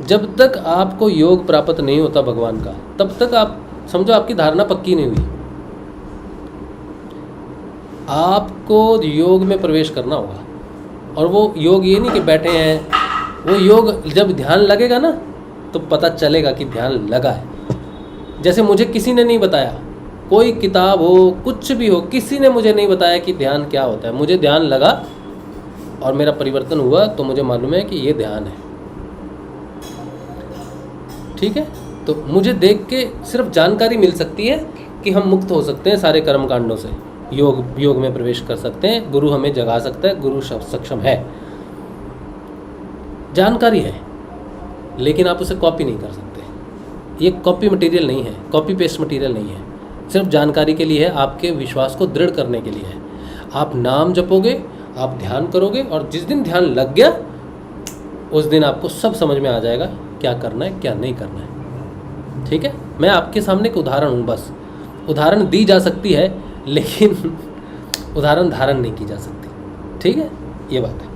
जब तक आपको योग प्राप्त नहीं होता भगवान का, तब तक आप समझो आपकी धारणा पक्की नहीं हुई। आपको योग में प्रवेश करना होगा, और वो योग ये नहीं कि बैठे हैं, वो योग जब ध्यान लगेगा ना तो पता चलेगा कि ध्यान लगा है। जैसे मुझे किसी ने नहीं बताया, कोई किताब हो कुछ भी हो, किसी ने मुझे नहीं बताया कि ध्यान क्या होता है। मुझे ध्यान लगा और मेरा परिवर्तन हुआ, तो मुझे मालूम है कि ये ध्यान है, ठीक है। तो मुझे देख के सिर्फ जानकारी मिल सकती है कि हम मुक्त हो सकते हैं सारे कर्म कांडों से, योग में प्रवेश कर सकते हैं, गुरु हमें जगा सकता है, गुरु सक्षम है, जानकारी है, लेकिन आप उसे कॉपी नहीं कर सकते। ये कॉपी मटेरियल नहीं है, कॉपी पेस्ट मटेरियल नहीं है, सिर्फ जानकारी के लिए है, आपके विश्वास को दृढ़ करने के लिए है। आप नाम जपोगे, आप ध्यान करोगे, और जिस दिन ध्यान लग गया उस दिन आपको सब समझ में आ जाएगा क्या करना है क्या नहीं करना है, ठीक है। मैं आपके सामने एक उदाहरण हूँ, बस उदाहरण दी जा सकती है लेकिन उदाहरण धारण नहीं की जा सकती, ठीक है, ये बात है।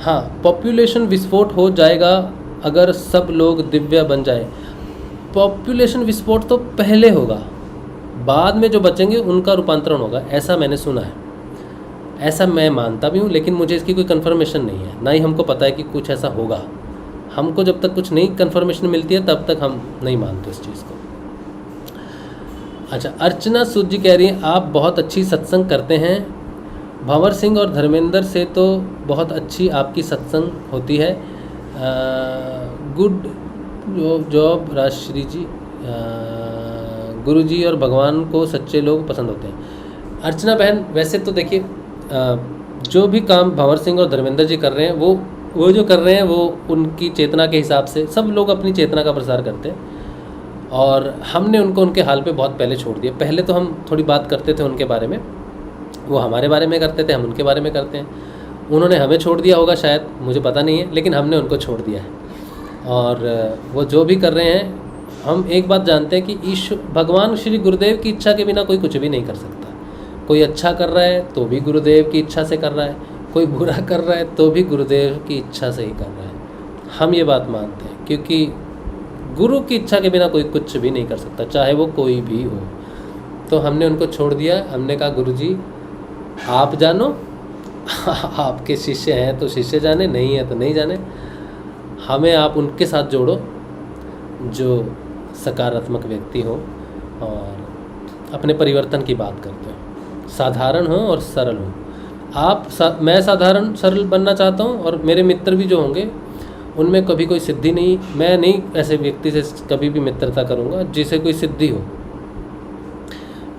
हाँ, पॉपुलेशन विस्फोट हो जाएगा अगर सब लोग दिव्य बन जाए। पॉपुलेशन विस्फोट तो पहले होगा, बाद में जो बचेंगे उनका रूपांतरण होगा, ऐसा मैंने सुना है, ऐसा मैं मानता भी हूँ, लेकिन मुझे इसकी कोई कंफर्मेशन नहीं है, ना ही हमको पता है कि कुछ ऐसा होगा। हमको जब तक कुछ नई कंफर्मेशन मिलती है तब तक हम नहीं मानते इस चीज़ को। अच्छा, अर्चना सूद जी कह रही हैं आप बहुत अच्छी सत्संग करते हैं, भंवर सिंह और धर्मेंद्र से तो बहुत अच्छी आपकी सत्संग होती है। गुड जॉब राजश्री जी, गुरु जी और भगवान को सच्चे लोग पसंद होते हैं। अर्चना बहन, वैसे तो देखिए जो भी काम भंवर सिंह और धर्मेंद्र जी कर रहे हैं, वो जो कर रहे हैं वो उनकी चेतना के हिसाब से, सब लोग अपनी चेतना का प्रसार करते हैं, और हमने उनको उनके हाल पे बहुत पहले छोड़ दिया। पहले तो हम थोड़ी बात करते थे उनके बारे में, वो हमारे बारे में करते थे, हम उनके बारे में करते हैं। उन्होंने हमें छोड़ दिया होगा शायद, मुझे पता नहीं है, लेकिन हमने उनको छोड़ दिया है। और वो जो भी कर रहे हैं, हम एक बात जानते हैं कि भगवान श्री गुरुदेव की इच्छा के बिना कोई कुछ भी नहीं कर सकता। कोई अच्छा कर रहा है तो भी गुरुदेव की इच्छा से कर रहा है, कोई बुरा कर रहा है तो भी गुरुदेव की इच्छा से ही कर रहा है। हम ये बात मानते हैं, क्योंकि गुरु की इच्छा के बिना कोई कुछ भी नहीं कर सकता, चाहे वो कोई भी हो। तो हमने उनको छोड़ दिया। हमने कहा गुरु जी आप जानो, आपके शिष्य हैं तो शिष्य जाने, नहीं है तो नहीं जाने, हमें आप उनके साथ जोड़ो जो सकारात्मक व्यक्ति हो और अपने परिवर्तन की बात करते हो, साधारण हो और सरल हो। मैं साधारण सरल बनना चाहता हूँ, और मेरे मित्र भी जो होंगे उनमें कभी कोई सिद्धि नहीं, मैं नहीं ऐसे व्यक्ति से कभी भी मित्रता करूँगा जिसे कोई सिद्धि हो।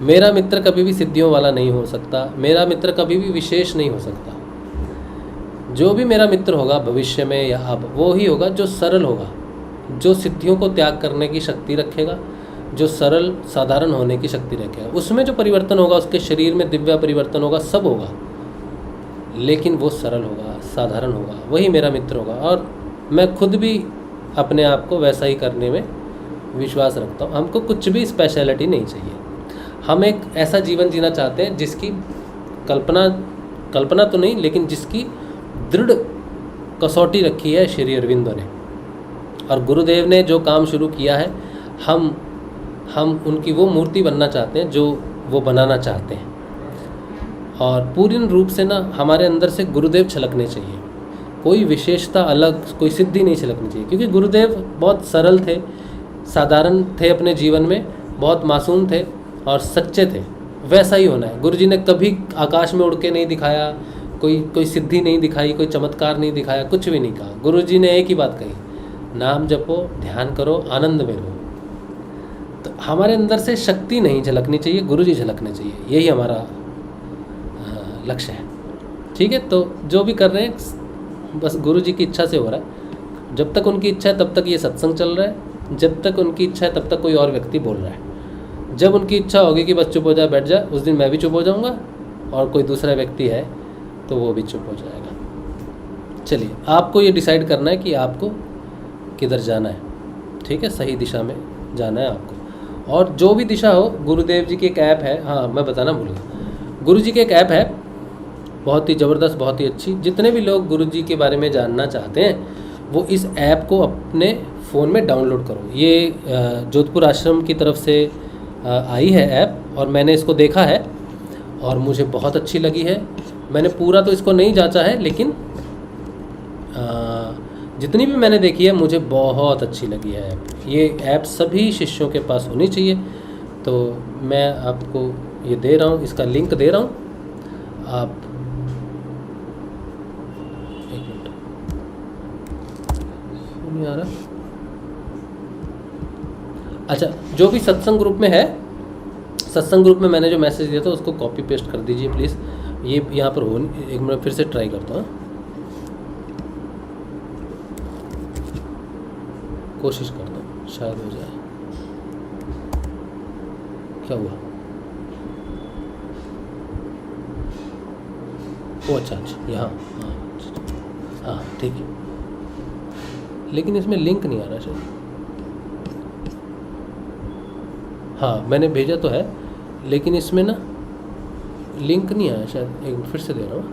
मेरा मित्र कभी भी सिद्धियों वाला नहीं हो सकता, मेरा मित्र कभी भी विशेष नहीं हो सकता। जो भी मेरा मित्र होगा भविष्य में या अब, वो ही होगा जो सरल होगा, जो सिद्धियों को त्याग करने की शक्ति रखेगा, जो सरल साधारण होने की शक्ति रखेगा। उसमें जो परिवर्तन होगा, उसके शरीर में दिव्य परिवर्तन होगा, सब होगा, लेकिन वो सरल होगा, साधारण होगा, वही मेरा मित्र होगा। और मैं खुद भी अपने आप को वैसा ही करने में विश्वास रखता हूँ। हमको कुछ भी स्पेशलिटी नहीं चाहिए। हम एक ऐसा जीवन जीना चाहते हैं जिसकी कल्पना तो नहीं, लेकिन जिसकी दृढ़ कसौटी रखी है श्री अरविंदो ने, और गुरुदेव ने जो काम शुरू किया है, हम उनकी वो मूर्ति बनना चाहते हैं जो वो बनाना चाहते हैं। और पूर्ण रूप से ना हमारे अंदर से गुरुदेव छलकने चाहिए, कोई विशेषता अलग, कोई सिद्धि नहीं छलकनी चाहिए, क्योंकि गुरुदेव बहुत सरल थे, साधारण थे अपने जीवन में, बहुत मासूम थे और सच्चे थे। वैसा ही होना है। गुरुजी ने कभी आकाश में उड़ के नहीं दिखाया, कोई सिद्धि नहीं दिखाई, कोई चमत्कार नहीं दिखाया, कुछ भी नहीं कहा। गुरुजी ने एक ही बात कही, नाम जपो, ध्यान करो, आनंद में रहो। तो हमारे अंदर से शक्ति नहीं झलकनी चाहिए, गुरुजी झलकने चाहिए, यही हमारा लक्ष्य है। ठीक है, तो जो भी कर रहे हैं बस गुरुजी की इच्छा से हो रहा है। जब तक उनकी इच्छा है तब तक ये सत्संग चल रहा है, जब तक उनकी इच्छा है तब तक कोई और व्यक्ति बोल रहा है। जब उनकी इच्छा होगी कि बस चुप हो जाए, बैठ जाए, उस दिन मैं भी चुप हो जाऊंगा और कोई दूसरा व्यक्ति है तो वो भी चुप हो जाएगा। चलिए, आपको ये डिसाइड करना है कि आपको किधर जाना है। ठीक है, सही दिशा में जाना है आपको। और जो भी दिशा हो, गुरुदेव जी की एक ऐप है, हाँ मैं बताना भूल गया, गुरु जी की एक ऐप है, बहुत ही ज़बरदस्त, बहुत ही अच्छी। जितने भी लोग गुरु जी के बारे में जानना चाहते हैं वो इस ऐप को अपने फ़ोन में डाउनलोड करो। ये जोधपुर आश्रम की तरफ से आई है ऐप, और मैंने इसको देखा है और मुझे बहुत अच्छी लगी है। मैंने पूरा तो इसको नहीं जांचा है, लेकिन जितनी भी मैंने देखी है मुझे बहुत अच्छी लगी है ऐप। ये ऐप सभी शिष्यों के पास होनी चाहिए। तो मैं आपको ये दे रहा हूँ, इसका लिंक दे रहा हूँ, आप एक मिनट, नहीं आ रहा। अच्छा, जो भी सत्संग ग्रुप में है, सत्संग ग्रुप में मैंने जो मैसेज दिया था उसको कॉपी पेस्ट कर दीजिए प्लीज़। ये यहाँ पर हो, एक मिनट फिर से ट्राई करता हूँ, कोशिश करता हूँ, शायद हो जाए। क्या हुआ? ओ अच्छा, यहाँ, हाँ ठीक है, लेकिन इसमें लिंक नहीं आ रहा शायद। हाँ मैंने भेजा तो है, लेकिन इसमें ना लिंक नहीं आया शायद। एक फिर से दे रहा हूँ।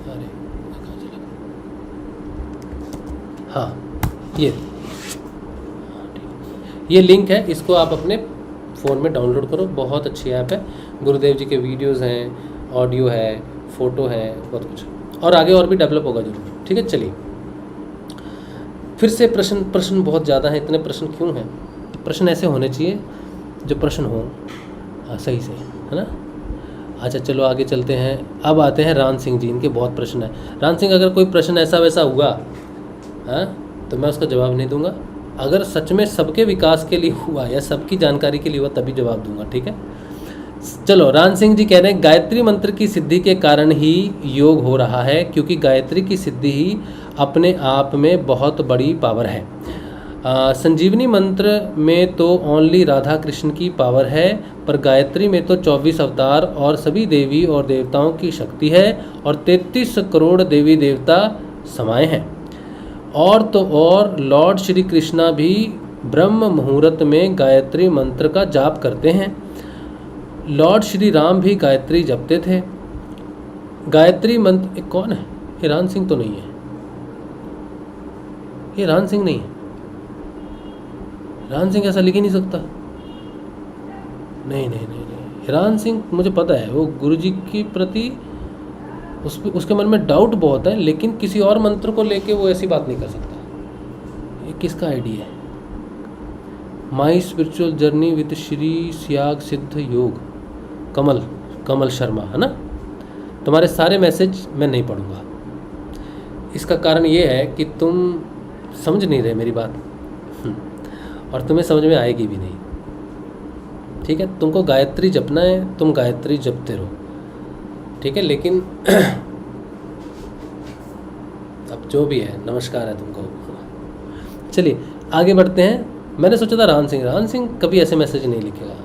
अरे हाँ, ये लिंक है, इसको आप अपने फ़ोन में डाउनलोड करो। बहुत अच्छी ऐप है, गुरुदेव जी के वीडियोज़ हैं, ऑडियो है, फ़ोटो है, बहुत कुछ, और आगे और भी डेवलप होगा जरूर। ठीक है, चलिए फिर से प्रश्न बहुत ज़्यादा हैं। इतने प्रश्न क्यों हैं? प्रश्न ऐसे होने चाहिए जो प्रश्न हो सही से, है ना। अच्छा चलो आगे चलते हैं। अब आते हैं राम सिंह जी, इनके बहुत प्रश्न हैं। राम सिंह, अगर कोई प्रश्न ऐसा वैसा हुआ तो मैं उसका जवाब नहीं दूंगा। अगर सच में सबके विकास के लिए हुआ या सबकी जानकारी के लिए हुआ तभी जवाब दूंगा। ठीक है, चलो। राम सिंह जी कह रहे हैं गायत्री मंत्र की सिद्धि के कारण ही योग हो रहा है, क्योंकि गायत्री की सिद्धि ही अपने आप में बहुत बड़ी पावर है। संजीवनी मंत्र में तो ओनली राधा कृष्ण की पावर है, पर गायत्री में तो 24 अवतार और सभी देवी और देवताओं की शक्ति है, और 33 करोड़ देवी देवता समाये हैं। और तो और लॉर्ड श्री कृष्णा भी ब्रह्म मुहूर्त में गायत्री मंत्र का जाप करते हैं। लॉर्ड श्री राम भी गायत्री जपते थे। गायत्री मंत्र कौन है? ये राम सिंह तो नहीं है, ये राम सिंह नहीं है। राम सिंह ऐसा लिख ही नहीं सकता। नहीं नहीं नहीं नहीं, हिरान सिंह मुझे पता है, वो गुरुजी के प्रति उसके मन में डाउट बहुत है, लेकिन किसी और मंत्र को लेके वो ऐसी बात नहीं कर सकता। ये किसका आइडिया है? My spiritual journey with Shri Siyag Siddha Yoga, कमल शर्मा, है ना। तुम्हारे सारे मैसेज मैं नहीं पढ़ूंगा। इसका कारण ये है कि तुम समझ नहीं रहे मेरी बात, और तुम्हें समझ में आएगी भी नहीं। ठीक है, तुमको गायत्री जपना है, तुम गायत्री जपते रहो, ठीक है। लेकिन अब जो भी है, नमस्कार है तुमको। चलिए आगे बढ़ते हैं। मैंने सोचा था रान सिंह कभी ऐसे मैसेज नहीं लिखेगा,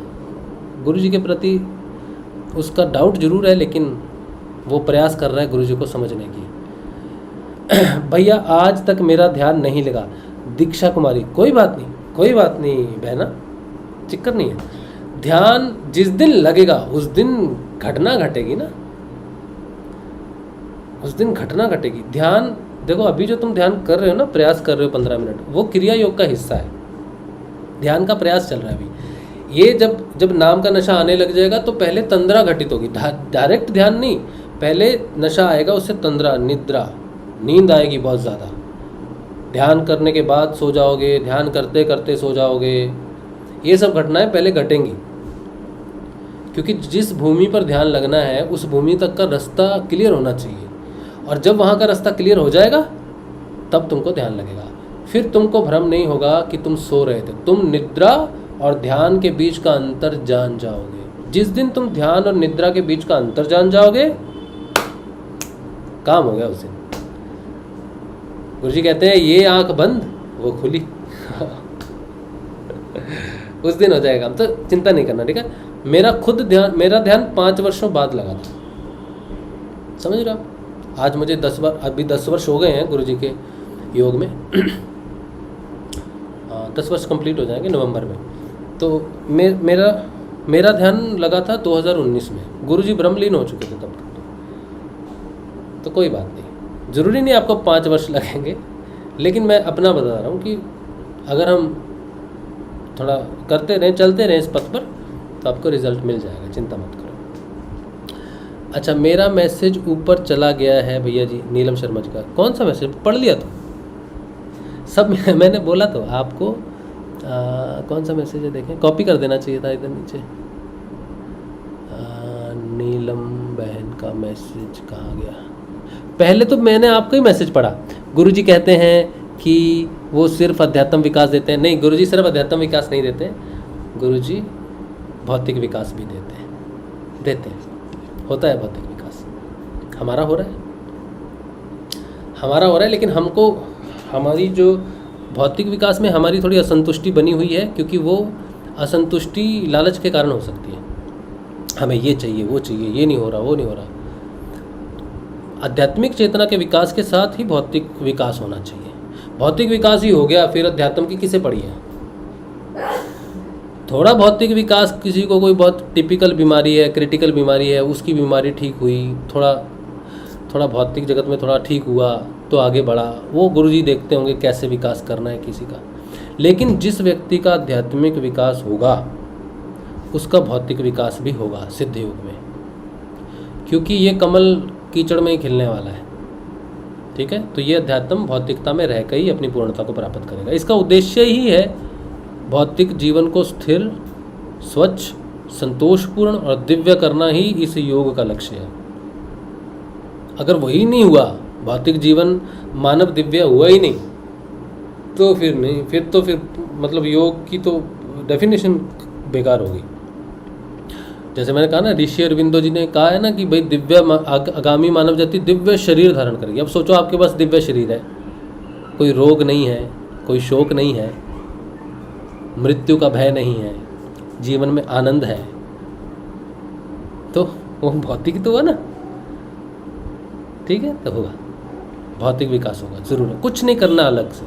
गुरुजी के प्रति उसका डाउट जरूर है, लेकिन वो प्रयास कर रहा है गुरुजी को समझने की। भैया आज तक मेरा ध्यान नहीं लगा। दीक्षा कुमारी, कोई बात नहीं बहना, चिक्कर नहीं है। ध्यान जिस दिन लगेगा उस दिन घटना घटेगी ना, उस दिन घटना घटेगी। ध्यान देखो, अभी जो तुम ध्यान कर रहे हो ना, प्रयास कर रहे हो 15 मिनट, वो क्रिया योग का हिस्सा है, ध्यान का प्रयास चल रहा है अभी। ये जब नाम का नशा आने लग जाएगा तो पहले तंद्रा घटित होगी, डायरेक्ट ध्यान नहीं, पहले नशा आएगा, उससे तंद्रा, निद्रा, नींद आएगी बहुत ज़्यादा। ध्यान करने के बाद सो जाओगे, ध्यान करते करते सो जाओगे, ये सब घटनाएं पहले घटेंगी। क्योंकि जिस भूमि पर ध्यान लगना है उस भूमि तक का रास्ता क्लियर होना चाहिए, और जब वहाँ का रास्ता क्लियर हो जाएगा तब तुमको ध्यान लगेगा। फिर तुमको भ्रम नहीं होगा कि तुम सो रहे थे, तुम निद्रा और ध्यान के बीच का अंतर जान जाओगे। जिस दिन तुम ध्यान और निद्रा के बीच का अंतर जान जाओगे, काम हो गया उस दिन। गुरुजी कहते हैं ये आंख बंद वो खुली। उस दिन हो जाएगा, हम तो चिंता नहीं करना, ठीक है। मेरा ध्यान 5 वर्षों बाद लगा था, समझ रहे हो। आज मुझे 10 वर्ष हो गए हैं गुरुजी के योग में। 10 वर्ष कंप्लीट हो जाएंगे नवंबर में। तो मेरा ध्यान लगा था 2019 में, गुरुजी ब्रह्मलीन हो चुके थे तब तक। तो कोई बात नहीं, ज़रूरी नहीं आपको 5 वर्ष लगेंगे, लेकिन मैं अपना बता रहा हूँ कि अगर हम थोड़ा करते रहें, चलते रहें इस पथ पर, तो आपको रिजल्ट मिल जाएगा, चिंता मत करो। अच्छा, मेरा मैसेज ऊपर चला गया है भैया जी, नीलम शर्मा जी का। कौन सा मैसेज? पढ़ लिया तो सब। मैंने बोला तो आपको, कौन सा मैसेज है देखें, कॉपी कर देना चाहिए था इधर नीचे। नीलम बहन का मैसेज कहाँ गया? पहले तो मैंने आपका ही मैसेज पढ़ा। गुरुजी कहते हैं कि वो सिर्फ अध्यात्म विकास देते हैं। नहीं, गुरुजी सिर्फ अध्यात्म विकास नहीं देते, गुरुजी भौतिक विकास भी देते हैं। होता है भौतिक विकास, हमारा हो रहा है, लेकिन हमको हमारी जो भौतिक विकास में हमारी थोड़ी असंतुष्टि बनी हुई है, क्योंकि वो असंतुष्टि लालच के कारण हो सकती है। हमें ये चाहिए, वो चाहिए, ये नहीं हो रहा, वो नहीं हो रहा। आध्यात्मिक चेतना के विकास के साथ ही भौतिक विकास होना चाहिए। भौतिक विकास ही हो गया, फिर अध्यात्म की किसे पड़ी है? थोड़ा भौतिक विकास, किसी को कोई बहुत टिपिकल बीमारी है, क्रिटिकल बीमारी है, उसकी बीमारी ठीक हुई, थोड़ा भौतिक जगत में थोड़ा ठीक हुआ तो आगे बढ़ा, वो गुरुजी देखते होंगे कैसे विकास करना है किसी का। लेकिन जिस व्यक्ति का आध्यात्मिक विकास होगा उसका भौतिक विकास भी होगा सिद्ध युग में, क्योंकि ये कमल कीचड़ में ही खिलने वाला है, ठीक है। तो ये अध्यात्म भौतिकता में रहकर ही अपनी पूर्णता को प्राप्त करेगा। इसका उद्देश्य ही है भौतिक जीवन को स्थिर, स्वच्छ, संतोषपूर्ण और दिव्य करना ही इस योग का लक्ष्य है। अगर वही नहीं हुआ, भौतिक जीवन मानव दिव्य हुआ ही नहीं, तो फिर नहीं, फिर मतलब योग की तो डेफिनेशन बेकार होगी। जैसे मैंने कहा ना, ऋषि अरविंदो जी ने कहा है ना कि भाई दिव्य आगामी मानव जाति दिव्य शरीर धारण करेगी। अब सोचो आपके पास दिव्य शरीर है, कोई रोग नहीं है, कोई शोक नहीं है, मृत्यु का भय नहीं है, जीवन में आनंद है, तो वो भौतिक तो हुआ ना, ठीक है। तो होगा भौतिक विकास, होगा जरूर है। कुछ नहीं करना अलग से,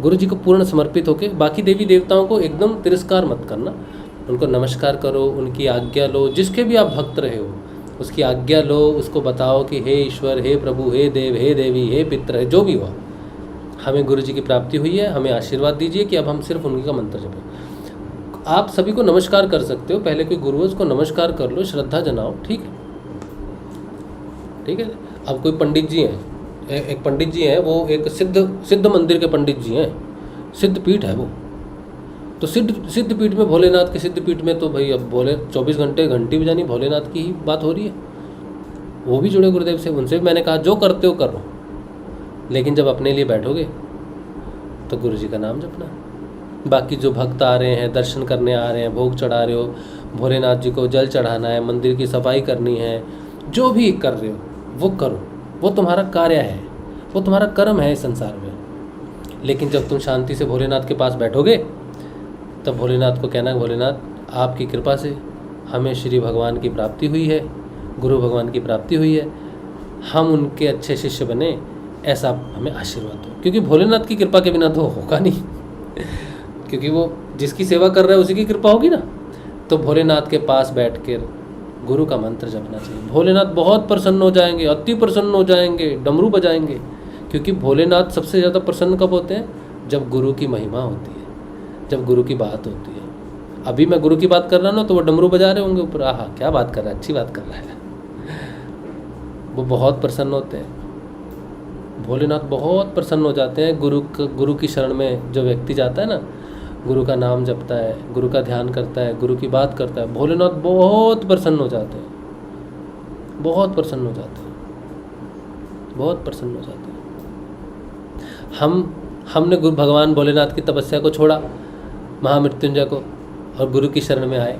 गुरु जी को पूर्ण समर्पित होकर। बाकी देवी देवताओं को एकदम तिरस्कार मत करना, उनको नमस्कार करो, उनकी आज्ञा लो। जिसके भी आप भक्त रहे हो उसकी आज्ञा लो, उसको बताओ कि हे ईश्वर, हे प्रभु, हे देव, हे देवी, हे पितर, जो भी हुआ, हमें गुरु जी की प्राप्ति हुई है, हमें आशीर्वाद दीजिए कि अब हम सिर्फ उनका मंत्र जपें। आप सभी को नमस्कार कर सकते हो, पहले कोई गुरु है उसको नमस्कार कर लो, श्रद्धा जनाओ, ठीक है, ठीक है। अब कोई पंडित जी हैं, एक पंडित जी हैं, वो एक सिद्ध मंदिर के पंडित जी हैं, सिद्ध पीठ है वो, तो सिद्ध पीठ में, भोलेनाथ के सिद्ध पीठ में तो भाई अब 24 घंटे घंटी बजानी भोलेनाथ की ही बात हो रही है। वो भी जुड़े गुरुदेव से, उनसे भी मैंने कहा जो करते हो करो, लेकिन जब अपने लिए बैठोगे तो गुरु जी का नाम जपना, बाकी जो भक्त आ रहे हैं, दर्शन करने आ रहे हैं, भोग चढ़ा रहे हो, भोलेनाथ जी को जल चढ़ाना है, मंदिर की सफाई करनी है, जो भी कर रहे हो वो करो, वो तुम्हारा कार्य है, वो तुम्हारा कर्म है इस संसार में। लेकिन जब तुम शांति से भोलेनाथ के पास बैठोगे तब भोलेनाथ को कहना, भोलेनाथ आपकी कृपा से हमें श्री भगवान की प्राप्ति हुई है, गुरु भगवान की प्राप्ति हुई है, हम उनके अच्छे शिष्य बने, ऐसा हमें आशीर्वाद दो। क्योंकि भोलेनाथ की कृपा के बिना तो होगा नहीं क्योंकि वो जिसकी सेवा कर रहा है उसी की कृपा होगी ना। तो भोलेनाथ के पास बैठ कर गुरु का मंत्र जपना चाहिए। भोलेनाथ बहुत प्रसन्न हो जाएंगे, अति प्रसन्न हो जाएंगे, डमरू बजाएंगे। क्योंकि भोलेनाथ सबसे ज़्यादा प्रसन्न कब होते हैं? जब गुरु की महिमा होती है, जब गुरु की बात होती है। अभी मैं गुरु की बात कर रहा हूँ ना, तो वो डमरू बजा रहे होंगे ऊपर, आहा क्या बात कर रहा है, अच्छी बात कर रहा है। वो बहुत प्रसन्न होते हैं, भोलेनाथ बहुत प्रसन्न हो जाते हैं। गुरु की शरण में जो व्यक्ति जाता है ना, गुरु का नाम जपता है, गुरु का ध्यान करता है, गुरु की बात करता है, भोलेनाथ बहुत प्रसन्न हो जाते हैं, बहुत प्रसन्न हो जाते हैं, बहुत प्रसन्न हो जाते हैं। हमने गुरु भगवान भोलेनाथ की तपस्या को छोड़ा, महामृत्युंजय को, और गुरु की शरण में आए।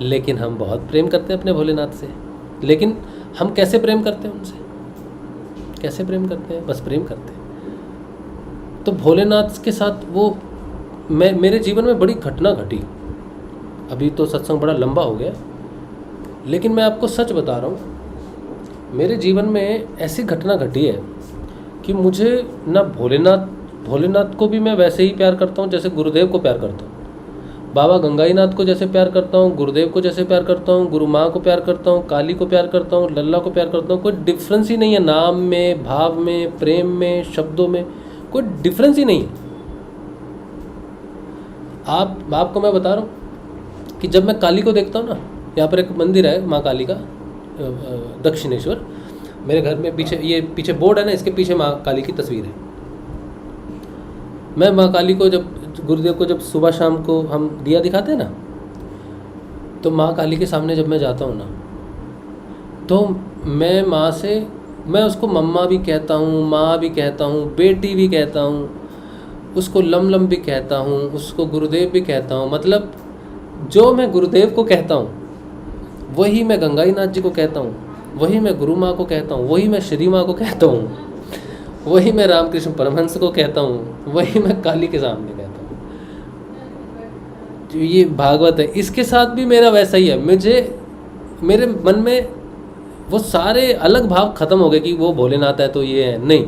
लेकिन हम बहुत प्रेम करते हैं अपने भोलेनाथ से। लेकिन हम कैसे प्रेम करते हैं उनसे? कैसे प्रेम करते हैं? बस प्रेम करते हैं। तो भोलेनाथ के साथ वो मेरे जीवन में बड़ी घटना घटी। अभी तो सत्संग बड़ा लंबा हो गया, लेकिन मैं आपको सच बता रहा हूँ, मेरे जीवन में ऐसी घटना घटी है कि मुझे ना भोलेनाथ को भी मैं वैसे ही प्यार करता हूँ जैसे गुरुदेव को प्यार करता हूँ, बाबा गंगाईनाथ को जैसे प्यार करता हूँ, गुरुदेव को जैसे प्यार करता हूँ, गुरु माँ को प्यार करता हूँ, काली को प्यार करता हूँ, लल्ला को प्यार करता हूँ। कोई डिफरेंस ही नहीं है, नाम में, भाव में, प्रेम में, शब्दों में कोई डिफरेंस ही नहीं है। आपको मैं बता रहा हूँ कि जब मैं काली को देखता हूँ ना, यहाँ पर एक मंदिर है माँ काली का, दक्षिणेश्वर, मेरे घर में पीछे बोर्ड है ना, इसके पीछे माँ काली की तस्वीर है। मैं माँ काली को जब गुरुदेव को जब सुबह शाम को हम दिया दिखाते हैं ना, तो माँ काली के सामने जब मैं जाता हूँ ना, तो मैं उसको मम्मा भी कहता हूँ, माँ भी कहता हूँ, बेटी भी कहता हूँ, उसको लम भी कहता हूँ, उसको गुरुदेव भी कहता हूँ। मतलब जो मैं गुरुदेव को कहता हूँ वही मैं गंगाईनाथ जी को कहता हूँ, वही मैं गुरु माँ को कहता हूँ, वही मैं श्री माँ को कहता हूँ, वही मैं रामकृष्ण परमहंस को कहता हूँ, वही मैं काली के सामने कहता हूँ। तो ये भागवत है, इसके साथ भी मेरा वैसा ही है। मेरे मन में वो सारे अलग भाव खत्म हो गए कि वो भोलेनाथ है तो ये है, नहीं।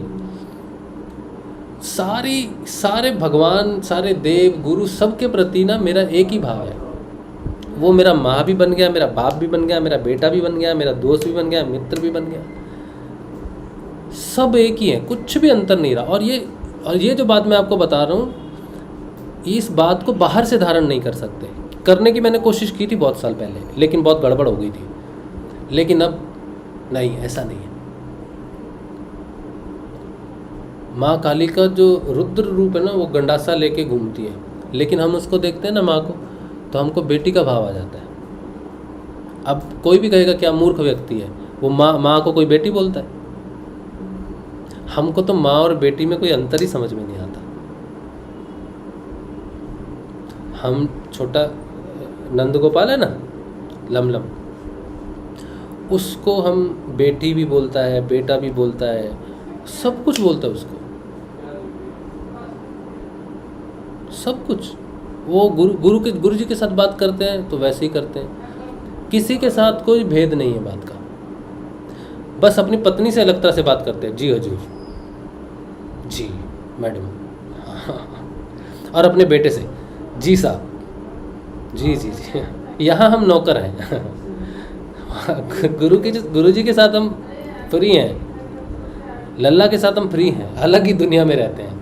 सारे भगवान, सारे देव, गुरु, सबके प्रति ना मेरा एक ही भाव है। वो मेरा माँ भी बन गया, मेरा बाप भी बन गया, मेरा बेटा भी बन गया, मेरा दोस्त भी बन गया, मित्र भी बन गया, सब एक ही है, कुछ भी अंतर नहीं रहा। और ये जो बात मैं आपको बता रहा हूँ, इस बात को बाहर से धारण नहीं कर सकते। करने की मैंने कोशिश की थी बहुत साल पहले, लेकिन बहुत गड़बड़ हो गई थी। लेकिन अब नहीं, ऐसा नहीं है। माँ काली का जो रुद्र रूप है ना, वो गंडासा लेके घूमती है, लेकिन हम उसको देखते हैं ना माँ को, तो हमको बेटी का भाव आ जाता है। अब कोई भी कहेगा क्या मूर्ख व्यक्ति है, वो माँ को कोई बेटी बोलता है। हमको तो माँ और बेटी में कोई अंतर ही समझ में नहीं आता। हम छोटा नंद गोपाल है ना, लमलम, उसको हम बेटी भी बोलता है, बेटा भी बोलता है, सब कुछ बोलता है उसको, सब कुछ। वो गुरु जी के साथ बात करते हैं तो वैसे ही करते हैं, किसी के साथ कोई भेद नहीं है बात का। बस अपनी पत्नी से अलग तरह से बात करते हैं, जी हजूर, जी मैडम, और अपने बेटे से जी साहब, जी जी जी। यहाँ हम नौकर हैं। गुरु जी के साथ हम फ्री हैं, लल्ला के साथ हम फ्री हैं, अलग ही दुनिया में रहते हैं।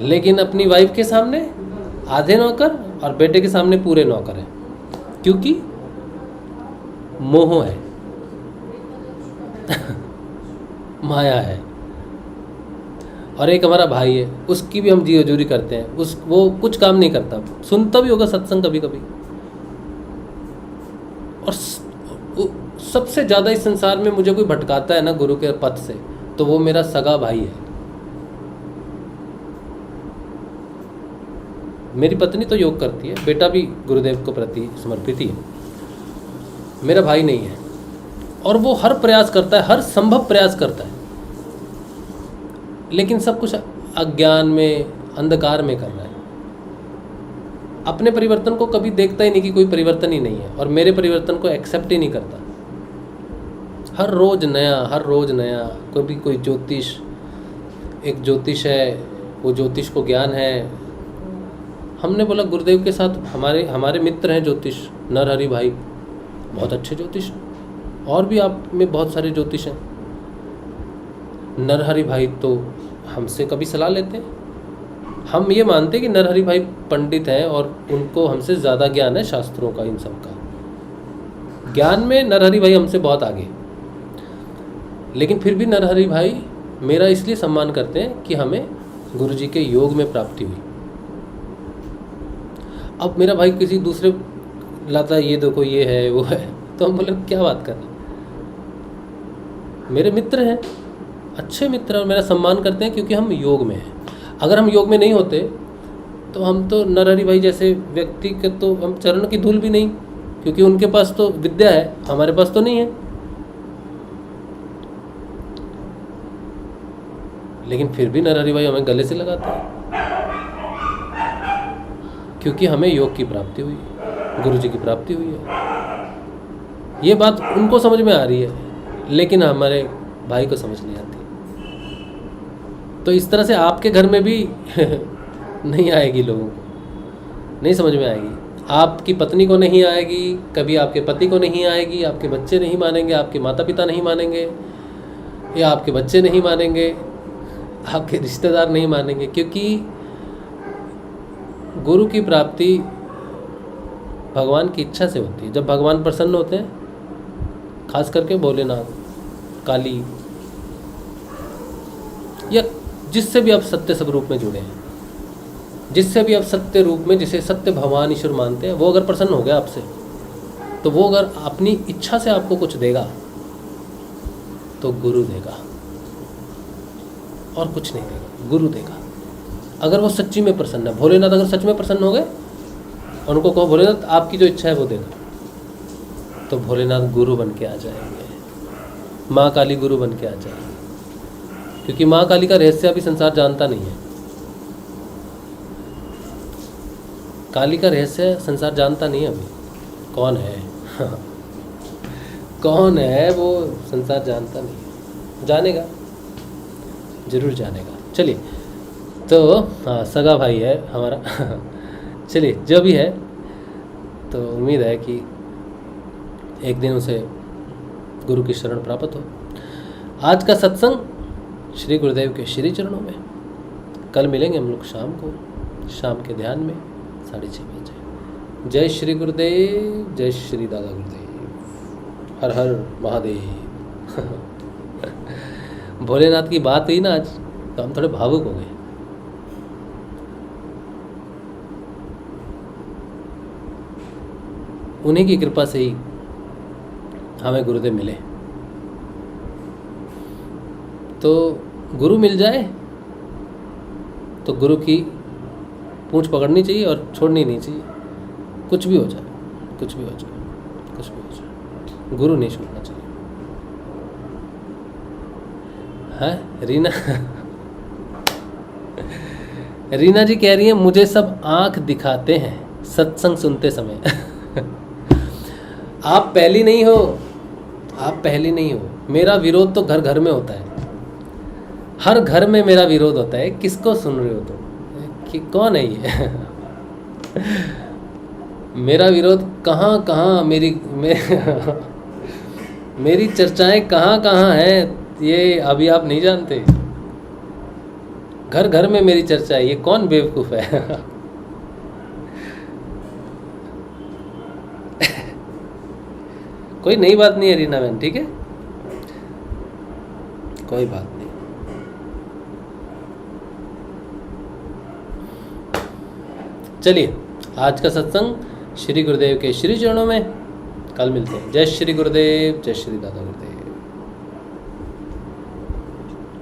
लेकिन अपनी वाइफ के सामने आधे नौकर और बेटे के सामने पूरे नौकर हैं, क्योंकि मोह है। माया है। और एक हमारा भाई है, उसकी भी हम जी हजूरी करते हैं। वो कुछ काम नहीं करता, सुनता भी होगा सत्संग कभी कभी। और सबसे ज़्यादा इस संसार में मुझे कोई भटकाता है ना गुरु के पथ से, तो वो मेरा सगा भाई है। मेरी पत्नी तो योग करती है, बेटा भी गुरुदेव को प्रति समर्पित ही है, मेरा भाई नहीं है। और वो हर प्रयास करता है, हर संभव प्रयास करता है, लेकिन सब कुछ अज्ञान में, अंधकार में कर रहा है। अपने परिवर्तन को कभी देखता ही नहीं कि कोई परिवर्तन ही नहीं है, और मेरे परिवर्तन को एक्सेप्ट ही नहीं करता। हर रोज़ नया। कभी कोई ज्योतिष, एक ज्योतिष है, वो ज्योतिष को ज्ञान है। हमने बोला गुरुदेव के साथ हमारे मित्र हैं ज्योतिष, नरहरि भाई, बहुत अच्छे ज्योतिष, और भी आप में बहुत सारे ज्योतिष हैं। नरहरि भाई तो हमसे कभी सलाह लेते हैं। हम ये मानते हैं कि नरहरि भाई पंडित हैं और उनको हमसे ज़्यादा ज्ञान है शास्त्रों का, इन सब का ज्ञान में नरहरि भाई हमसे बहुत आगे। लेकिन फिर भी नरहरि भाई मेरा इसलिए सम्मान करते हैं कि हमें गुरु जी के योग में प्राप्ति हुई। अब मेरा भाई किसी दूसरे लाता है, ये देखो ये है वो है, तो हम बोले क्या बात कर रहे हैं। मेरे मित्र हैं, अच्छे मित्र, और मेरा सम्मान करते हैं क्योंकि हम योग में हैं। अगर हम योग में नहीं होते तो हम तो नरहरि भाई जैसे व्यक्ति के तो हम चरण की धूल भी नहीं, क्योंकि उनके पास तो विद्या है, हमारे पास तो नहीं है। लेकिन फिर भी नरहरि भाई हमें गले से लगाते हैं, क्योंकि हमें योग की प्राप्ति हुई, गुरु जी की प्राप्ति हुई है। ये बात उनको समझ में आ रही है, लेकिन हमारे भाई को समझ नहीं आती। तो इस तरह से आपके घर में भी नहीं आएगी, लोगों को नहीं समझ में आएगी, आपकी पत्नी को नहीं आएगी, कभी आपके पति को नहीं आएगी, आपके बच्चे नहीं मानेंगे, आपके माता पिता नहीं मानेंगे, या आपके बच्चे नहीं मानेंगे, आपके रिश्तेदार नहीं मानेंगे, क्योंकि गुरु की प्राप्ति भगवान की इच्छा से होती है। जब भगवान प्रसन्न होते हैं, खास करके भोलेनाथ, काली, या जिससे भी आप सत्य स्वरूप में जुड़े हैं, जिससे भी आप सत्य रूप में, जिसे सत्य भगवान ईश्वर मानते हैं, वो अगर प्रसन्न हो गया आपसे, तो वो अगर अपनी इच्छा से आपको कुछ देगा तो गुरु देगा, और कुछ नहीं देगा, गुरु देगा। अगर वो सच्ची में प्रसन्न है, भोलेनाथ अगर सच में प्रसन्न हो गए, और उनको कहो भोलेनाथ आपकी जो इच्छा है वो देना, तो भोलेनाथ गुरु बन के आ जाएंगे, माँ काली गुरु बन के आ जाएंगे। क्योंकि माँ काली का रहस्य अभी संसार जानता नहीं है, काली का रहस्य संसार जानता नहीं है अभी, कौन है कौन है वो संसार जानता नहीं है, जानेगा, जरूर जानेगा। चलिए, तो हाँ, सगा भाई है हमारा चलिए, जो भी है, तो उम्मीद है कि एक दिन उसे गुरु की शरण प्राप्त हो। आज का सत्संग श्री गुरुदेव के श्री चरणों में। कल मिलेंगे हम लोग शाम को, शाम के ध्यान में 6:30 बजे। जय श्री गुरुदेव, जय श्री दादा गुरुदेव, हर हर महादेव भोलेनाथ की बात हुई ना आज, तो हम थोड़े भावुक हो गए। उन्हीं की कृपा से ही हमें गुरुदेव मिले। तो गुरु मिल जाए तो गुरु की पूंछ पकड़नी चाहिए और छोड़नी नहीं चाहिए। कुछ भी हो जाए, कुछ भी हो जाए, कुछ भी हो जाए, गुरु नहीं छोड़ना चाहिए। है रीना रीना जी कह रही है मुझे सब आंख दिखाते हैं सत्संग सुनते समय आप पहली नहीं हो, आप पहली नहीं हो। मेरा विरोध तो घर घर में होता है, हर घर में मेरा विरोध होता है। किसको सुन रहे हो तुम, कि कौन है ये मेरा विरोध कहाँ कहाँ, मेरी चर्चाएं कहाँ कहाँ हैं, ये अभी आप नहीं जानते। घर घर में मेरी चर्चा है, ये कौन बेवकूफ़ है कोई नई बात नहीं है रीना बहन, ठीक है, कोई बात नहीं। चलिए, आज का सत्संग श्री गुरुदेव के श्री चरणों में। कल मिलते हैं। जय श्री गुरुदेव, जय श्री दादा गुरुदेव।